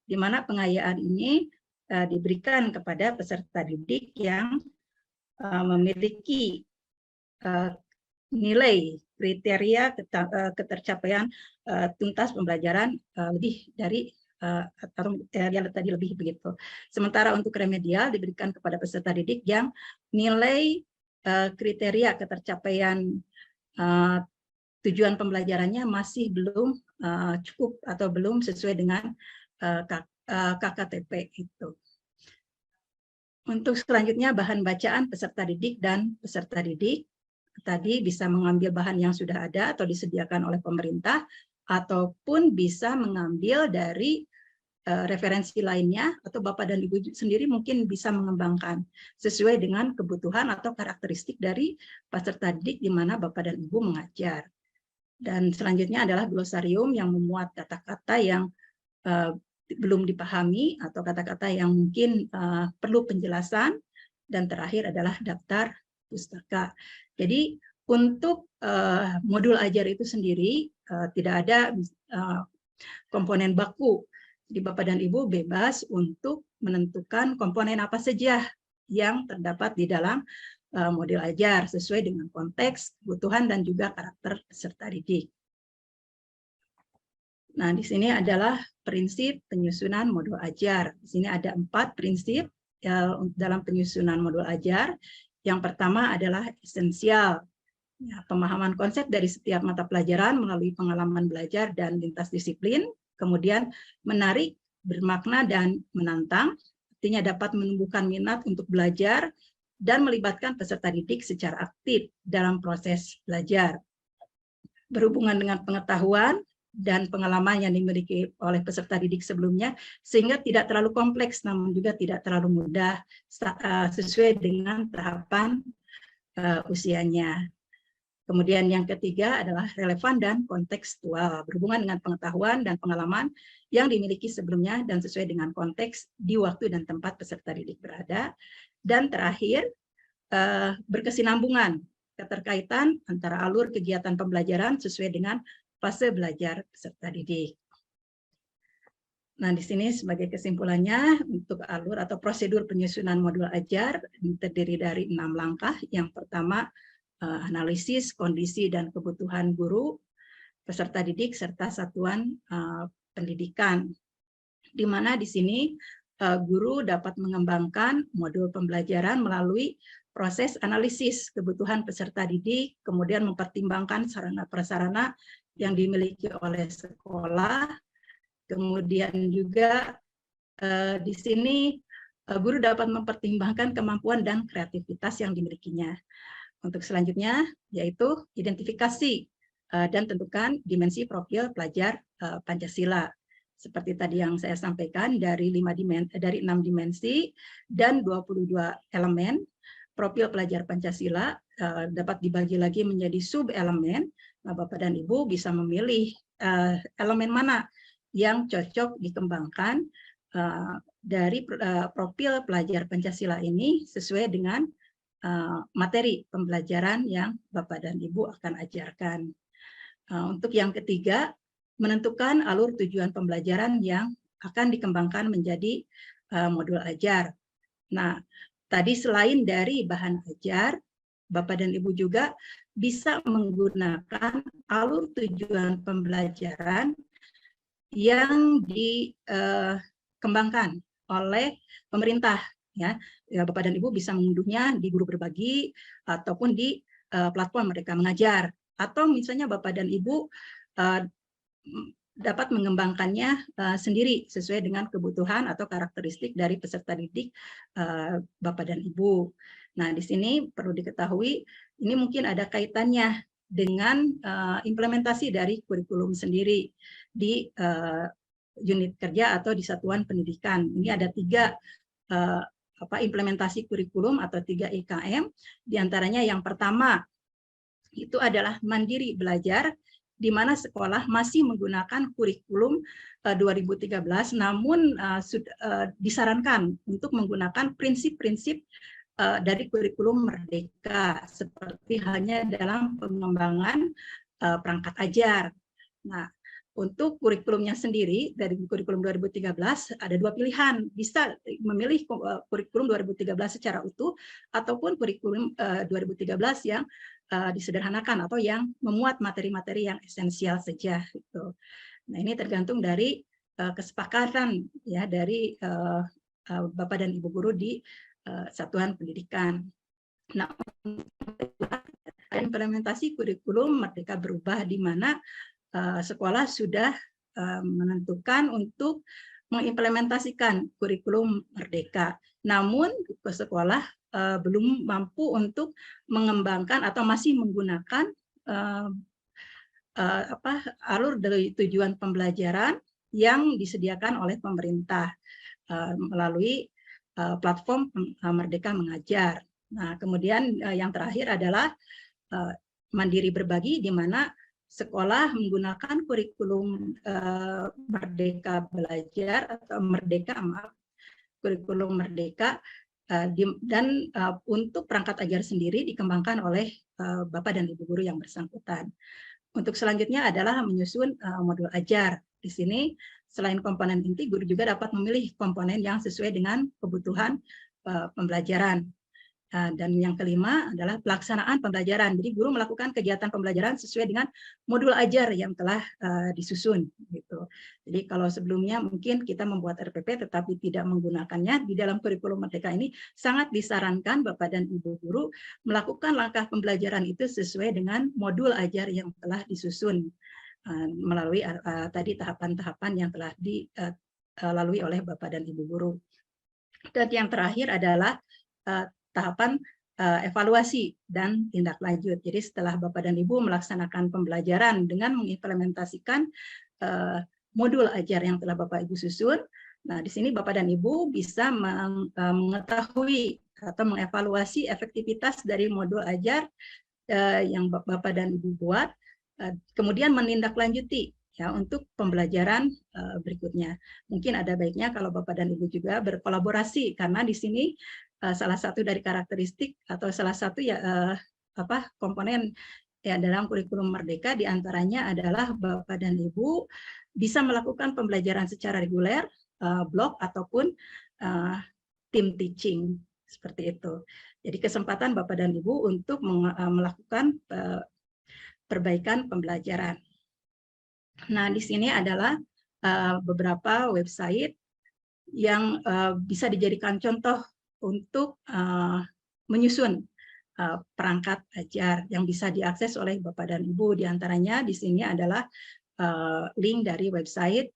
di mana pengayaan ini diberikan kepada peserta didik yang memiliki nilai kriteria ketercapaian tuntas pembelajaran lebih dari atau tadi lebih begitu. Sementara untuk remedial diberikan kepada peserta didik yang nilai kriteria ketercapaian tujuan pembelajarannya masih belum cukup atau belum sesuai dengan KKTP itu. Untuk selanjutnya bahan bacaan peserta didik dan peserta didik tadi bisa mengambil bahan yang sudah ada atau disediakan oleh pemerintah ataupun bisa mengambil dari referensi lainnya atau Bapak dan Ibu sendiri mungkin bisa mengembangkan sesuai dengan kebutuhan atau karakteristik dari peserta didik di mana Bapak dan Ibu mengajar. Dan selanjutnya adalah glosarium yang memuat kata-kata yang belum dipahami atau kata-kata yang mungkin perlu penjelasan, dan terakhir adalah daftar pustaka. Jadi untuk modul ajar itu sendiri tidak ada komponen baku. Jadi Bapak dan Ibu bebas untuk menentukan komponen apa saja yang terdapat di dalam modul ajar sesuai dengan konteks, kebutuhan, dan juga karakter peserta didik. Nah, di sini adalah prinsip penyusunan modul ajar. Di sini ada 4 prinsip dalam penyusunan modul ajar. Yang pertama adalah esensial. Pemahaman konsep dari setiap mata pelajaran melalui pengalaman belajar dan lintas disiplin. Kemudian menarik, bermakna, dan menantang. Artinya dapat menumbuhkan minat untuk belajar dan melibatkan peserta didik secara aktif dalam proses belajar. Berhubungan dengan pengetahuan dan pengalaman yang dimiliki oleh peserta didik sebelumnya, sehingga tidak terlalu kompleks namun juga tidak terlalu mudah sesuai dengan tahapan usianya. Kemudian yang ketiga adalah relevan dan kontekstual, berhubungan dengan pengetahuan dan pengalaman yang dimiliki sebelumnya dan sesuai dengan konteks di waktu dan tempat peserta didik berada. Dan terakhir, berkesinambungan, keterkaitan antara alur kegiatan pembelajaran sesuai dengan fase belajar peserta didik. Nah, di sini sebagai kesimpulannya untuk alur atau prosedur penyusunan modul ajar terdiri dari 6 langkah. Yang pertama, analisis kondisi dan kebutuhan guru, peserta didik, serta satuan pendidikan. Di mana di sini guru dapat mengembangkan modul pembelajaran melalui proses analisis kebutuhan peserta didik, kemudian mempertimbangkan sarana-prasarana yang dimiliki oleh sekolah. Kemudian juga di sini guru dapat mempertimbangkan kemampuan dan kreativitas yang dimilikinya. Untuk selanjutnya yaitu identifikasi dan tentukan dimensi profil pelajar Pancasila. Seperti tadi yang saya sampaikan dari 6 dimensi dan 22 elemen profil pelajar Pancasila dapat dibagi lagi menjadi sub-elemen. Nah, Bapak dan Ibu bisa memilih elemen mana yang cocok dikembangkan dari profil pelajar Pancasila ini sesuai dengan materi pembelajaran yang Bapak dan Ibu akan ajarkan. Untuk yang ketiga, menentukan alur tujuan pembelajaran yang akan dikembangkan menjadi modul ajar. Nah, tadi selain dari bahan ajar, Bapak dan Ibu juga bisa menggunakan alur tujuan pembelajaran yang dikembangkan oleh pemerintah. Ya, Bapak dan Ibu bisa mengunduhnya di guru berbagi ataupun di platform Merdeka Mengajar. Atau misalnya Bapak dan Ibu dapat mengembangkannya sendiri sesuai dengan kebutuhan atau karakteristik dari peserta didik Bapak dan Ibu. Nah, di sini perlu diketahui ini mungkin ada kaitannya dengan implementasi dari kurikulum sendiri di unit kerja atau di satuan pendidikan. Ini ada 3 implementasi kurikulum atau 3 IKM. Di antaranya yang pertama itu adalah mandiri belajar, di mana sekolah masih menggunakan kurikulum 2013, namun disarankan untuk menggunakan prinsip-prinsip dari kurikulum Merdeka, seperti hanya dalam pengembangan perangkat ajar. Nah, untuk kurikulumnya sendiri, dari kurikulum 2013, ada 2 pilihan. Bisa memilih kurikulum 2013 secara utuh, ataupun kurikulum 2013 yang disederhanakan, atau yang memuat materi-materi yang esensial saja. Gitu. Nah, ini tergantung dari kesepakatan ya dari Bapak dan Ibu guru di satuan pendidikan. Nah, implementasi kurikulum Merdeka berubah, di mana sekolah sudah menentukan untuk mengimplementasikan kurikulum Merdeka. Namun sekolah belum mampu untuk mengembangkan atau masih menggunakan alur dari tujuan pembelajaran yang disediakan oleh pemerintah melalui platform Merdeka Mengajar. Nah, kemudian yang terakhir adalah mandiri berbagi, di mana sekolah menggunakan kurikulum Merdeka Belajar atau kurikulum Merdeka, dan untuk perangkat ajar sendiri dikembangkan oleh Bapak dan Ibu guru yang bersangkutan. Untuk selanjutnya adalah menyusun modul ajar. Di sini selain komponen inti, guru juga dapat memilih komponen yang sesuai dengan kebutuhan pembelajaran. Dan yang kelima adalah pelaksanaan pembelajaran. Jadi guru melakukan kegiatan pembelajaran sesuai dengan modul ajar yang telah disusun. Gitu. Jadi kalau sebelumnya mungkin kita membuat RPP tetapi tidak menggunakannya, di dalam kurikulum Merdeka ini sangat disarankan Bapak dan Ibu guru melakukan langkah pembelajaran itu sesuai dengan modul ajar yang telah disusun melalui tadi tahapan-tahapan yang telah dilalui oleh Bapak dan Ibu guru. Dan yang terakhir adalah tahapan evaluasi dan tindak lanjut. Jadi setelah Bapak dan Ibu melaksanakan pembelajaran dengan mengimplementasikan modul ajar yang telah Bapak Ibu susun, nah di sini Bapak dan Ibu bisa mengetahui atau mengevaluasi efektivitas dari modul ajar yang Bapak dan Ibu buat, kemudian menindaklanjuti ya untuk pembelajaran berikutnya. Mungkin ada baiknya kalau Bapak dan Ibu juga berkolaborasi, karena di sini salah satu dari karakteristik atau salah satu komponen ya dalam kurikulum merdeka diantaranya adalah Bapak dan Ibu bisa melakukan pembelajaran secara reguler, blok ataupun tim teaching seperti itu. Jadi kesempatan Bapak dan Ibu untuk melakukan perbaikan pembelajaran. Nah, di sini adalah beberapa website yang bisa dijadikan contoh untuk menyusun perangkat ajar yang bisa diakses oleh Bapak dan Ibu. Di antaranya di sini adalah link dari website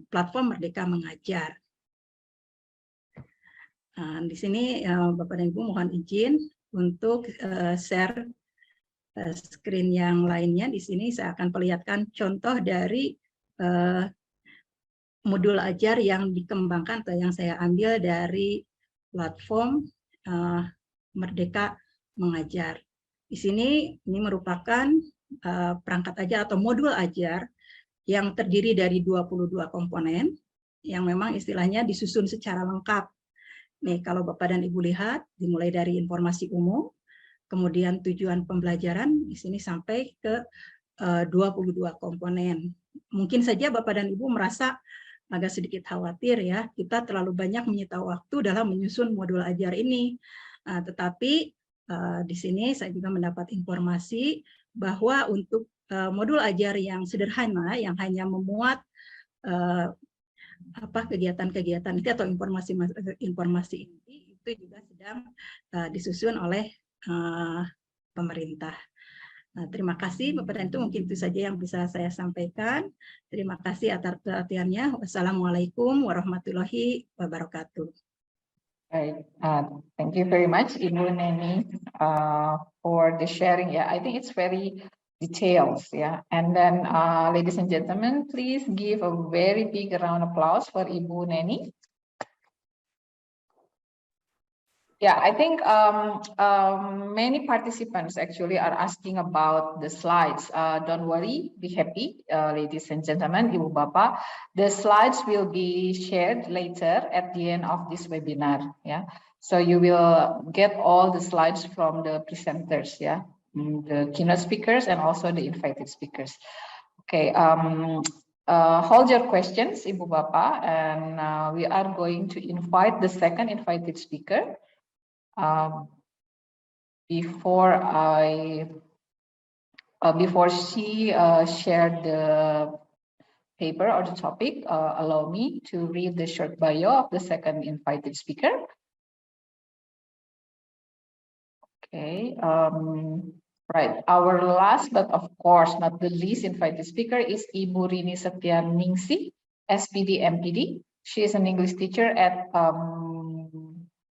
platform Merdeka Mengajar. Di sini Bapak dan Ibu mohon izin untuk share screen yang lainnya. Di sini saya akan perlihatkan contoh dari modul ajar yang dikembangkan atau yang saya ambil dari platform Merdeka Mengajar. Di sini ini merupakan perangkat ajar atau modul ajar yang terdiri dari 22 komponen yang memang istilahnya disusun secara lengkap. Nih, kalau Bapak dan Ibu lihat, dimulai dari informasi umum, kemudian tujuan pembelajaran, di sini sampai ke 22 komponen. Mungkin saja Bapak dan Ibu merasa agak sedikit khawatir ya, kita terlalu banyak menyita waktu dalam menyusun modul ajar ini. Tetapi di sini saya juga mendapat informasi bahwa untuk modul ajar yang sederhana, yang hanya memuat kegiatan-kegiatan itu atau informasi inti, itu juga sedang disusun oleh pemerintah. Terima kasih Bapak dan Ibu, mungkin itu saja yang bisa saya sampaikan. Terima kasih atas perhatiannya. Wassalamualaikum warahmatullahi wabarakatuh. Right. Thank you very much, Ibu Neni, for the sharing. Yeah, I think it's very details. Yeah, and then, ladies and gentlemen, please give a very big round of applause for Ibu Neni. Yeah, I think many participants actually are asking about the slides. Don't worry, be happy, ladies and gentlemen, Ibu Bapak. The slides will be shared later at the end of this webinar. Yeah, so you will get all the slides from the presenters. Yeah, the keynote speakers and also the invited speakers. Okay. Hold your questions, Ibu Bapak, and we are going to invite the second invited speaker. Before she shared the paper or the topic, allow me to read the short bio of the second invited speaker. Okay, right. Our last, but of course not the least invited speaker is Ibu Rini Setianingsih, S.Pd. M.Pd. She is an English teacher at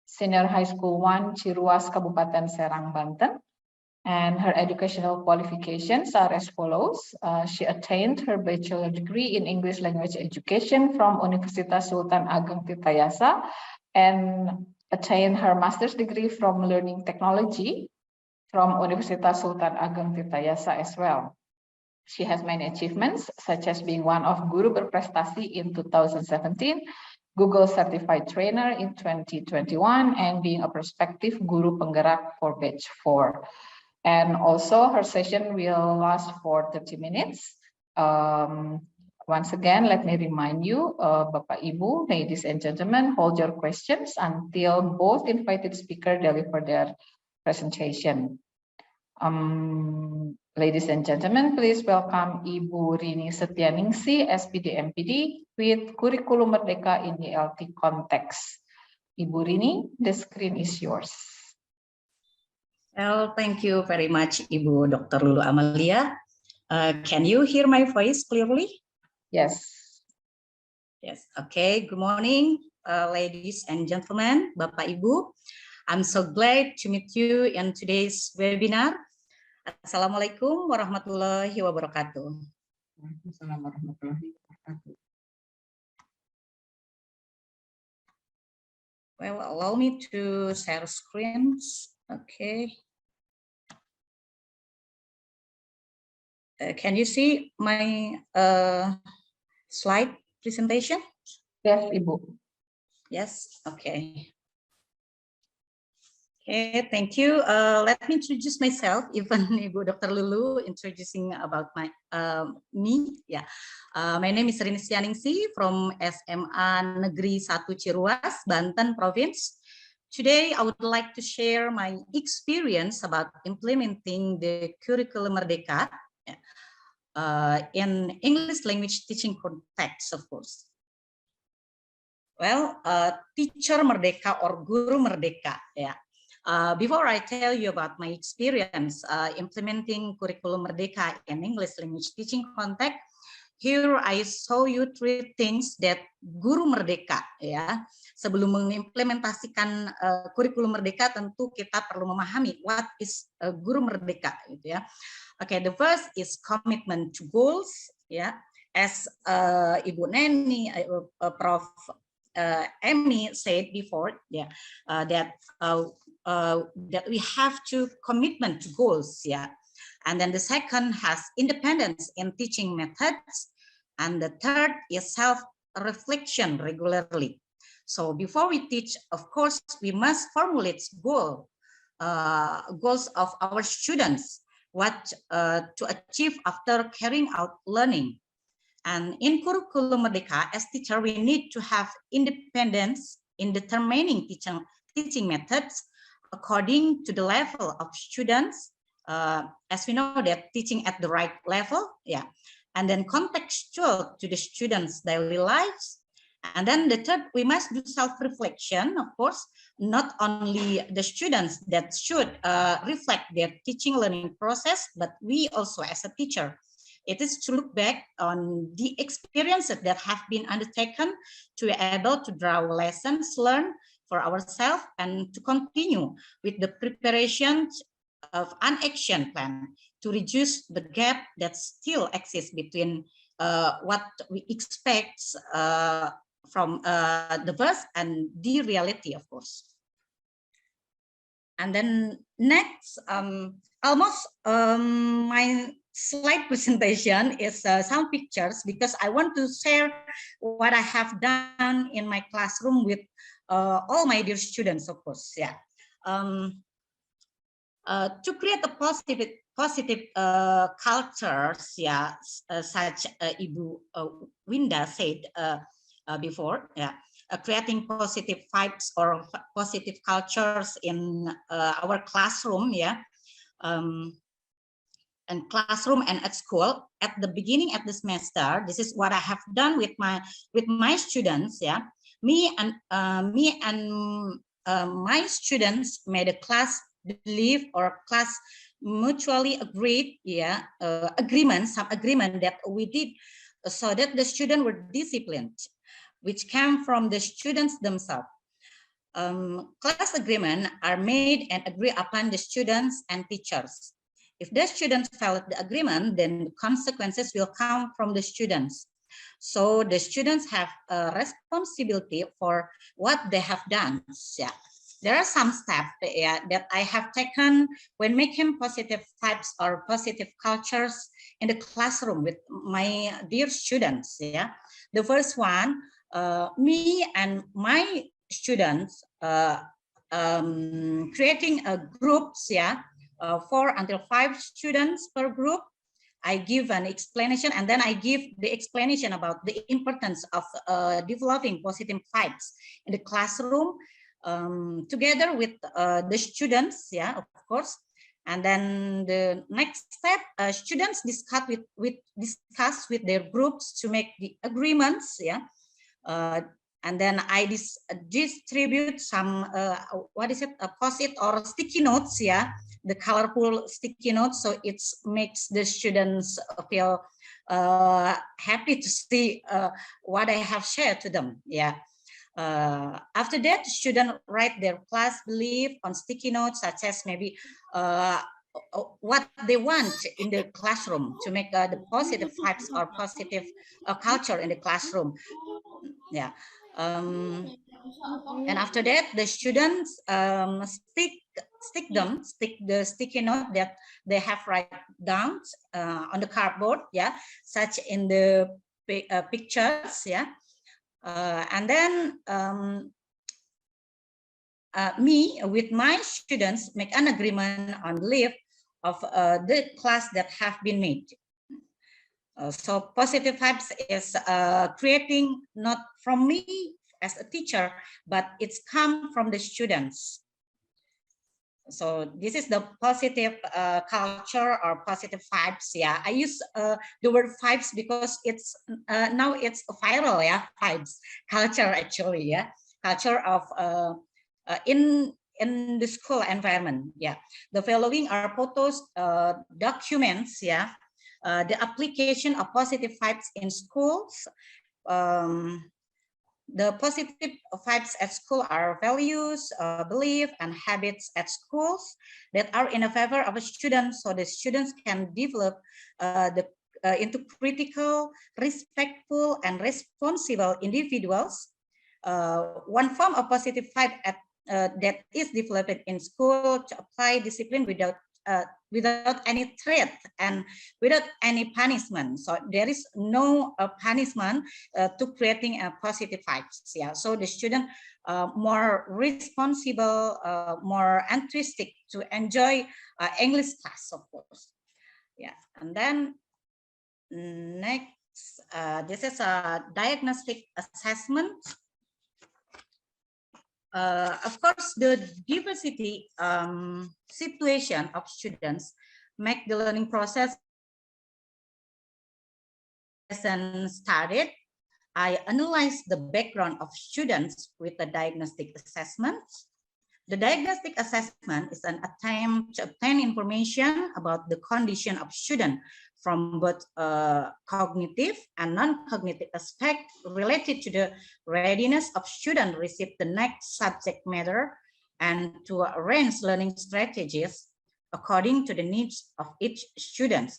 Senior High School 1, Ciruas, Kabupaten Serang, Banten. And her educational qualifications are as follows. She attained her bachelor degree in English language education from Universitas Sultan Ageng Tirtayasa and attained her master's degree from learning technology from Universitas Sultan Ageng Tirtayasa as well. She has many achievements, such as being one of Guru Berprestasi in 2017, Google Certified Trainer in 2021, and being a prospective Guru Penggerak for Batch 4. And also her session will last for 30 minutes. Once again, let me remind you, Bapak Ibu, ladies and gentlemen, hold your questions until both invited speakers deliver their presentation. Ladies and gentlemen, please welcome Ibu Rini Setianingsih, S.Pd. M.Pd. with Kurikulum Merdeka in ELT context. Ibu Rini, the screen is yours. Well, thank you very much, Ibu Dr. Lulu Amalia. Can you hear my voice clearly? Yes. Yes. Okay. Good morning, ladies and gentlemen, Bapak Ibu. I'm so glad to meet you in today's webinar. Assalamualaikum warahmatullahi wabarakatuh. Waalaikumsalam warahmatullahi wabarakatuh. Well, allow me to share screens. Okay. Can you see my slide presentation? Yes, Ibu. Yes, okay. Okay, thank you. Let me introduce myself, even Ibu Dr. Lulu introducing about me. Yeah, my name is Ningsi from SMA Negeri 1 Ciruas, Banten Province. Today, I would like to share my experience about implementing the Kurikulum Merdeka in English language teaching context, of course. Well, teacher merdeka or guru merdeka, yeah. Before I tell you about my experience implementing Kurikulum Merdeka in English language teaching context, here I show you 3 things that guru merdeka, ya. Sebelum mengimplementasikan Kurikulum Merdeka, tentu kita perlu memahami what is guru merdeka, gitu ya. Okay, the first is commitment to goals, ya. As Ibu Neni, Prof. Emmy said before, yeah, that we have to commitment to goals, yeah. And then the second has independence in teaching methods, and the third is self-reflection regularly. So before we teach, of course, we must formulate goals of our students, what to achieve after carrying out learning. And in Kurikulum Merdeka, as teacher, we need to have independence in determining teaching methods according to the level of students, as we know that teaching at the right level, yeah, and then contextual to the students' daily lives. And then the third, we must do self-reflection, of course, not only the students that should reflect their teaching learning process, but we also as a teacher. It is to look back on the experiences that have been undertaken to be able to draw lessons learned for ourselves and to continue with the preparation of an action plan to reduce the gap that still exists between what we expect from the verse and the reality, of course. And then next, my slide presentation is some pictures because I want to share what I have done in my classroom with all my dear students, of course. Yeah, to create a positive cultures, yeah, such Ibu Winda said before, yeah. Creating positive vibes or positive cultures in our classroom, yeah, and classroom and at school. At the beginning of the semester, this is what I have done with my students, yeah. Me and my students made a class belief or class mutually agreed, yeah, some agreement that we did so that the students were disciplined, which came from the students themselves. Class agreement are made and agree upon the students and teachers. If the students follow the agreement, then consequences will come from the students. So the students have a responsibility for what they have done. Yeah. There are some steps, yeah, that I have taken when making positive vibes or positive cultures in the classroom with my dear students. Yeah. The first one, me and my students creating a groups, yeah, 4 until 5 students per group. I give an explanation and then I give the explanation about the importance of developing positive vibes in the classroom together with the students, yeah, of course. And then the next step, students discuss with their groups to make the agreements, yeah. And then I distribute some post-it or sticky notes, yeah, the colorful sticky notes, so it makes the students feel happy to see what I have shared to them, yeah. After that, students write their class belief on sticky notes, such as maybe what they want in the classroom to make the positive vibes or positive culture in the classroom. Yeah. And after that, the students stick the sticky note that they have write down on the cardboard, yeah, such in the pictures, yeah. And then me with my students make an agreement on leave of the class that have been made. So positive vibes is creating not from me as a teacher, but it's come from the students. So this is the positive culture or positive vibes. Yeah, I use the word vibes because it's now it's viral. Yeah, vibes culture actually. Yeah, culture of in the school environment. Yeah, the following are photos, documents. Yeah, the application of positive vibes in schools. The positive vibes at school are values, belief, and habits at schools that are in favor of a student, so the students can develop into critical, respectful, and responsible individuals. One form of positive vibe that is developed in school to apply discipline without any threat and without any punishment. So there is no punishment to creating a positive vibes. Yeah. So the student more responsible, more enthusiastic to enjoy English class, of course. Yeah. And then next, this is a diagnostic assessment. Of course, the diversity situation of students make the learning process started. I analyzed the background of students with the diagnostic assessment. The diagnostic assessment is an attempt to obtain information about the condition of student from both cognitive and non-cognitive aspect related to the readiness of student receive the next subject matter and to arrange learning strategies according to the needs of each student.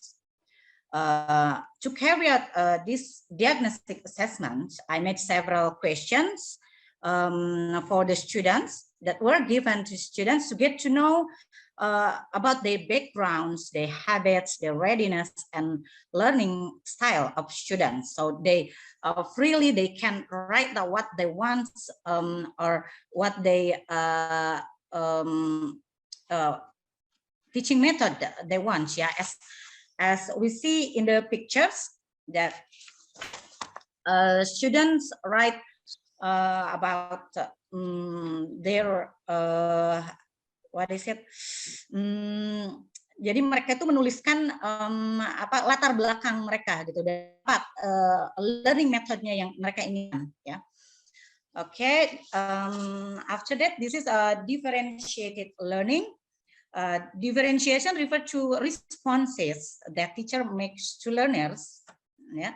To carry out this diagnostic assessment, I made several questions for the students that were given to students to get to know about their backgrounds, their habits, their readiness, and learning style of students. So they freely they can write down what they want or what they teaching method they want. Yeah, as we see in the pictures that students write about their what is it? Jadi mereka itu menuliskan apa latar belakang mereka gitu, dapat learning methodnya yang mereka inginkan, ya. Okay, after that, this is a differentiated learning. Differentiation refer to responses that teacher makes to learners, yeah,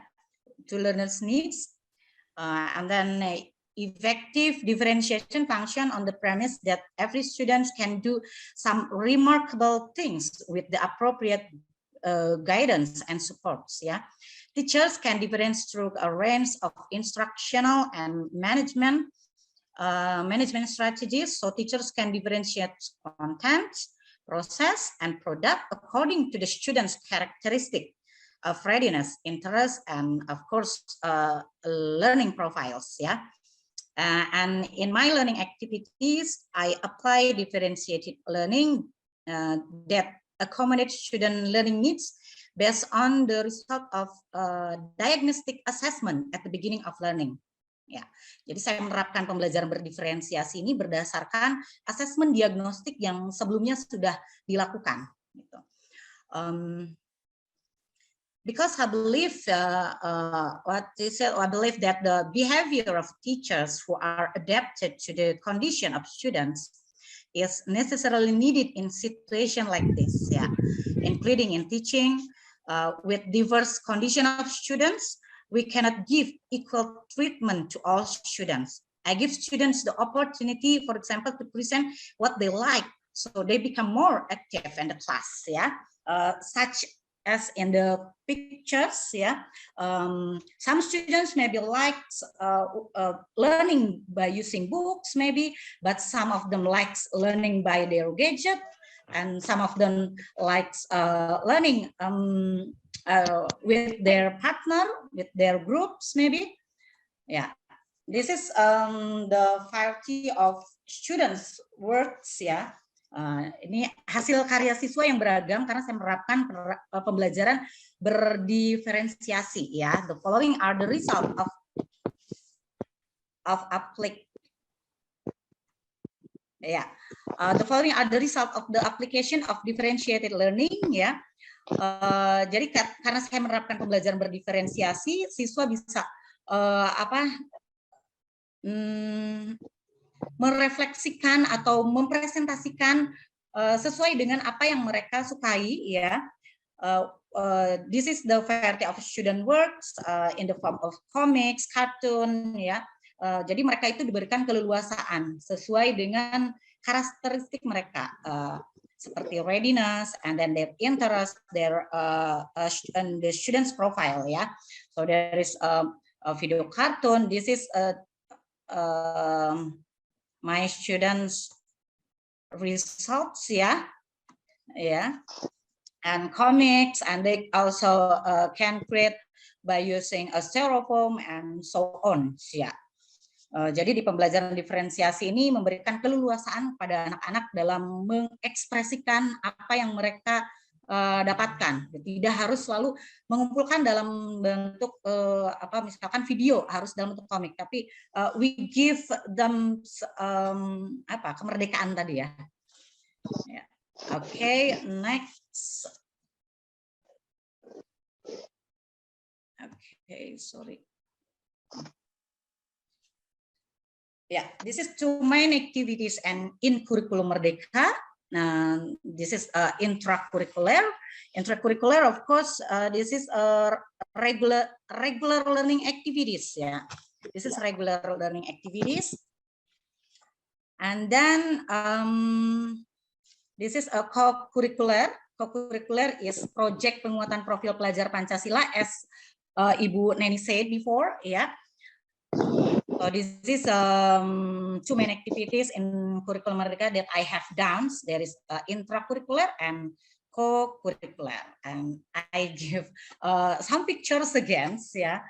to learners' needs, and then effective differentiation function on the premise that every student can do some remarkable things with the appropriate guidance and supports. Yeah, teachers can differentiate through a range of instructional and management strategies. So teachers can differentiate content, process, and product according to the student's characteristic of readiness, interest, and of course learning profiles. Yeah. And in my learning activities, I apply differentiated learning that accommodates student learning needs based on the result of diagnostic assessment at the beginning of learning. Ya, jadi saya menerapkan pembelajaran berdiferensiasi ini berdasarkan asesmen diagnostik yang sebelumnya sudah dilakukan. Gitu. Because I believe I believe that the behavior of teachers who are adapted to the condition of students is necessarily needed in situation like this, yeah, including in teaching with diverse condition of students. We cannot give equal treatment to all students. I give students the opportunity, for example, to present what they like, so they become more active in the class. Yeah, such as in the pictures, yeah. Some students maybe like learning by using books, maybe, but some of them likes learning by their gadget, and some of them likes learning with their partner, with their groups, maybe. Yeah, this is the variety of students' works, ya. Ini hasil karya siswa yang beragam karena saya menerapkan pembelajaran berdiferensiasi, ya. The following are the result of the following are the result of the application of differentiated learning, ya. Jadi karena saya menerapkan pembelajaran berdiferensiasi, siswa bisa merefleksikan atau mempresentasikan sesuai dengan apa yang mereka sukai, ya. This is the variety of student works in the form of comics, cartoon, ya. Jadi mereka itu diberikan keleluasaan sesuai dengan karakteristik mereka, seperti readiness, and then their interest, their and the students profile, ya. So there is a video cartoon. This is my students' results, yeah, and comics, and they also can create by using a styrofoam and so on, yeah. Jadi di pembelajaran diferensiasi ini memberikan keleluasaan pada anak-anak dalam mengekspresikan apa yang mereka dapatkan. Tidak harus selalu mengumpulkan dalam bentuk misalkan video, harus dalam bentuk komik, tapi we give them kemerdekaan tadi, ya. Oke, next. Oke, sorry. Yeah, this is two main activities and in Kurikulum Merdeka. This is intracurricular. Intracurricular, of course, this is regular learning activities. Yeah, this is regular learning activities. And then this is a co-curricular. Co-curricular is project penguatan profil pelajar Pancasila, as Ibu Neni said before. Yeah. So this is two main activities in Kurikulum Merdeka that I have done. There is intracurricular and co-curricular, and I give some pictures again. Yeah,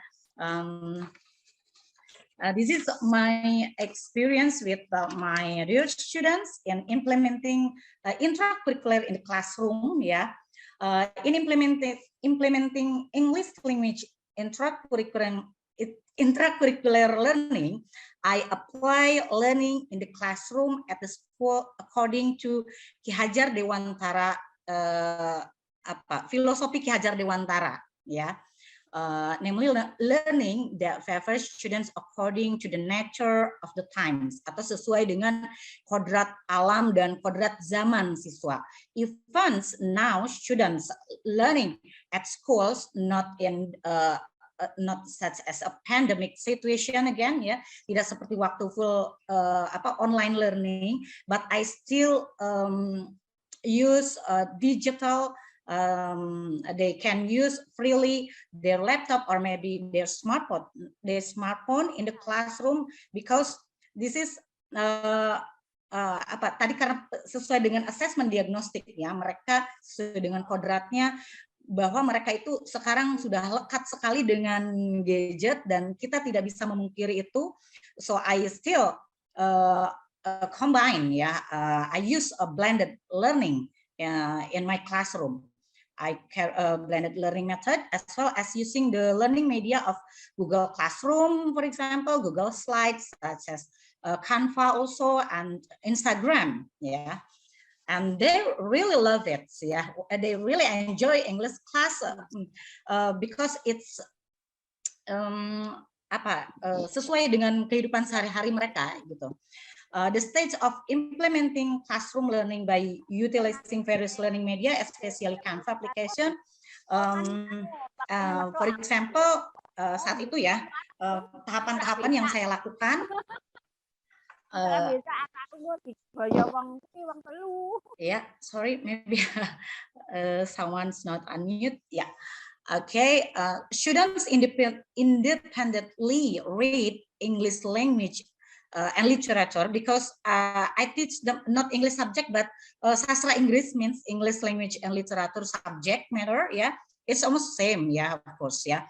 this is my experience with my dear students in implementing intracurricular in the classroom. Yeah, in implementing English language intracurricular learning, I apply learning in the classroom at the school according to Ki Hajar Dewantara, filosofi Ki Hajar Dewantara, ya. Namely learning that favors students according to the nature of the times, atau sesuai dengan kodrat alam dan kodrat zaman siswa. Even now students learning at schools not in not such as a pandemic situation again, ya, tidak seperti waktu full online learning, but I still use digital. They can use freely their laptop or maybe their smartphone in the classroom, because this is tadi karena sesuai dengan assessment diagnostik, ya, mereka sesuai dengan kodratnya bahwa mereka itu sekarang sudah lekat sekali dengan gadget dan kita tidak bisa memungkiri itu. So I still combine, ya, I use a blended learning in my classroom. I carry a blended learning method as well as using the learning media of Google Classroom, for example, Google Slides, such as Canva also, and Instagram, yeah. And they really love it, yeah. They really enjoy English class because it's sesuai dengan kehidupan sehari-hari mereka, gitu. The stage of implementing classroom learning by utilizing various learning media, especially Canva application. For example, saat itu, ya, tahapan-tahapan yang saya lakukan. Yeah, sorry, maybe someone's not unmute. Yeah. Okay, students independently read English language and literature, because I teach them not English subject, but sastra English means English language and literature subject matter. Yeah, it's almost same. Yeah, of course. Yeah.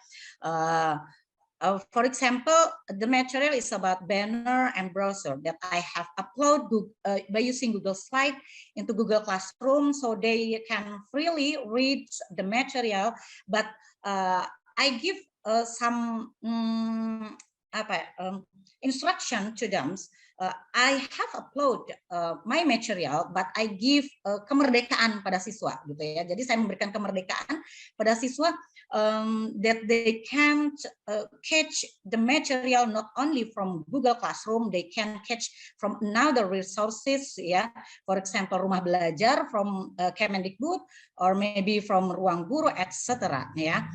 For example, the material is about banner and brochure that I have uploaded by using Google Slide into Google Classroom, so they can freely read the material. But I give some instruction to them. I have upload my material, but I give kemerdekaan pada siswa, gitu ya. Jadi saya memberikan kemerdekaan pada siswa, that they can catch the material not only from Google Classroom, they can catch from another resources, ya. For example, rumah belajar from Kemendikbud, or maybe from ruang guru, etc. Ya.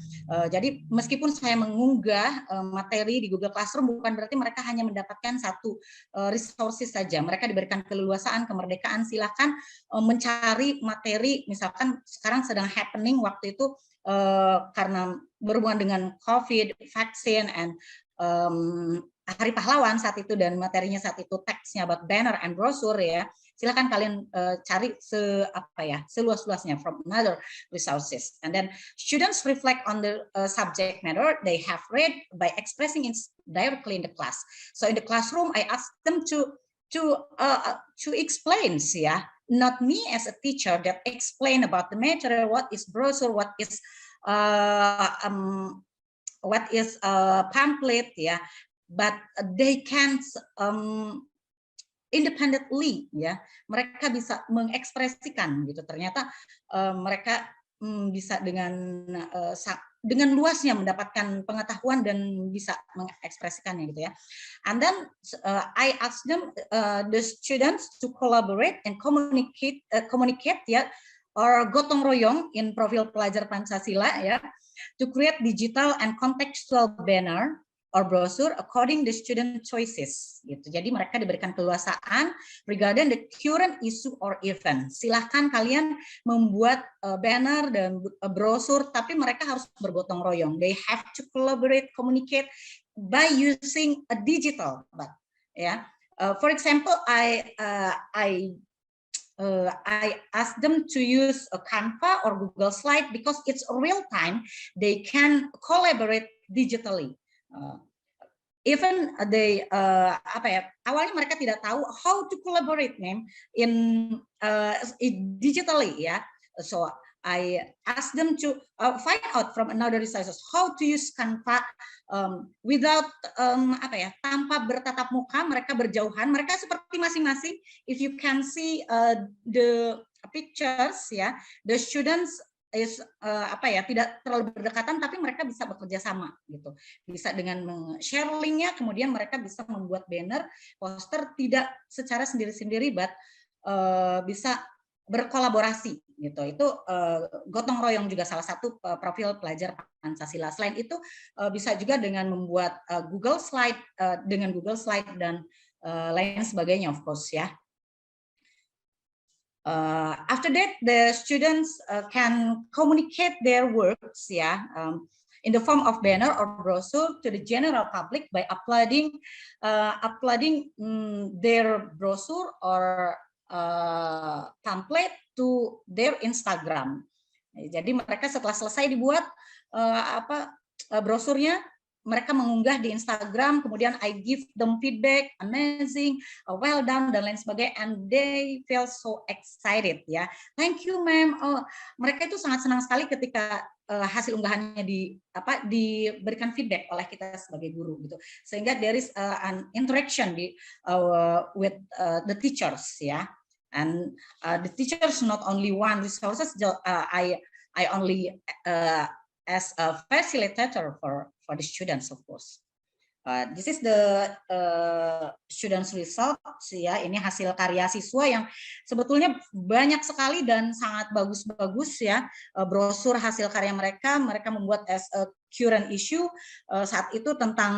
Jadi meskipun saya mengunggah materi di Google Classroom, bukan berarti mereka hanya mendapatkan satu resources saja. Mereka diberikan keleluasaan, kemerdekaan, silahkan mencari materi. Misalkan sekarang sedang happening waktu itu karena berhubungan dengan COVID, vaksin, and Hari Pahlawan saat itu, dan materinya saat itu teksnya about banner and brochure, ya. Silakan kalian cari seluas-luasnya from another resources. And then students reflect on the subject matter they have read by expressing it directly in the class. So in the classroom, I ask them to explain, yeah, not me as a teacher that explain about the material, what is brochure, what is pamphlet, yeah, but they can independently, ya, mereka bisa mengekspresikan gitu. Ternyata mereka bisa dengan luasnya mendapatkan pengetahuan dan bisa mengekspresikannya, gitu ya. And then I ask them, the students, to collaborate and communicate, ya, or gotong royong in profil pelajar Pancasila, ya, to create digital and contextual banner or brochure according the student choices, gitu. Jadi mereka diberikan keluasaan regarding the current issue or event. Silahkan kalian membuat banner dan brosur, tapi mereka harus bergotong royong. They have to collaborate, communicate by using a digital, but yeah. For example, I ask them to use a Canva or Google Slide because it's real time. They can collaborate digitally. Even they awalnya mereka tidak tahu how to collaborate in digitally, ya. So I ask them to find out from another resources how to use Canva without tanpa bertatap muka. Mereka berjauhan, mereka seperti masing-masing. If you can see the pictures, ya, the students is tidak terlalu berdekatan, tapi mereka bisa bekerja sama, gitu. Bisa dengan share linknya, kemudian mereka bisa membuat banner, poster, tidak secara sendiri-sendiri, but bisa berkolaborasi, gitu. Itu gotong royong juga salah satu profil pelajar Pancasila. Selain itu bisa juga dengan membuat Google Slide, dan lain sebagainya, of course, ya. After that, the students can communicate their works, yeah, in the form of banner or brochure to the general public by uploading their brochure or pamphlet to their Instagram. Jadi mereka setelah selesai dibuat brosurnya, mereka mengunggah di Instagram, kemudian I give them feedback, amazing, well done, dan lain sebagainya, and they feel so excited, ya. Thank you, ma'am. Mereka itu sangat senang sekali ketika hasil unggahannya diberikan feedback oleh kita sebagai guru, gitu. Sehingga there is an interaction with the teachers, ya. And the teachers not only one resources. I only as a facilitator for the students, of course. This is the students results, ya. Ini hasil karya siswa yang sebetulnya banyak sekali dan sangat bagus-bagus, ya. Brosur hasil karya mereka membuat as a current issue saat itu tentang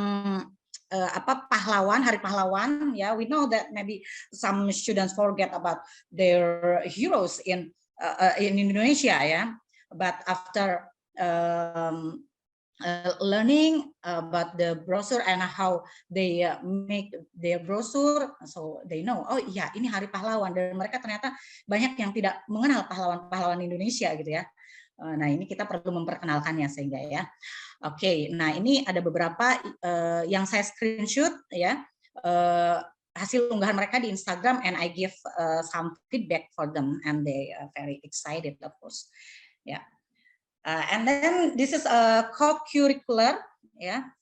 pahlawan, Hari Pahlawan. Yeah, we know that maybe some students forget about their heroes in Indonesia. Yeah, but after learning about the brochure and how they make their brochure, so they know, oh iya ini Hari Pahlawan, dan mereka ternyata banyak yang tidak mengenal pahlawan-pahlawan Indonesia gitu ya. Nah ini kita perlu memperkenalkannya sehingga ya. Oke, nah ini ada beberapa yang saya screenshot ya, hasil unggahan mereka di Instagram, and I give some feedback for them, and they are very excited of course. Ya. And then this is a co-curricular, yeah.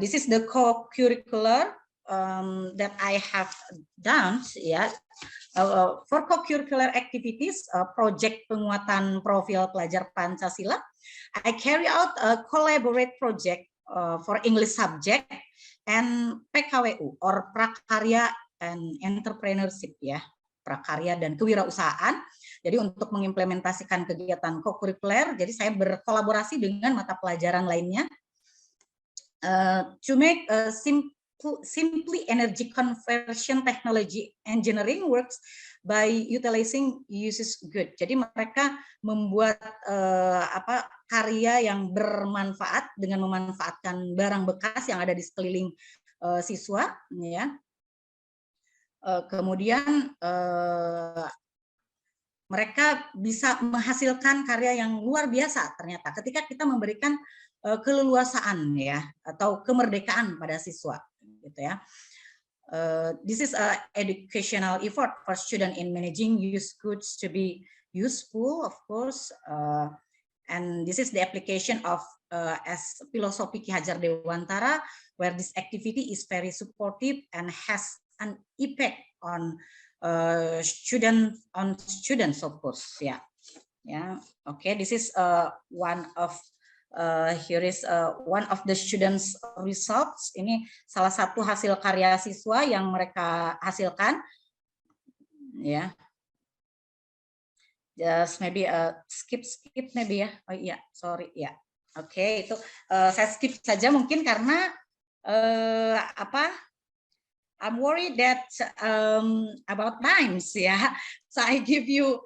This is the co-curricular that I have done, yeah. For co-curricular activities, project penguatan profil pelajar Pancasila, I carry out a collaborate project for English subject and PKWU or prakarya and entrepreneurship, ya, prakarya dan kewirausahaan. Jadi untuk mengimplementasikan kegiatan co-curricular, jadi saya berkolaborasi dengan mata pelajaran lainnya to make simply energy conversion technology engineering works by utilizing uses good. Jadi mereka membuat karya yang bermanfaat dengan memanfaatkan barang bekas yang ada di sekeliling siswa, ya. Kemudian mereka bisa menghasilkan karya yang luar biasa ternyata ketika kita memberikan keleluasaan ya atau kemerdekaan pada siswa gitu ya. This is a educational effort for student in managing used goods to be useful, of course, and this is the application of as philosophy Ki Hajar Dewantara, where this activity is very supportive and has an impact on students of course, yeah. Okay, this is one of here is one of the students results. Ini salah satu hasil karya siswa yang mereka hasilkan, ya. Just maybe skip maybe ya. Oh iya, sorry ya. Oke, itu saya skip saja mungkin karena I'm worried that about times ya. So I give you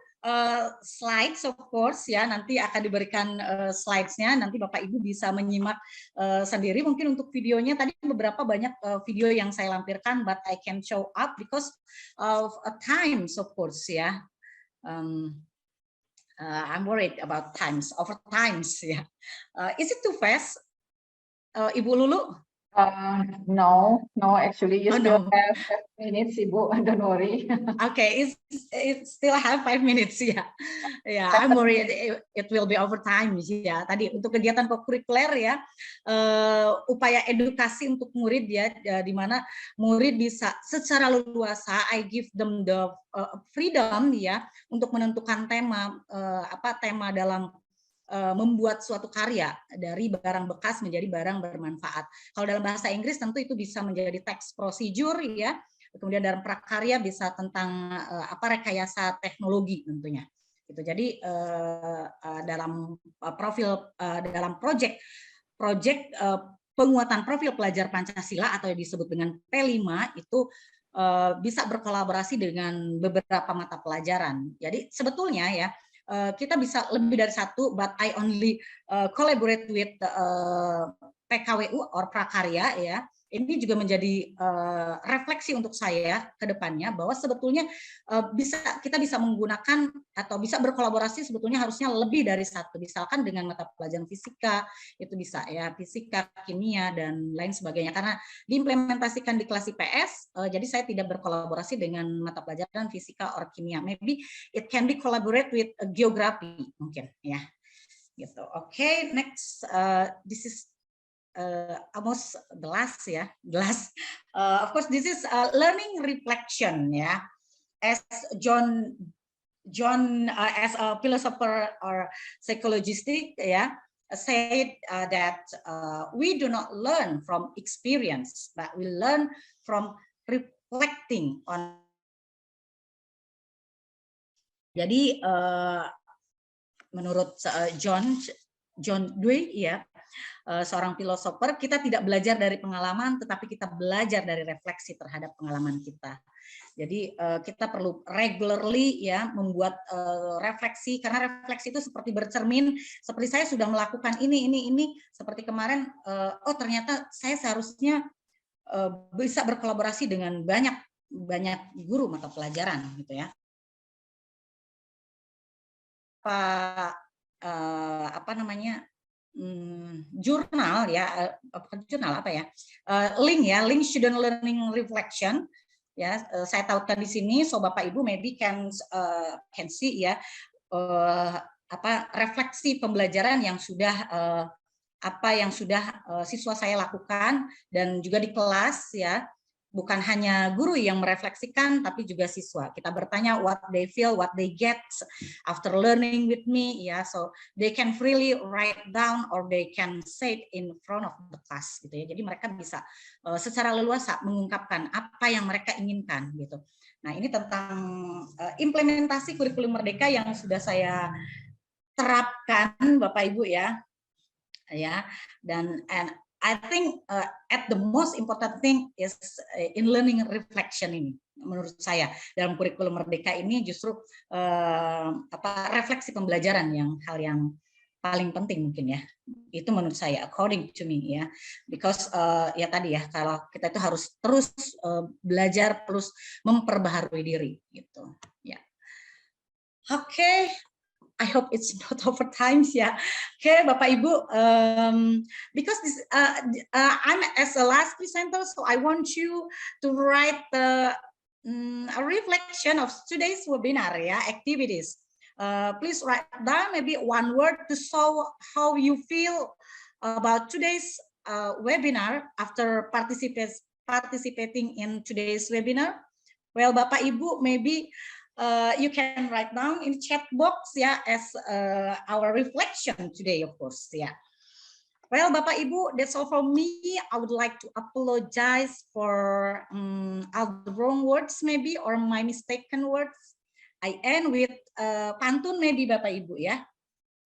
slides of course ya. Nanti akan diberikan slides-nya. Nanti Bapak Ibu bisa menyimak sendiri. Mungkin untuk videonya tadi beberapa banyak video yang saya lampirkan, but I can show up because of times of course ya. I'm worried about times, over times ya. Is it too fast, Ibu Lulu? No, actually you still have 5 minutes, Ibu. Don't worry. Okay, it still have 5 minutes ya. Yeah, I'm worried it will be over time ya. Tadi untuk kegiatan co-curricular ya, upaya edukasi untuk murid ya, di mana murid bisa secara leluasa, I give them the freedom ya untuk menentukan tema tema dalam membuat suatu karya dari barang bekas menjadi barang bermanfaat. Kalau dalam bahasa Inggris tentu itu bisa menjadi text procedure ya. Kemudian dalam prakarya bisa tentang rekayasa teknologi tentunya. Gitu. Jadi dalam dalam project penguatan profil pelajar Pancasila atau yang disebut dengan P5 itu bisa berkolaborasi dengan beberapa mata pelajaran. Jadi sebetulnya ya kita bisa lebih dari satu, but I only collaborate with PKWU or prakarya ya. Ini juga menjadi refleksi untuk saya ke depannya bahwa sebetulnya kita bisa menggunakan atau bisa berkolaborasi sebetulnya harusnya lebih dari satu. Misalkan dengan mata pelajaran fisika itu bisa ya, fisika, kimia dan lain sebagainya. Karena diimplementasikan di kelas IPS, jadi saya tidak berkolaborasi dengan mata pelajaran fisika or kimia. Maybe it can be collaborate with geography mungkin ya. Gitu. Okay, next this is almost the last ya, of course this is learning reflection ya. As John as a philosopher or psychologist ya said that we do not learn from experience, but we learn from reflecting on. Jadi menurut John Dewey ya, seorang filosofer, kita tidak belajar dari pengalaman, tetapi kita belajar dari refleksi terhadap pengalaman kita. Jadi kita perlu regularly ya membuat refleksi, karena refleksi itu seperti bercermin, seperti saya sudah melakukan ini, seperti kemarin, oh ternyata saya seharusnya bisa berkolaborasi dengan banyak guru mata pelajaran gitu ya. Apa namanya, jurnal ya, jurnal apa ya, link student learning reflection ya, saya tautkan di sini, so Bapak Ibu maybe can see ya, refleksi pembelajaran yang sudah siswa saya lakukan, dan juga di kelas ya, bukan hanya guru yang merefleksikan, tapi juga siswa. Kita bertanya what they feel, what they get after learning with me, ya. So they can freely write down or they can say it in front of the class, gitu ya. Jadi mereka bisa secara leluasa mengungkapkan apa yang mereka inginkan, gitu. Nah, ini tentang implementasi kurikulum merdeka yang sudah saya terapkan, Bapak Ibu ya. Dan I think at the most important thing is in learning reflection ini, menurut saya dalam kurikulum merdeka ini justru refleksi pembelajaran hal yang paling penting mungkin ya, itu menurut saya according to me ya, because ya tadi ya, kalau kita itu harus terus belajar, terus memperbaharui diri gitu ya. Oke. I hope it's not over times ya. Okay, Bapak Ibu, because this I'm as a last presenter, so I want you to write a reflection of today's webinar ya, activities. Please write down maybe one word to show how you feel about today's webinar after participating in today's webinar. Well, Bapak Ibu, maybe you can write down in chat box ya, as our reflection today, of course ya. Well, Bapak Ibu, that's all from me. I would like to apologize for all the wrong words maybe, or my mistaken words. I end with pantun maybe, Bapak Ibu ya.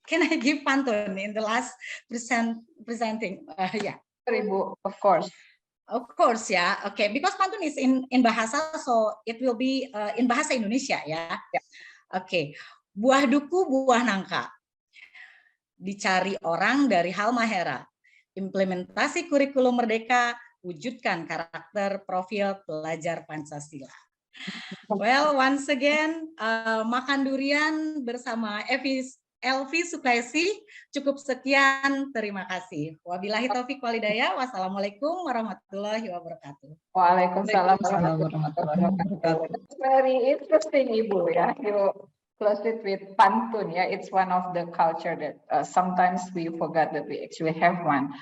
Can I give pantun in the last presenting? Yeah. Ibu, of course. Of course ya, okay. Because pantun is in bahasa, so it will be in bahasa Indonesia ya. Oke, buah duku buah nangka, dicari orang dari hal mahera. Implementasi kurikulum merdeka, wujudkan karakter profil pelajar Pancasila. Well, once again, makan durian bersama Elvi Sukaisi, cukup sekian, terima kasih. Wabillahi taufiq walhidayah, wassalamualaikum warahmatullahi wabarakatuh. Waalaikumsalam warahmatullahi wabarakatuh. Very interesting, Ibu ya. You close it with pantun ya. It's one of the culture that sometimes we forgot that we actually have one.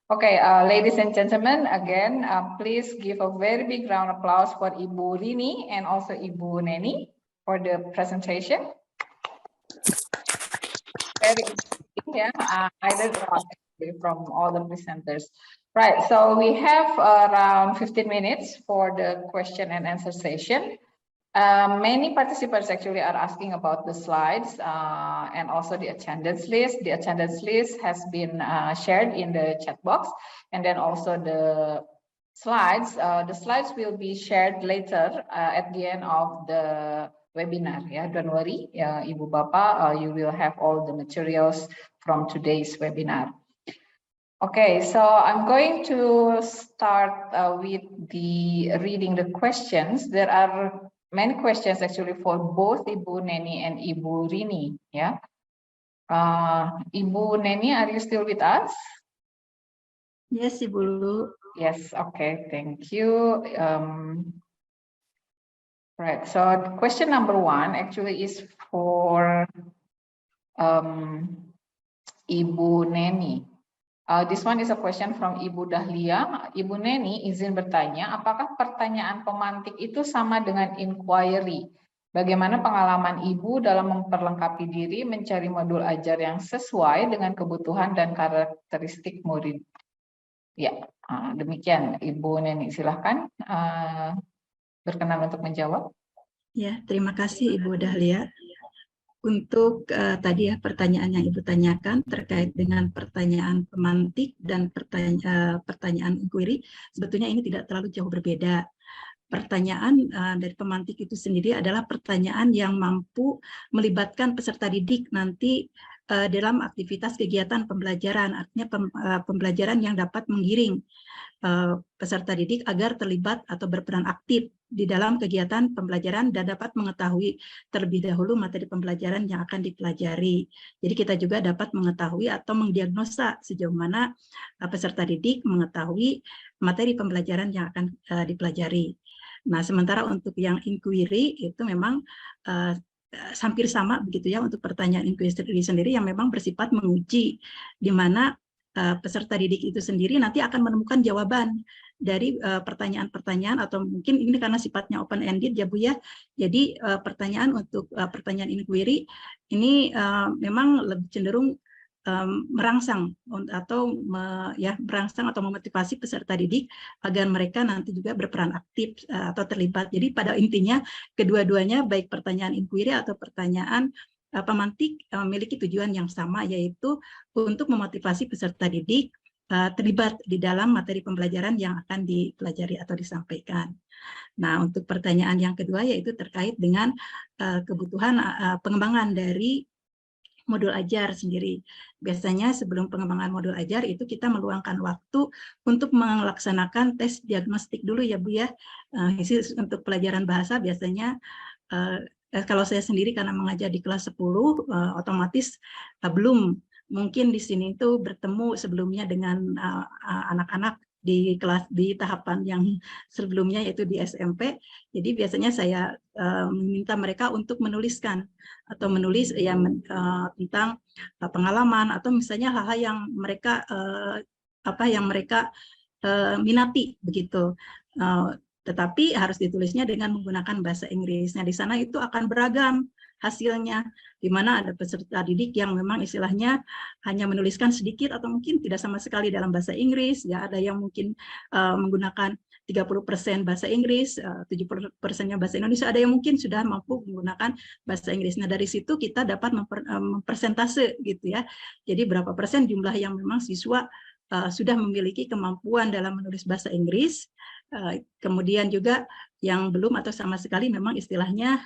Okay, ladies and gentlemen, again, please give a very big round of applause for Ibu Rini and also Ibu Neni for the presentation. Very interesting, yeah. I learned a lot from all the presenters. Right, so we have around 15 minutes for the question and answer session. Many participants actually are asking about the slides and also the attendance list. The attendance list has been shared in the chat box, and then also the slides. The slides will be shared later at the end of the webinar ya, don't worry ya, Ibu Bapak, you will have all the materials from today's webinar. Okay, so I'm going to start with the reading the questions. There are many questions actually for both Ibu Neni and Ibu Rini ya. Ibu Neni, are you still with us? Yes, Ibu. Yes, okay, thank you. Right, so question number one actually is for Ibu Neni. This one is a question from Ibu Dahlia. Ibu Neni izin bertanya, apakah pertanyaan pemantik itu sama dengan inquiry? Bagaimana pengalaman Ibu dalam memperlengkapi diri mencari modul ajar yang sesuai dengan kebutuhan dan karakteristik murid? Ya, demikian Ibu Neni, silahkan. Berkenan untuk menjawab. Ya, terima kasih Ibu Dahlia. untuk tadi ya pertanyaan yang Ibu tanyakan terkait dengan pertanyaan pemantik dan pertanyaan inquiry, sebetulnya ini tidak terlalu jauh berbeda. Pertanyaan dari pemantik itu sendiri adalah pertanyaan yang mampu melibatkan peserta didik nanti dalam aktivitas kegiatan pembelajaran, artinya pembelajaran yang dapat menggiring peserta didik agar terlibat atau berperan aktif di dalam kegiatan pembelajaran dan dapat mengetahui terlebih dahulu materi pembelajaran yang akan dipelajari. Jadi kita juga dapat mengetahui atau mendiagnosa sejauh mana peserta didik mengetahui materi pembelajaran yang akan dipelajari. Nah, sementara untuk yang inquiry itu memang hampir sama begitu ya untuk pertanyaan inquiry sendiri yang memang bersifat menguji, di mana peserta didik itu sendiri nanti akan menemukan jawaban dari pertanyaan-pertanyaan, atau mungkin ini karena sifatnya open-ended ya Bu ya. Jadi pertanyaan untuk pertanyaan inquiry ini memang lebih cenderung merangsang atau merangsang atau memotivasi peserta didik agar mereka nanti juga berperan aktif atau terlibat. Jadi pada intinya kedua-duanya baik pertanyaan inquiry atau pertanyaan pemantik memiliki tujuan yang sama, yaitu untuk memotivasi peserta didik terlibat di dalam materi pembelajaran yang akan dipelajari atau disampaikan. Nah, untuk pertanyaan yang kedua yaitu terkait dengan kebutuhan pengembangan dari modul ajar sendiri. Biasanya sebelum pengembangan modul ajar itu kita meluangkan waktu untuk melaksanakan tes diagnostik dulu ya Bu ya. Untuk pelajaran bahasa biasanya kalau saya sendiri karena mengajar di kelas 10 otomatis belum mungkin di sini itu bertemu sebelumnya dengan anak-anak di kelas di tahapan yang sebelumnya yaitu di SMP. Jadi biasanya saya meminta mereka untuk menuliskan atau menulis tentang pengalaman atau misalnya hal-hal yang mereka minati begitu. Tetapi harus ditulisnya dengan menggunakan bahasa Inggris. Nah, di sana itu akan beragam hasilnya, di mana ada peserta didik yang memang istilahnya hanya menuliskan sedikit atau mungkin tidak sama sekali dalam bahasa Inggris, ya ada yang mungkin menggunakan 30% bahasa Inggris, 70%-nya bahasa Indonesia, ada yang mungkin sudah mampu menggunakan bahasa Inggris. Nah, dari situ kita dapat mempersentase gitu ya. Jadi berapa persen jumlah yang memang siswa sudah memiliki kemampuan dalam menulis bahasa Inggris, kemudian juga yang belum atau sama sekali memang istilahnya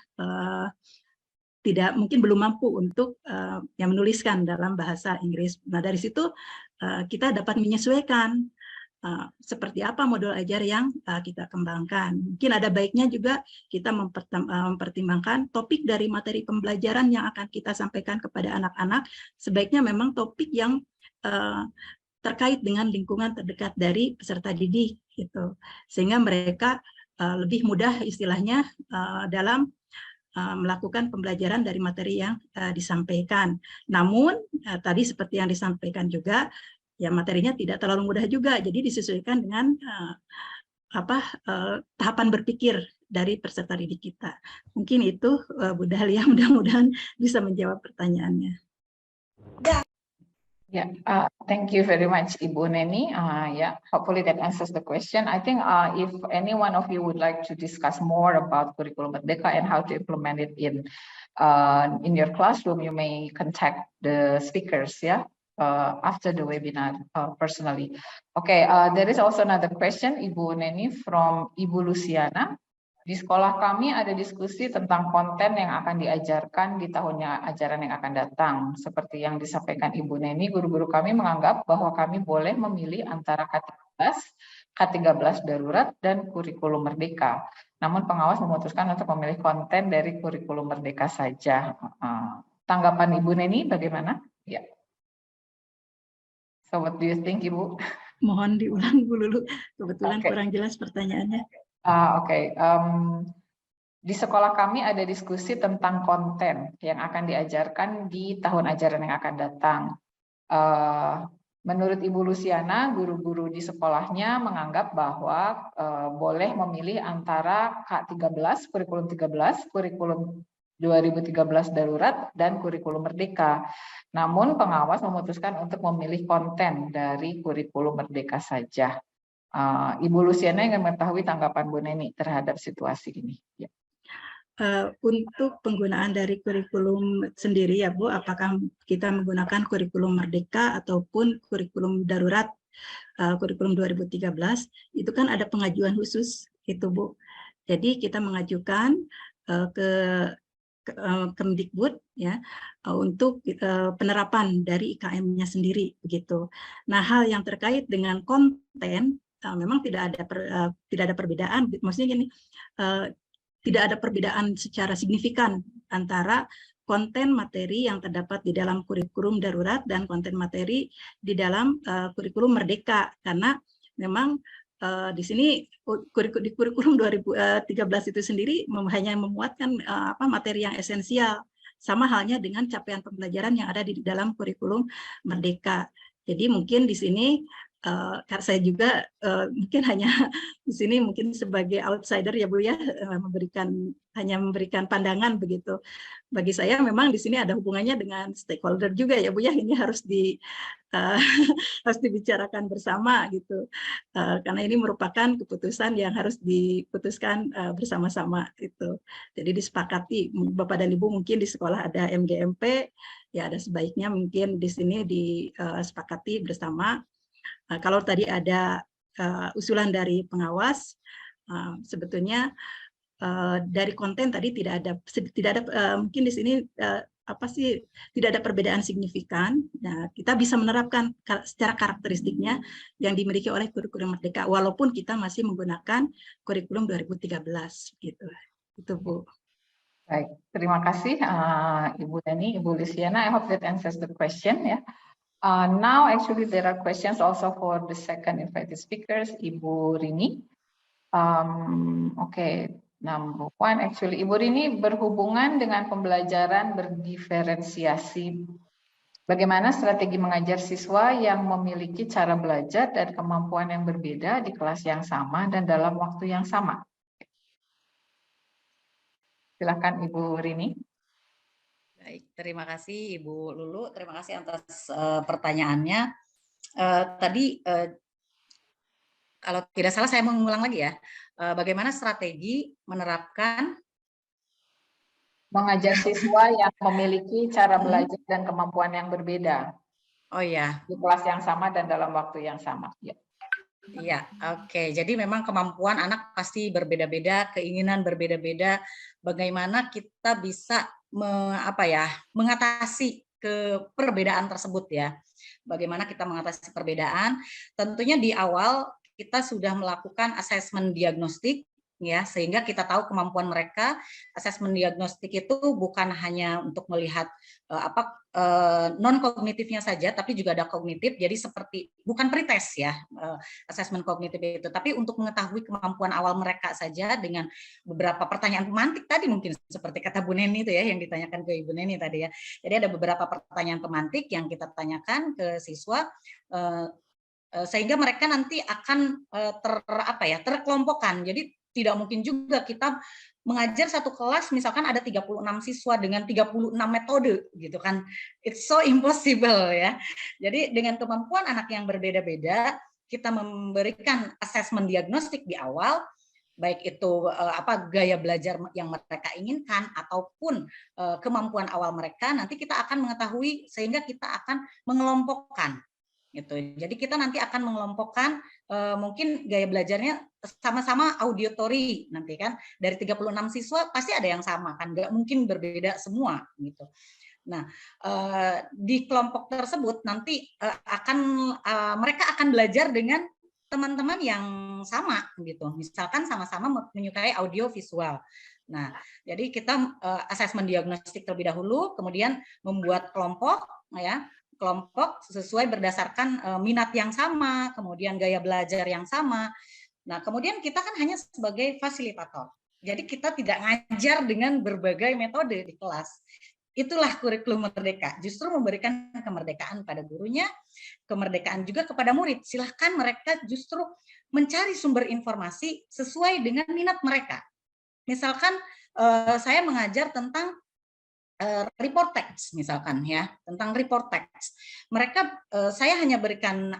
tidak mungkin belum mampu untuk yang menuliskan dalam bahasa Inggris. Nah, dari situ kita dapat menyesuaikan seperti apa modul ajar yang kita kembangkan. Mungkin ada baiknya juga kita mempertimbangkan topik dari materi pembelajaran yang akan kita sampaikan kepada anak-anak, sebaiknya memang topik yang terkait dengan lingkungan terdekat dari peserta didik, gitu. Sehingga mereka lebih mudah istilahnya dalam melakukan pembelajaran dari materi yang disampaikan. Namun tadi seperti yang disampaikan juga, ya materinya tidak terlalu mudah juga. Jadi disesuaikan dengan tahapan berpikir dari peserta didik kita. Mungkin itu Bu Dahlia, mudah-mudahan bisa menjawab pertanyaannya. Yeah, thank you very much, Ibu Neni. Yeah, hopefully that answers the question. I think if any one of you would like to discuss more about Kurikulum Merdeka and how to implement it in your classroom, you may contact the speakers, yeah, after the webinar personally. Okay, there is also another question, Ibu Neni, from Ibu Luciana. Di sekolah kami ada diskusi tentang konten yang akan diajarkan di tahunnya ajaran yang akan datang. Seperti yang disampaikan Ibu Neni, guru-guru kami menganggap bahwa kami boleh memilih antara K13 darurat, dan kurikulum merdeka. Namun pengawas memutuskan untuk memilih konten dari kurikulum merdeka saja. Tanggapan Ibu Neni bagaimana? Ya. So what do you think, Ibu? Mohon diulang dulu, kebetulan kurang jelas pertanyaannya. Oke. Di sekolah kami ada diskusi tentang konten yang akan diajarkan di tahun ajaran yang akan datang. Menurut Ibu Luciana, guru-guru di sekolahnya menganggap bahwa boleh memilih antara K13, kurikulum 13, kurikulum 2013 darurat, dan kurikulum merdeka. Namun pengawas memutuskan untuk memilih konten dari kurikulum merdeka saja. Ibu Luciana ingin mengetahui tanggapan Bu Neni terhadap situasi ini. Ya. untuk penggunaan dari kurikulum sendiri ya Bu, apakah kita menggunakan kurikulum merdeka ataupun kurikulum darurat, kurikulum 2013, itu kan ada pengajuan khusus itu Bu. Jadi kita mengajukan ke Kemdikbud ya untuk penerapan dari IKM-nya sendiri begitu. Nah, hal yang terkait dengan konten memang tidak ada perbedaan, maksudnya gini, tidak ada perbedaan secara signifikan antara konten materi yang terdapat di dalam kurikulum darurat dan konten materi di dalam kurikulum merdeka, karena memang di sini di kurikulum 2013 itu sendiri hanya memuatkan materi yang esensial, sama halnya dengan capaian pembelajaran yang ada di dalam kurikulum merdeka. Jadi mungkin di sini saya juga mungkin hanya di sini mungkin sebagai outsider ya Bu ya, hanya memberikan pandangan begitu. Bagi saya memang di sini ada hubungannya dengan stakeholder juga ya Bu ya, ini harus harus dibicarakan bersama gitu, karena ini merupakan keputusan yang harus diputuskan bersama-sama itu. Jadi disepakati Bapak dan Ibu, mungkin di sekolah ada MGMP ya, ada sebaiknya mungkin di sini disepakati bersama. Kalau tadi ada usulan dari pengawas, sebetulnya dari konten tadi tidak ada mungkin di sini tidak ada perbedaan signifikan. Nah, kita bisa menerapkan secara karakteristiknya yang dimiliki oleh kurikulum merdeka, walaupun kita masih menggunakan kurikulum 2013 gitu. Itu Bu. Baik, terima kasih Ibu Neni, Ibu Luciana. I hope that answers the question ya. Now actually there are questions also for the second invited speakers, Ibu Rini. Okay, number one actually Ibu Rini berhubungan dengan pembelajaran berdiferensiasi. Bagaimana strategi mengajar siswa yang memiliki cara belajar dan kemampuan yang berbeda di kelas yang sama dan dalam waktu yang sama? Silakan Ibu Rini. Baik, terima kasih Ibu Lulu, terima kasih atas pertanyaannya. Tadi kalau tidak salah saya mengulang lagi ya, bagaimana strategi menerapkan mengajar siswa yang memiliki cara belajar dan kemampuan yang berbeda. Oh ya, di kelas yang sama dan dalam waktu yang sama. Ya. Iya, oke. Jadi memang kemampuan anak pasti berbeda-beda, keinginan berbeda-beda. Bagaimana kita bisa mengatasi perbedaan tersebut ya. Bagaimana kita mengatasi perbedaan? Tentunya di awal kita sudah melakukan asesmen diagnostik ya, sehingga kita tahu kemampuan mereka. Asesmen diagnostik itu bukan hanya untuk melihat non kognitifnya saja, tapi juga ada kognitif. Jadi seperti bukan pretest ya, asesmen kognitif itu, tapi untuk mengetahui kemampuan awal mereka saja dengan beberapa pertanyaan pemantik tadi, mungkin seperti kata Bu Neni itu ya, yang ditanyakan ke Ibu Neni tadi ya. Jadi ada beberapa pertanyaan pemantik yang kita tanyakan ke siswa, sehingga mereka nanti akan terkelompokkan. Jadi tidak mungkin juga kita mengajar satu kelas misalkan ada 36 siswa dengan 36 metode gitu kan. It's so impossible ya. Jadi dengan kemampuan anak yang berbeda-beda, kita memberikan asesmen diagnostik di awal, baik itu gaya belajar yang mereka inginkan ataupun kemampuan awal mereka, nanti kita akan mengetahui sehingga kita akan mengelompokkan gitu. Jadi kita nanti akan mengelompokkan mungkin gaya belajarnya sama-sama auditory nanti kan, dari 36 siswa pasti ada yang sama kan, nggak mungkin berbeda semua gitu. Nah, di kelompok tersebut nanti mereka akan belajar dengan teman-teman yang sama gitu. Misalkan sama-sama menyukai audio visual. Nah, jadi kita asesmen diagnostik terlebih dahulu, kemudian membuat kelompok ya. Kelompok sesuai berdasarkan minat yang sama, kemudian gaya belajar yang sama. Nah, kemudian kita kan hanya sebagai fasilitator. Jadi kita tidak ngajar dengan berbagai metode di kelas. Itulah kurikulum merdeka, justru memberikan kemerdekaan pada gurunya, kemerdekaan juga kepada murid. Silahkan mereka justru mencari sumber informasi sesuai dengan minat mereka. Misalkan saya mengajar tentang report text misalkan ya, tentang report text. Mereka saya hanya berikan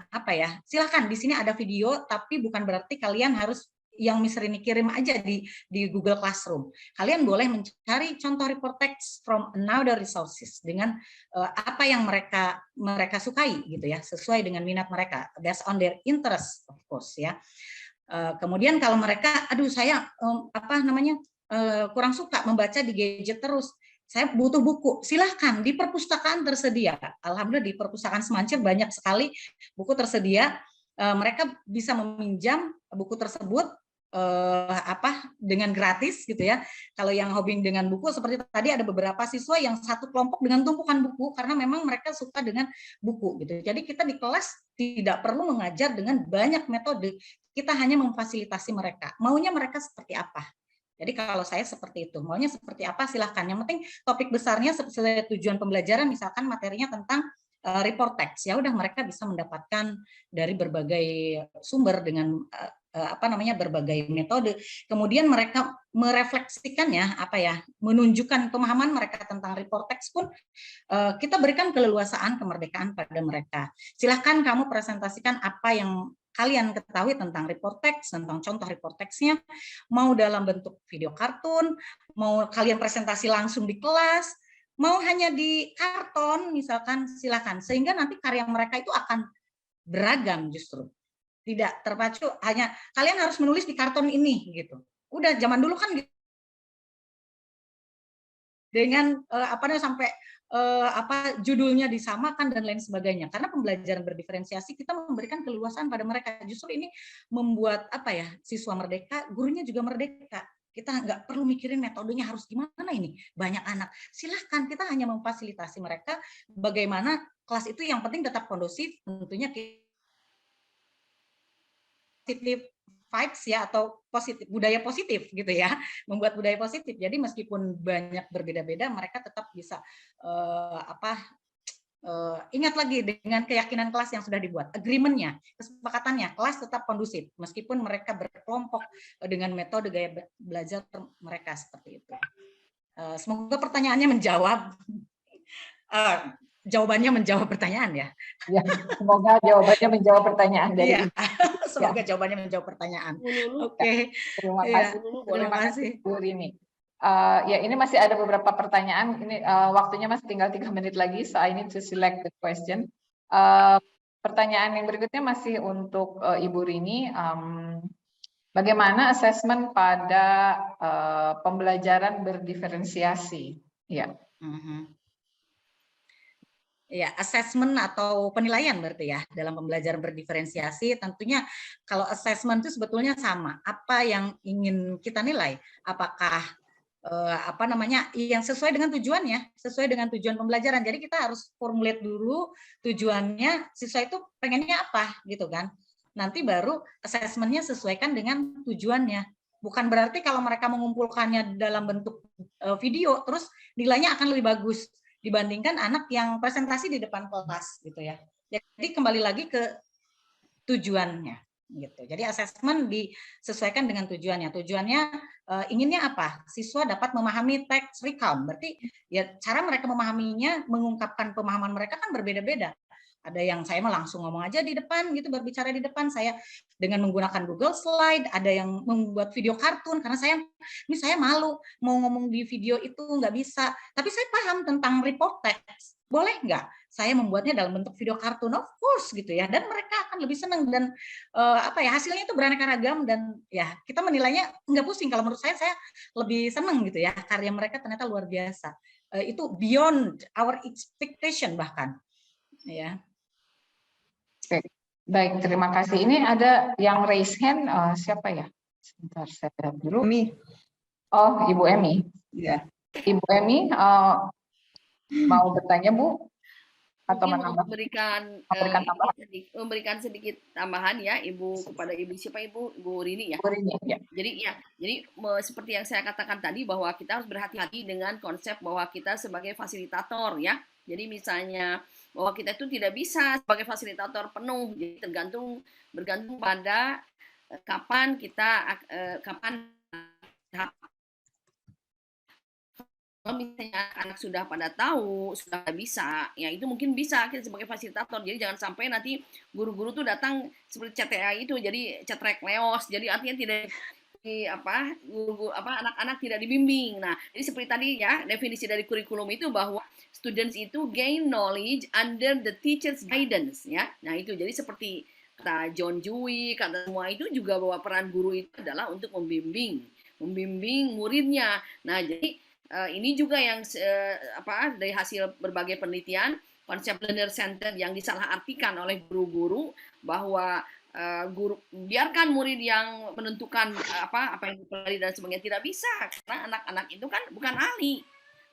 silahkan di sini ada video, tapi bukan berarti kalian harus yang Miss Rini kirim aja di Google Classroom. Kalian boleh mencari contoh report text from another resources dengan apa yang mereka sukai gitu ya, sesuai dengan minat mereka, based on their interest of course ya. Kemudian kalau mereka, aduh saya kurang suka membaca di gadget terus, saya butuh buku, silahkan di perpustakaan tersedia. Alhamdulillah di perpustakaan Semancir banyak sekali buku tersedia. Mereka bisa meminjam buku tersebut dengan gratis gitu ya. Kalau yang hobi dengan buku seperti tadi ada beberapa siswa yang satu kelompok dengan tumpukan buku karena memang mereka suka dengan buku gitu. Jadi kita di kelas tidak perlu mengajar dengan banyak metode, kita hanya memfasilitasi mereka. Maunya mereka seperti apa? Jadi kalau saya seperti itu, maunya seperti apa silahkan. Yang penting topik besarnya sesuai tujuan pembelajaran, misalkan materinya tentang report text, ya udah mereka bisa mendapatkan dari berbagai sumber dengan berbagai metode. Kemudian mereka merefleksikannya, menunjukkan pemahaman mereka tentang report text pun kita berikan keleluasaan, kemerdekaan pada mereka. Silahkan kamu presentasikan apa yang kalian ketahui tentang report text, tentang contoh report text-nya, mau dalam bentuk video kartun, mau kalian presentasi langsung di kelas, mau hanya di karton misalkan, silakan, sehingga nanti karya mereka itu akan beragam justru, tidak terpacu hanya kalian harus menulis di karton ini gitu. Udah zaman dulu kan dengan sampai judulnya disamakan dan lain sebagainya. Karena pembelajaran berdiferensiasi kita memberikan keluasan pada mereka. Justru ini membuat siswa merdeka, gurunya juga merdeka. Kita nggak perlu mikirin metodenya harus gimana ini, banyak anak. Silahkan, kita hanya memfasilitasi mereka bagaimana kelas itu yang penting tetap kondusif, tentunya positif vibes ya, atau positif, budaya positif gitu ya, membuat budaya positif. Jadi meskipun banyak berbeda-beda, mereka tetap bisa ingat lagi dengan keyakinan kelas yang sudah dibuat, agreement-nya, kesepakatannya, kelas tetap kondusif meskipun mereka berkelompok dengan metode gaya belajar mereka seperti itu. Semoga pertanyaannya menjawab. Jawabannya menjawab pertanyaan ya. Ya, semoga jawabannya menjawab pertanyaan dari Iya. Semoga jawabannya menjawab pertanyaan. Oke. Terima kasih. Terima kasih. Bu Rini. Ya, ini masih ada beberapa pertanyaan. Ini waktunya masih tinggal 3 menit lagi, so I need to select the question. Pertanyaan yang berikutnya masih untuk Ibu Rini. Bagaimana asesmen pada pembelajaran berdiferensiasi? Ya. Ya, asesmen atau penilaian berarti ya dalam pembelajaran berdiferensiasi. Tentunya kalau asesmen itu sebetulnya sama. Apa yang ingin kita nilai? Apakah yang sesuai dengan tujuannya, sesuai dengan tujuan pembelajaran. Jadi kita harus formulate dulu tujuannya, siswa itu pengennya apa gitu kan. Nanti baru asesmennya sesuaikan dengan tujuannya. Bukan berarti kalau mereka mengumpulkannya dalam bentuk video, terus nilainya akan lebih bagus dibandingkan anak yang presentasi di depan kelas gitu ya. Jadi kembali lagi ke tujuannya gitu. Jadi asesmen disesuaikan dengan tujuannya. Tujuannya inginnya apa? Siswa dapat memahami teks recount. Berarti ya cara mereka memahaminya, mengungkapkan pemahaman mereka kan berbeda-beda. Ada yang saya mah langsung ngomong aja di depan gitu, berbicara di depan, saya dengan menggunakan Google Slide, ada yang membuat video kartun karena saya malu mau ngomong di video itu nggak bisa, tapi saya paham tentang report text, boleh nggak saya membuatnya dalam bentuk video kartun? Of course gitu ya, dan mereka akan lebih senang dan hasilnya itu beraneka ragam dan ya kita menilainya nggak pusing. Kalau menurut saya lebih senang gitu ya, karya mereka ternyata luar biasa, itu beyond our expectation bahkan ya. Baik, terima kasih. Ini ada yang raise hand, siapa ya? Sebentar, saya lihat dulu. Oh, Ibu Emi. Ya. Ibu Emi, mau bertanya, Bu? Atau memberikan sedikit tambahan ya, Ibu, kepada Ibu siapa Ibu Rini ya. Bu Rini, ya. Jadi seperti yang saya katakan tadi bahwa kita harus berhati-hati dengan konsep bahwa kita sebagai fasilitator ya. Jadi misalnya bahwa kita itu tidak bisa sebagai fasilitator penuh, jadi bergantung pada kapan Kalau misalnya anak-anak sudah pada tahu, sudah bisa, ya itu mungkin bisa kita sebagai fasilitator. Jadi jangan sampai nanti guru-guru tuh datang seperti CTA itu, jadi cetrek leos, jadi artinya tidak anak-anak tidak dibimbing. Nah, jadi seperti tadi ya definisi dari kurikulum itu bahwa students itu gain knowledge under the teacher's guidance ya. Nah, itu jadi seperti kata John Dewey, kata semua itu juga bahwa peran guru itu adalah untuk membimbing muridnya. Nah, jadi ini juga yang dari hasil berbagai penelitian konsep learner center yang disalahartikan oleh guru-guru bahwa guru biarkan murid yang menentukan apa yang dipelajari dan sebagainya, tidak bisa karena anak-anak itu kan bukan ahli.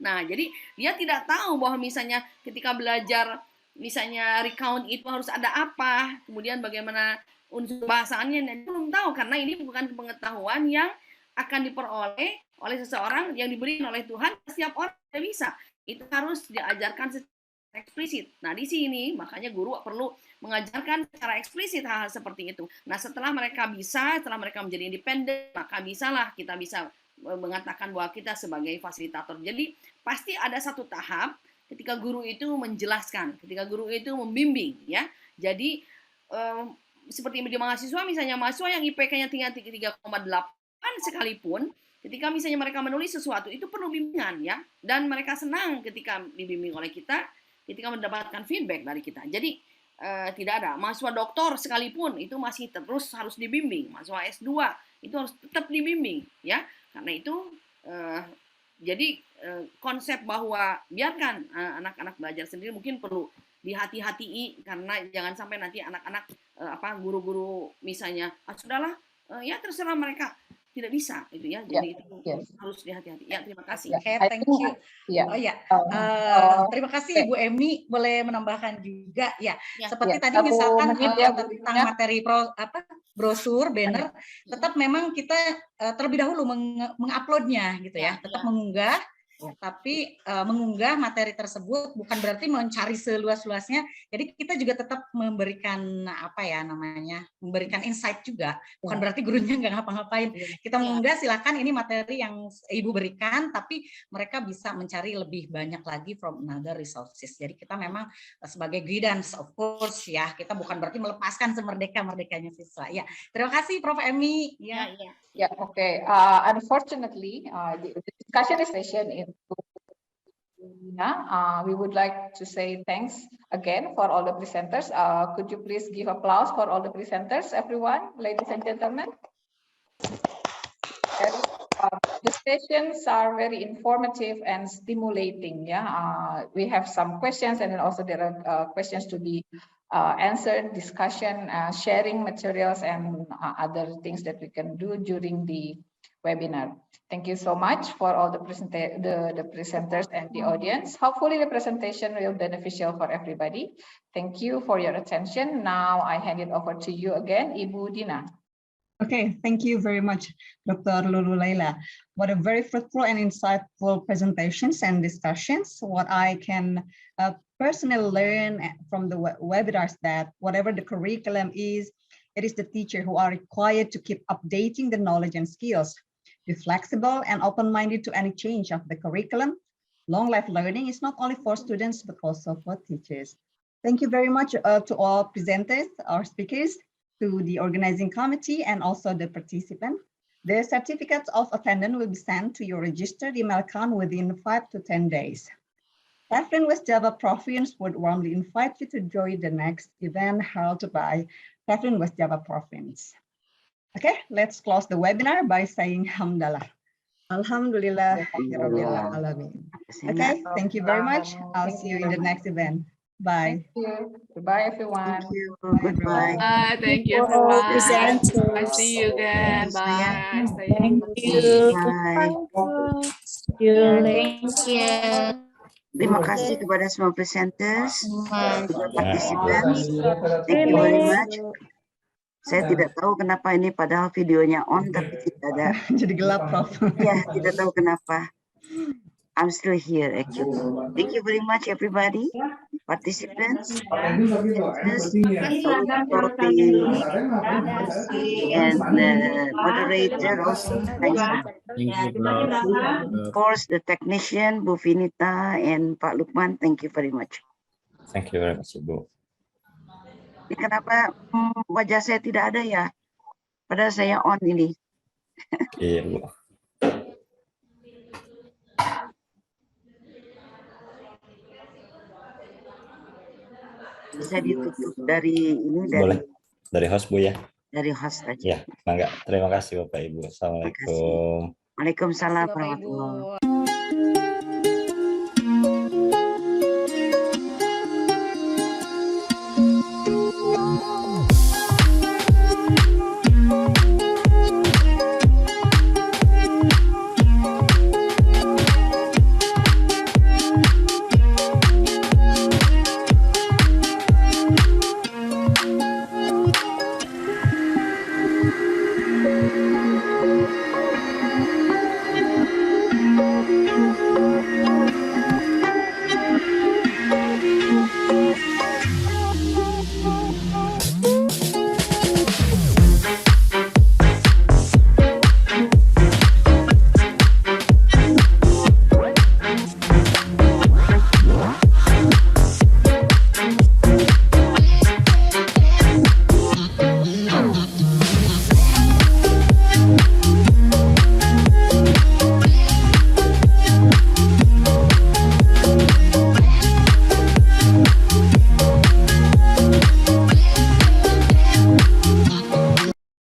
Nah, jadi dia tidak tahu bahwa misalnya ketika belajar misalnya recount itu harus ada apa, kemudian bagaimana unsur bahasanya, dia belum tahu karena ini bukan pengetahuan yang akan diperoleh oleh seseorang yang diberi oleh Tuhan. Setiap orang tidak bisa, itu harus diajarkan secara eksplisit. Nah, di sini makanya guru perlu mengajarkan secara eksplisit hal-hal seperti itu. Nah, setelah mereka menjadi independen, maka kita bisa mengatakan bahwa kita sebagai fasilitator. Jadi pasti ada satu tahap ketika guru itu menjelaskan, ketika guru itu membimbing, ya. Jadi seperti di mahasiswa, misalnya mahasiswa yang IPK-nya tinggal 3,8 sekalipun, ketika misalnya mereka menulis sesuatu itu perlu bimbingan ya, dan mereka senang ketika dibimbing oleh kita, ketika mendapatkan feedback dari kita. Jadi tidak ada mahasiswa doktor sekalipun itu masih terus harus dibimbing, mahasiswa S2 itu harus tetap dibimbing ya, karena itu jadi konsep bahwa biarkan anak-anak belajar sendiri mungkin perlu dihati-hatii, karena jangan sampai nanti anak-anak guru-guru misalnya sudahlah ya terserah mereka, tidak bisa itu ya, jadi itu harus dihati-hati ya. Terima kasih. Thank you. Terima kasih Ibu Emi, boleh menambahkan juga ya, seperti tadi misalkan tentang materi brosur, banner, tetap memang kita terlebih dahulu menguploadnya gitu ya, tetap mengunggah. Tapi mengunggah materi tersebut bukan berarti mencari seluas-luasnya. Jadi kita juga tetap memberikan memberikan insight juga. Bukan berarti gurunya nggak ngapa-ngapain. Kita mengunggah, silakan ini materi yang Ibu berikan, tapi mereka bisa mencari lebih banyak lagi from another resources. Jadi kita memang sebagai guidance of course ya. Kita bukan berarti melepaskan semerdeka-merdekanya siswa. Ya, terima kasih Prof. Emi. Okay. Unfortunately, the discussion session we would like to say thanks again for all the presenters. Could you please give applause for all the presenters, everyone, ladies and gentlemen? The sessions are very informative and stimulating. We have some questions, and then also there are questions to be answered, discussion, sharing materials, and other things that we can do during the webinar. Thank you so much for all the presenters and the audience. Hopefully the presentation will be beneficial for everybody. Thank you for your attention. Now I hand it over to you again, Ibu Dina. Okay, thank you very much, Dr. Lulu Laila. What a very fruitful and insightful presentations and discussions. What I can personally learn from the webinars that whatever the curriculum is, it is the teacher who are required to keep updating the knowledge and skills. Be flexible and open-minded to any change of the curriculum. Long life learning is not only for students, but also for teachers. Thank you very much to all presenters, our speakers, to the organizing committee, and also the participants. The certificates of attendance will be sent to your registered email account within 5 to 10 days. TEFLIN West Java Province would warmly invite you to join the next event held by TEFLIN West Java Province. Okay, let's close the webinar by saying Hamdalah. Alhamdulillah. Okay, thank you very much. I'll see you in the next event. Bye. Thank you. Goodbye, everyone. Thank you. Goodbye. Thank you, everyone. I see you again. Bye. Thank you. Bye. Thank you. Terima kasih kepada semua presenters, juga participants. Thank you very much. Saya tidak tahu kenapa ini padahal videonya on tapi tidak ada. Jadi gelap, Prof. Ya, tidak tahu kenapa. I'm still here actually. Thank you very much everybody. participants, audiences, also the MC and moderator also. Thanks. Of course, the technician, Bu Vinita and Pak Lukman, thank you very much. Thank you very much, Ibu. Ini kenapa wajah saya tidak ada ya? Padahal saya on ini. Iya, Bu. Bisa ditutup dari ini, Boleh. Dari host, Bu, ya? Dari host aja. Ya, mangga. Terima kasih, Bapak Ibu. Assalamualaikum. Waalaikumsalam warahmatullahi wabarakatuh.